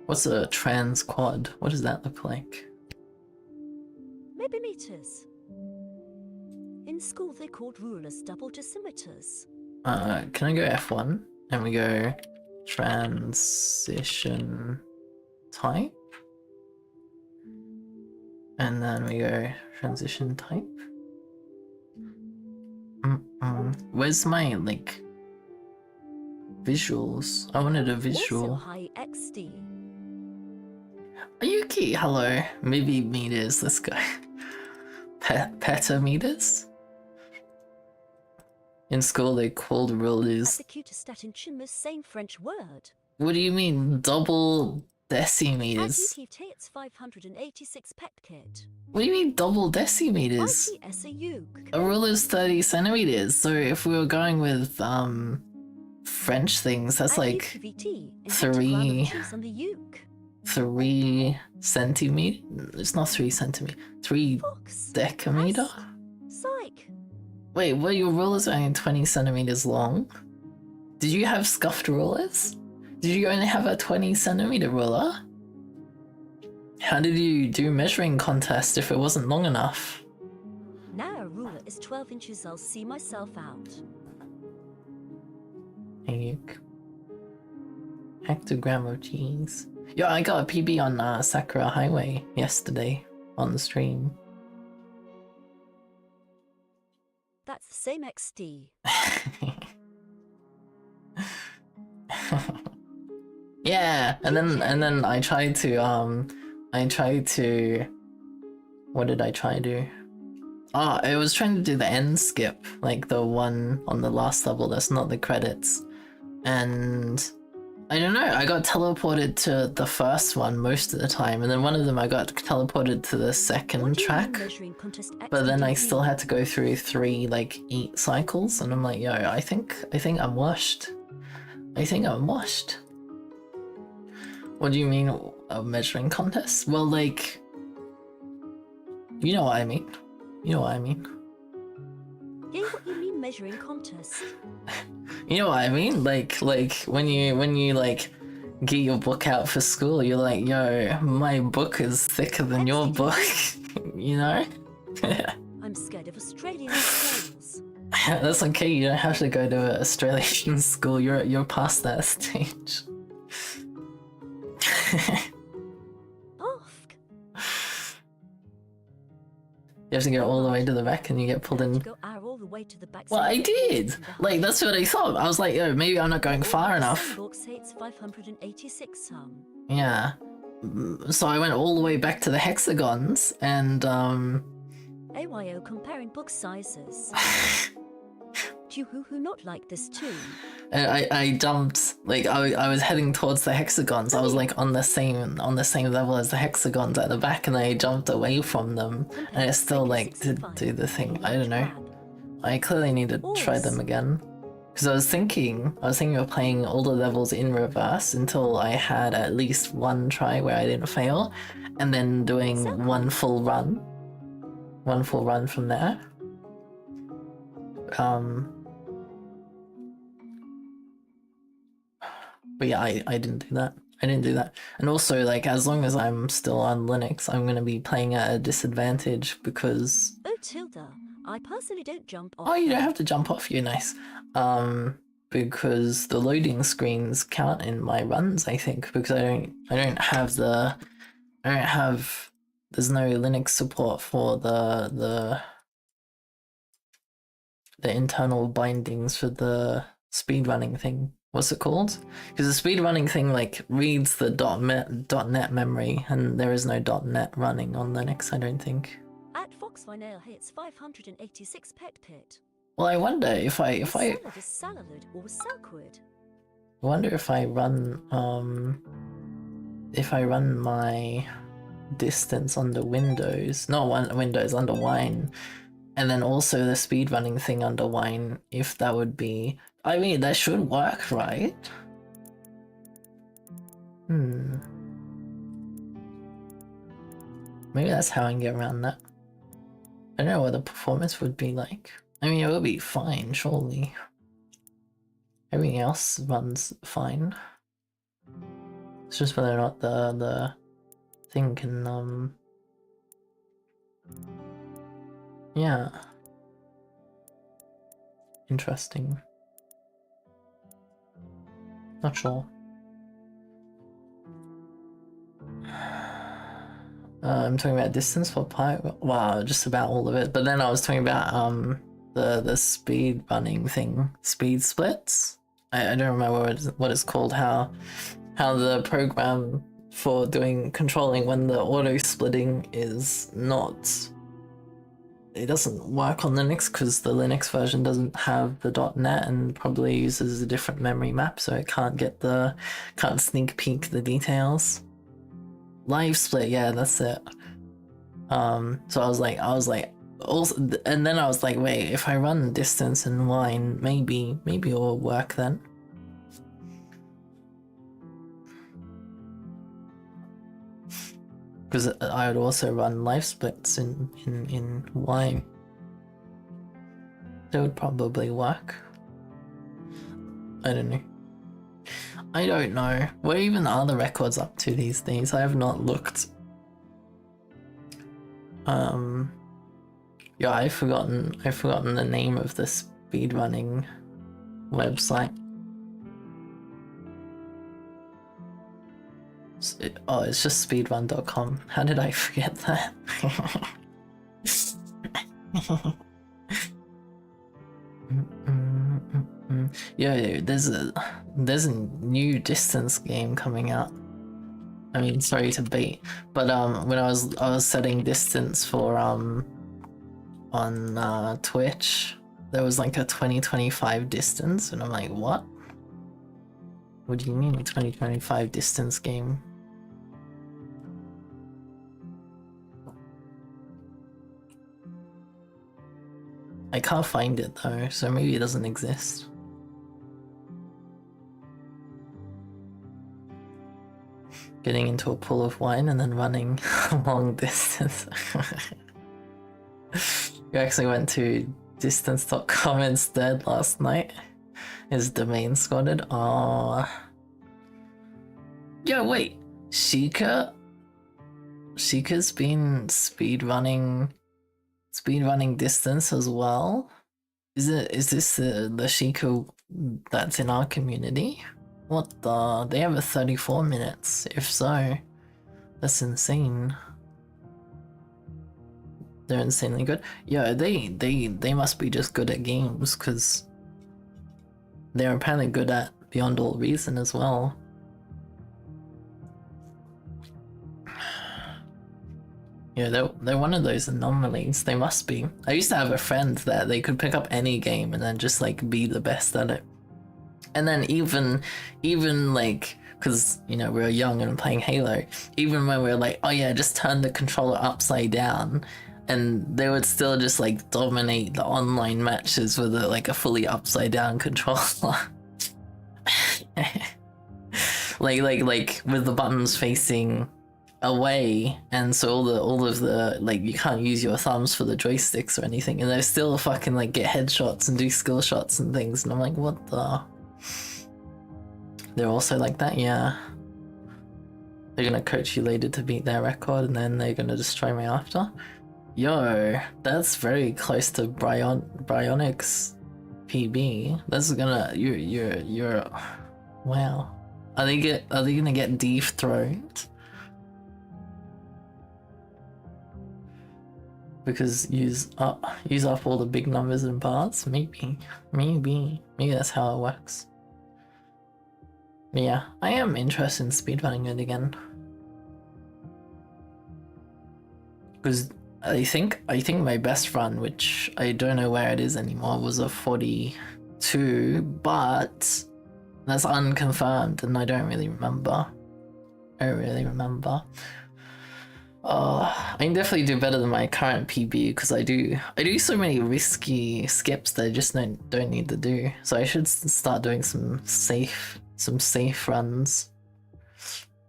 What's a trans quad? What does that look like? Maybe meters. In school they called rulers double decimeters. Can I go F1 and we go transition type? And then we go transition type. Where's my like visuals? I wanted a visual. Also high XD. Ayuki, hello. Maybe meters. Let's go. Petameters. In school, they called rulers. That's the cutest stat in Chimmer's same French word. What do you mean, double decimeters? As UT it's 586 pet kit. What do you mean, double decimeters? ITSAU. A ruler is 30 centimeters. So if we were going with French things, that's like 3 centimeters. It's not 3 centimeters. 3 Fox. decameter. Psych. Wait, were your rulers only 20 centimeters long? Did you have scuffed rulers? Did you only have a 20cm ruler? How did you do measuring contest if it wasn't long enough? Now a ruler is 12 inches, I'll see myself out. Egg. Hectogram of cheese. Yo, I got a PB on Sakura Highway yesterday on the stream. That's the same XD. Yeah, and then I tried to what did I try to do? Oh, I was trying to do the end skip, like the one on the last level that's not the credits. And I don't know, I got teleported to the first one most of the time, and then one of them I got teleported to the second track. But then I still had to go through 3 like 8 cycles, and I'm like, yo, I think I'm washed. I think I'm washed. What do you mean a measuring contest? Well, like, you know what I mean. You know what I mean. Yeah, what you mean measuring contest? You know what I mean? Like when you like get your book out for school, you're like, yo, my book is thicker than your book. You know? I'm scared of Australian snails. That's okay. You don't have to go to an Australian school. You're past that stage. Off. You have to go all the way to the back and you get pulled in. Go all the way to the back. Well, I did. Like, that's what I thought. I was like, yo, maybe I'm not going far enough. Books say it's 586 Yeah. So I went all the way back to the hexagons and AYO comparing book sizes. Do you hoo-hoo not like this too? And I jumped, like I was heading towards the hexagons. I was like on the same level as the hexagons at the back, and I jumped away from them, and I still like did do the thing. I don't know. I clearly need to try them again. Because I was thinking of playing all the levels in reverse until I had at least one try where I didn't fail, and then doing one full run from there. But yeah, I didn't do that. And also, like, as long as I'm still on Linux, I'm gonna be playing at a disadvantage because... Oh, Tilda, I personally don't jump off. Oh, you don't have to jump off, you're nice. Because the loading screens count in my runs, I think, because there's no Linux support for the internal bindings for the speedrunning thing. What's it called? Because the speedrunning thing like reads the .NET memory, and there is no .NET running on Linux, I don't think. At Foxvinail hits 586 pet pit. Well, I wonder if I Salad is salad or salquid. I wonder if I run my distance under Windows, not Windows, under Wine, and then also the speedrunning thing under Wine, if that would be... I mean, that should work, right? Maybe that's how I can get around that. I don't know what the performance would be like. I mean, it would be fine, surely. Everything else runs fine. It's just whether or not the thing can, yeah. Interesting. Not sure. I'm talking about distance for pi. Wow, just about all of it. But then I was talking about the speed running thing, speed splits. I don't remember what it's called. How the program for controlling when the auto splitting is not. It doesn't work on Linux because the Linux version doesn't have the .NET and probably uses a different memory map, so it can't sneak peek the details. Live split, yeah, that's it. So I was like, also, and then I was like, wait, if I run distance and Wine, maybe it will work then. Because I would also run live splits in Wine. That would probably work. I don't know. I don't know. What even are the records up to these days? I have not looked. Yeah, I've forgotten the name of the speedrunning website. Oh, it's just speedrun.com. How did I forget that? Yeah, there's a new distance game coming out. I mean, sorry to bait, but when I was setting distance for on Twitch, there was like a 2025 distance, and I'm like, what? What do you mean a 2025 distance game? I can't find it though, so maybe it doesn't exist. Getting into a pool of wine and then running a long distance. You actually went to distance.com instead last night. His domain squatted. Oh. Yeah, wait. Sheikah's been speedrunning distance as well? Is this the Sheikah that's in our community? What the? They have a 34 minutes. If so, that's insane. They're insanely good. Yeah, they must be just good at games, because they're apparently good at Beyond All Reason as well. Yeah, they're one of those anomalies. They must be. I used to have a friend that they could pick up any game and then just like be the best at it. And then even like, because you know we were young and playing Halo, even when we were like, oh yeah, just turn the controller upside down, and they would still just like dominate the online matches with like a fully upside down controller. like with the buttons facing away, and so all of the like, you can't use your thumbs for the joysticks or anything, and they still fucking like get headshots and do skill shots and things, and I'm like, what the? They're also like that, yeah. They're gonna coach you later to beat their record, and then they're gonna destroy me after. Yo, that's very close to Bryonic's PB. That's gonna you're wow. Are they gonna get dethroned? Because use up all the big numbers and bars? Maybe that's how it works. But yeah, I am interested in speedrunning it again. Because I think my best run, which I don't know where it is anymore, was a 42, but that's unconfirmed and I don't really remember. I can definitely do better than my current PB, because I do so many risky skips that I just don't need to do. So I should start doing some safe runs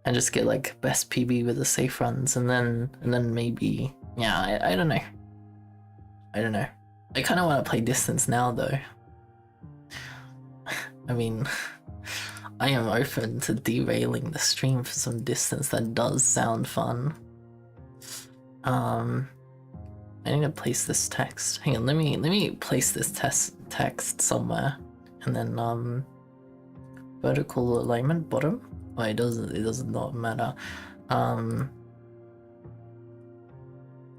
and just get like best PB with the safe runs, and then maybe, yeah, I don't know. I kind of want to play distance now though. I mean, I am open to derailing the stream for some distance. That does sound fun. I need to place this text. Hang on, let me place this text somewhere, and then vertical alignment bottom. Oh, it does not matter.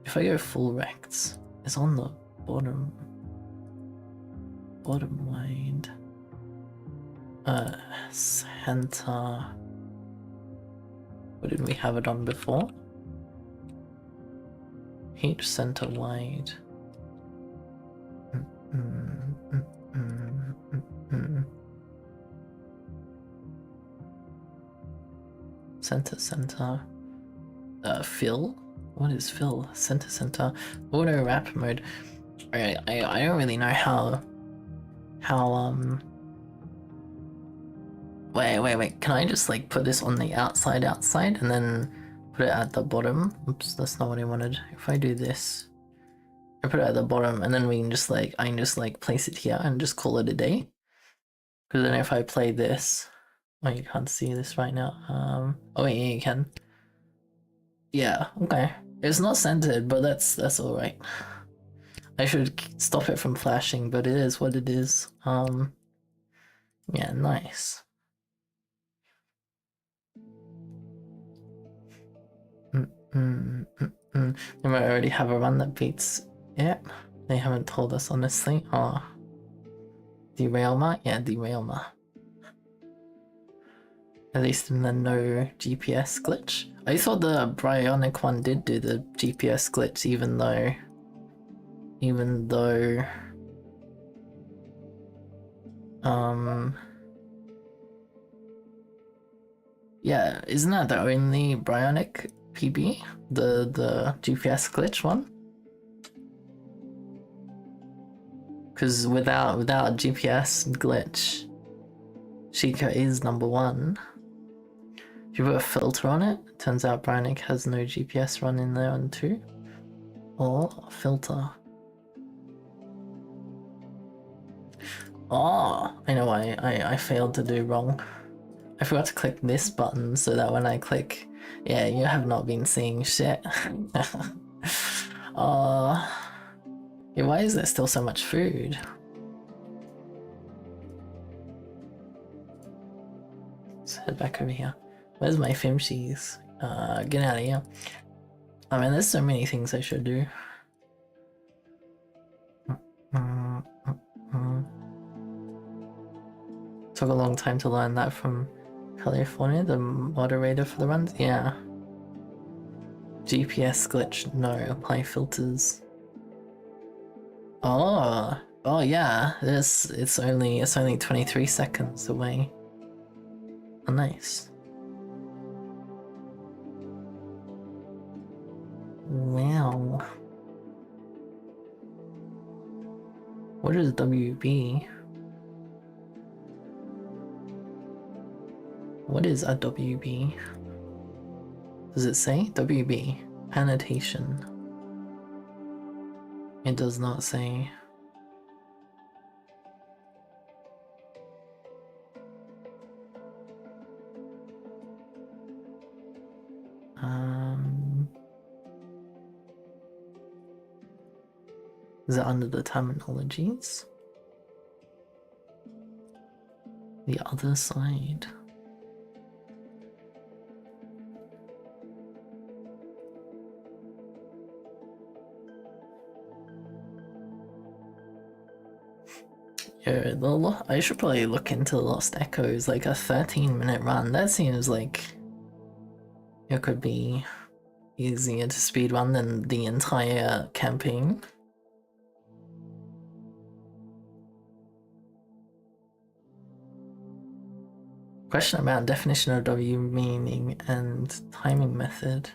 If I go full rect, it's on the bottom wide. Center. What did we have it on before? Each center wide. Center. Fill? What is fill? Center. Auto wrap mode. I don't really know how wait, can I just like put this on the outside and then put it at the bottom? Oops, that's not what I wanted. If I do this, I put it at the bottom, and then I can just like place it here and just call it a day. Because then if I play this, Oh, you can't see this right now. Oh yeah, you can. Yeah, okay. It's not centered, but that's all right. I should stop it from flashing, but it is what it is. Yeah, nice. They might already have a run that beats it. They haven't told us, honestly. Oh. Derailma? Yeah, derailma. At least in the no GPS glitch. I thought the Bryonic one did do the GPS glitch, even though... Yeah, isn't that the only Bryonic PB? The GPS glitch one? Because without a GPS glitch, Sheikah is number 1. If you put a filter on it, turns out Bryonic has no GPS run in there on 2. Or a filter. Oh, I know why I failed to do wrong. I forgot to click this button so that when I click, yeah, you have not been seeing shit. Yeah, why is there still so much food? Let's head back over here. Where's my Fimshies? Get out of here. I mean, there's so many things I should do. Took a long time to learn that from California, the moderator for the runs. Yeah. GPS glitch, no. Apply filters. Oh yeah. It's only 23 seconds away. Oh, nice. Wow. What is WB? What is a WB? Does it say WB? Annotation. It does not say. Is it under the terminologies? The other side. Yeah, I should probably look into Lost Echoes, like a 13-minute run. That seems like it could be easier to speedrun than the entire campaign. Question about definition of W meaning and timing method.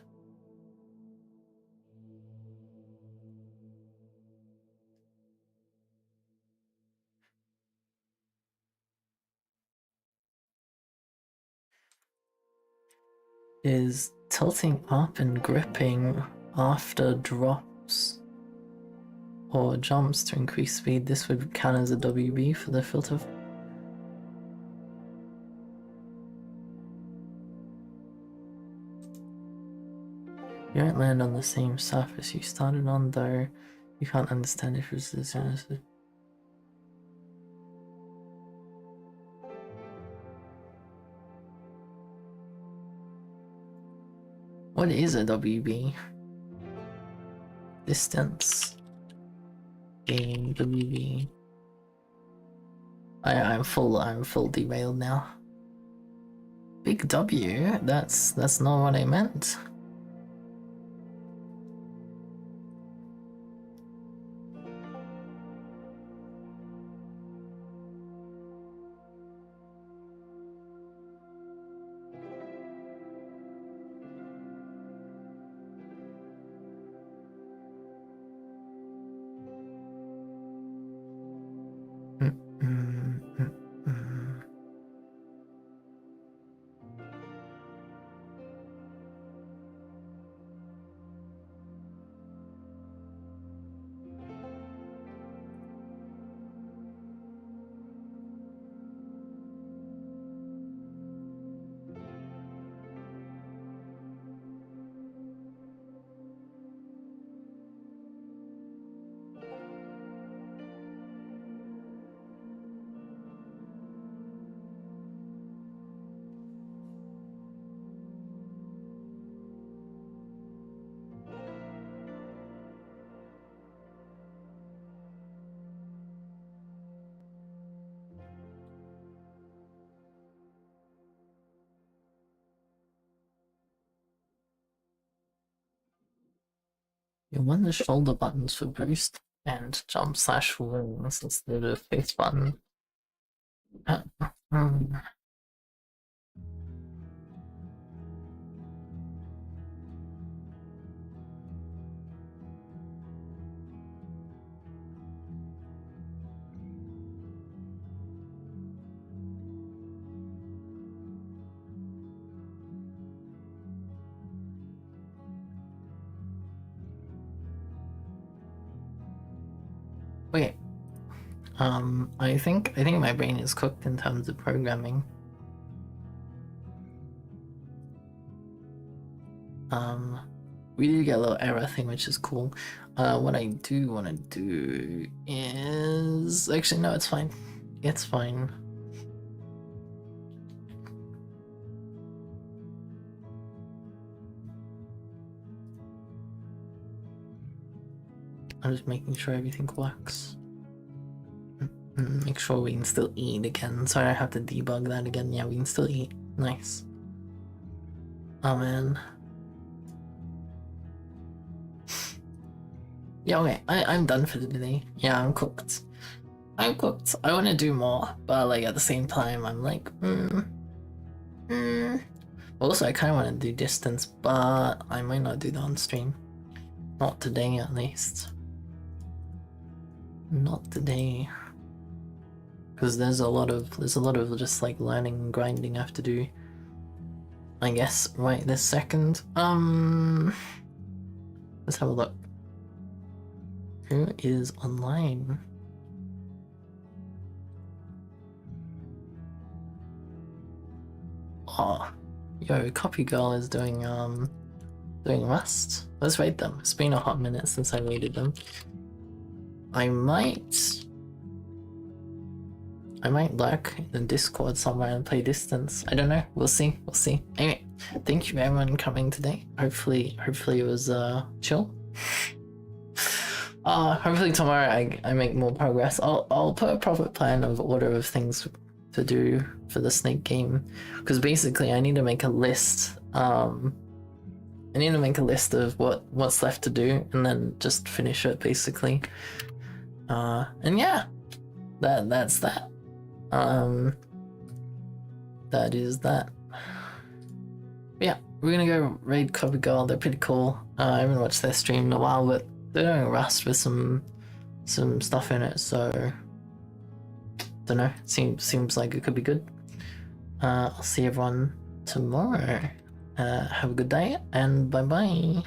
Is tilting up and gripping after drops or jumps to increase speed. This would count as a WB for the filter. You don't land on the same surface you started on, though. You can't understand if it's this. What is a WB? Distance. Game WB. I'm full derailed now. Big W? That's not what I meant. You want the shoulder buttons for boost and jump slash for wings instead of face button. Wait. I think my brain is cooked in terms of programming. We do get a little error thing, which is cool. What I do want to do is actually no, it's fine. It's fine. I'm just making sure everything works. Make sure we can still eat again, so I don't have to debug that again. Yeah, we can still eat. Nice. Oh man. Yeah, okay, I'm done for today. Yeah, I'm cooked. I'm cooked. I want to do more, but like at the same time, I'm like, Also, I kind of want to do distance, but I might not do that on stream. Not today, at least. Not today. Because there's a lot of just like learning and grinding I have to do. I guess right this second. Let's have a look. Who is online? Oh, yo, Copy Girl is doing Rust. Let's raid them. It's been a hot minute since I raided them. I might lurk in the Discord somewhere and play distance. I don't know. We'll see. We'll see. Anyway, thank you everyone coming today. Hopefully it was chill. Hopefully tomorrow I make more progress. I'll put a proper plan of order of things to do for the snake game, because basically I need to make a list. I need to make a list of what's left to do and then just finish it basically. And yeah, that's that. That is that. But yeah, we're gonna go raid Copy Girl. They're pretty cool. I haven't watched their stream in a while, but they're doing Rust with some stuff in it, so don't know. Seems like it could be good. I'll see everyone tomorrow. Have a good day and bye bye.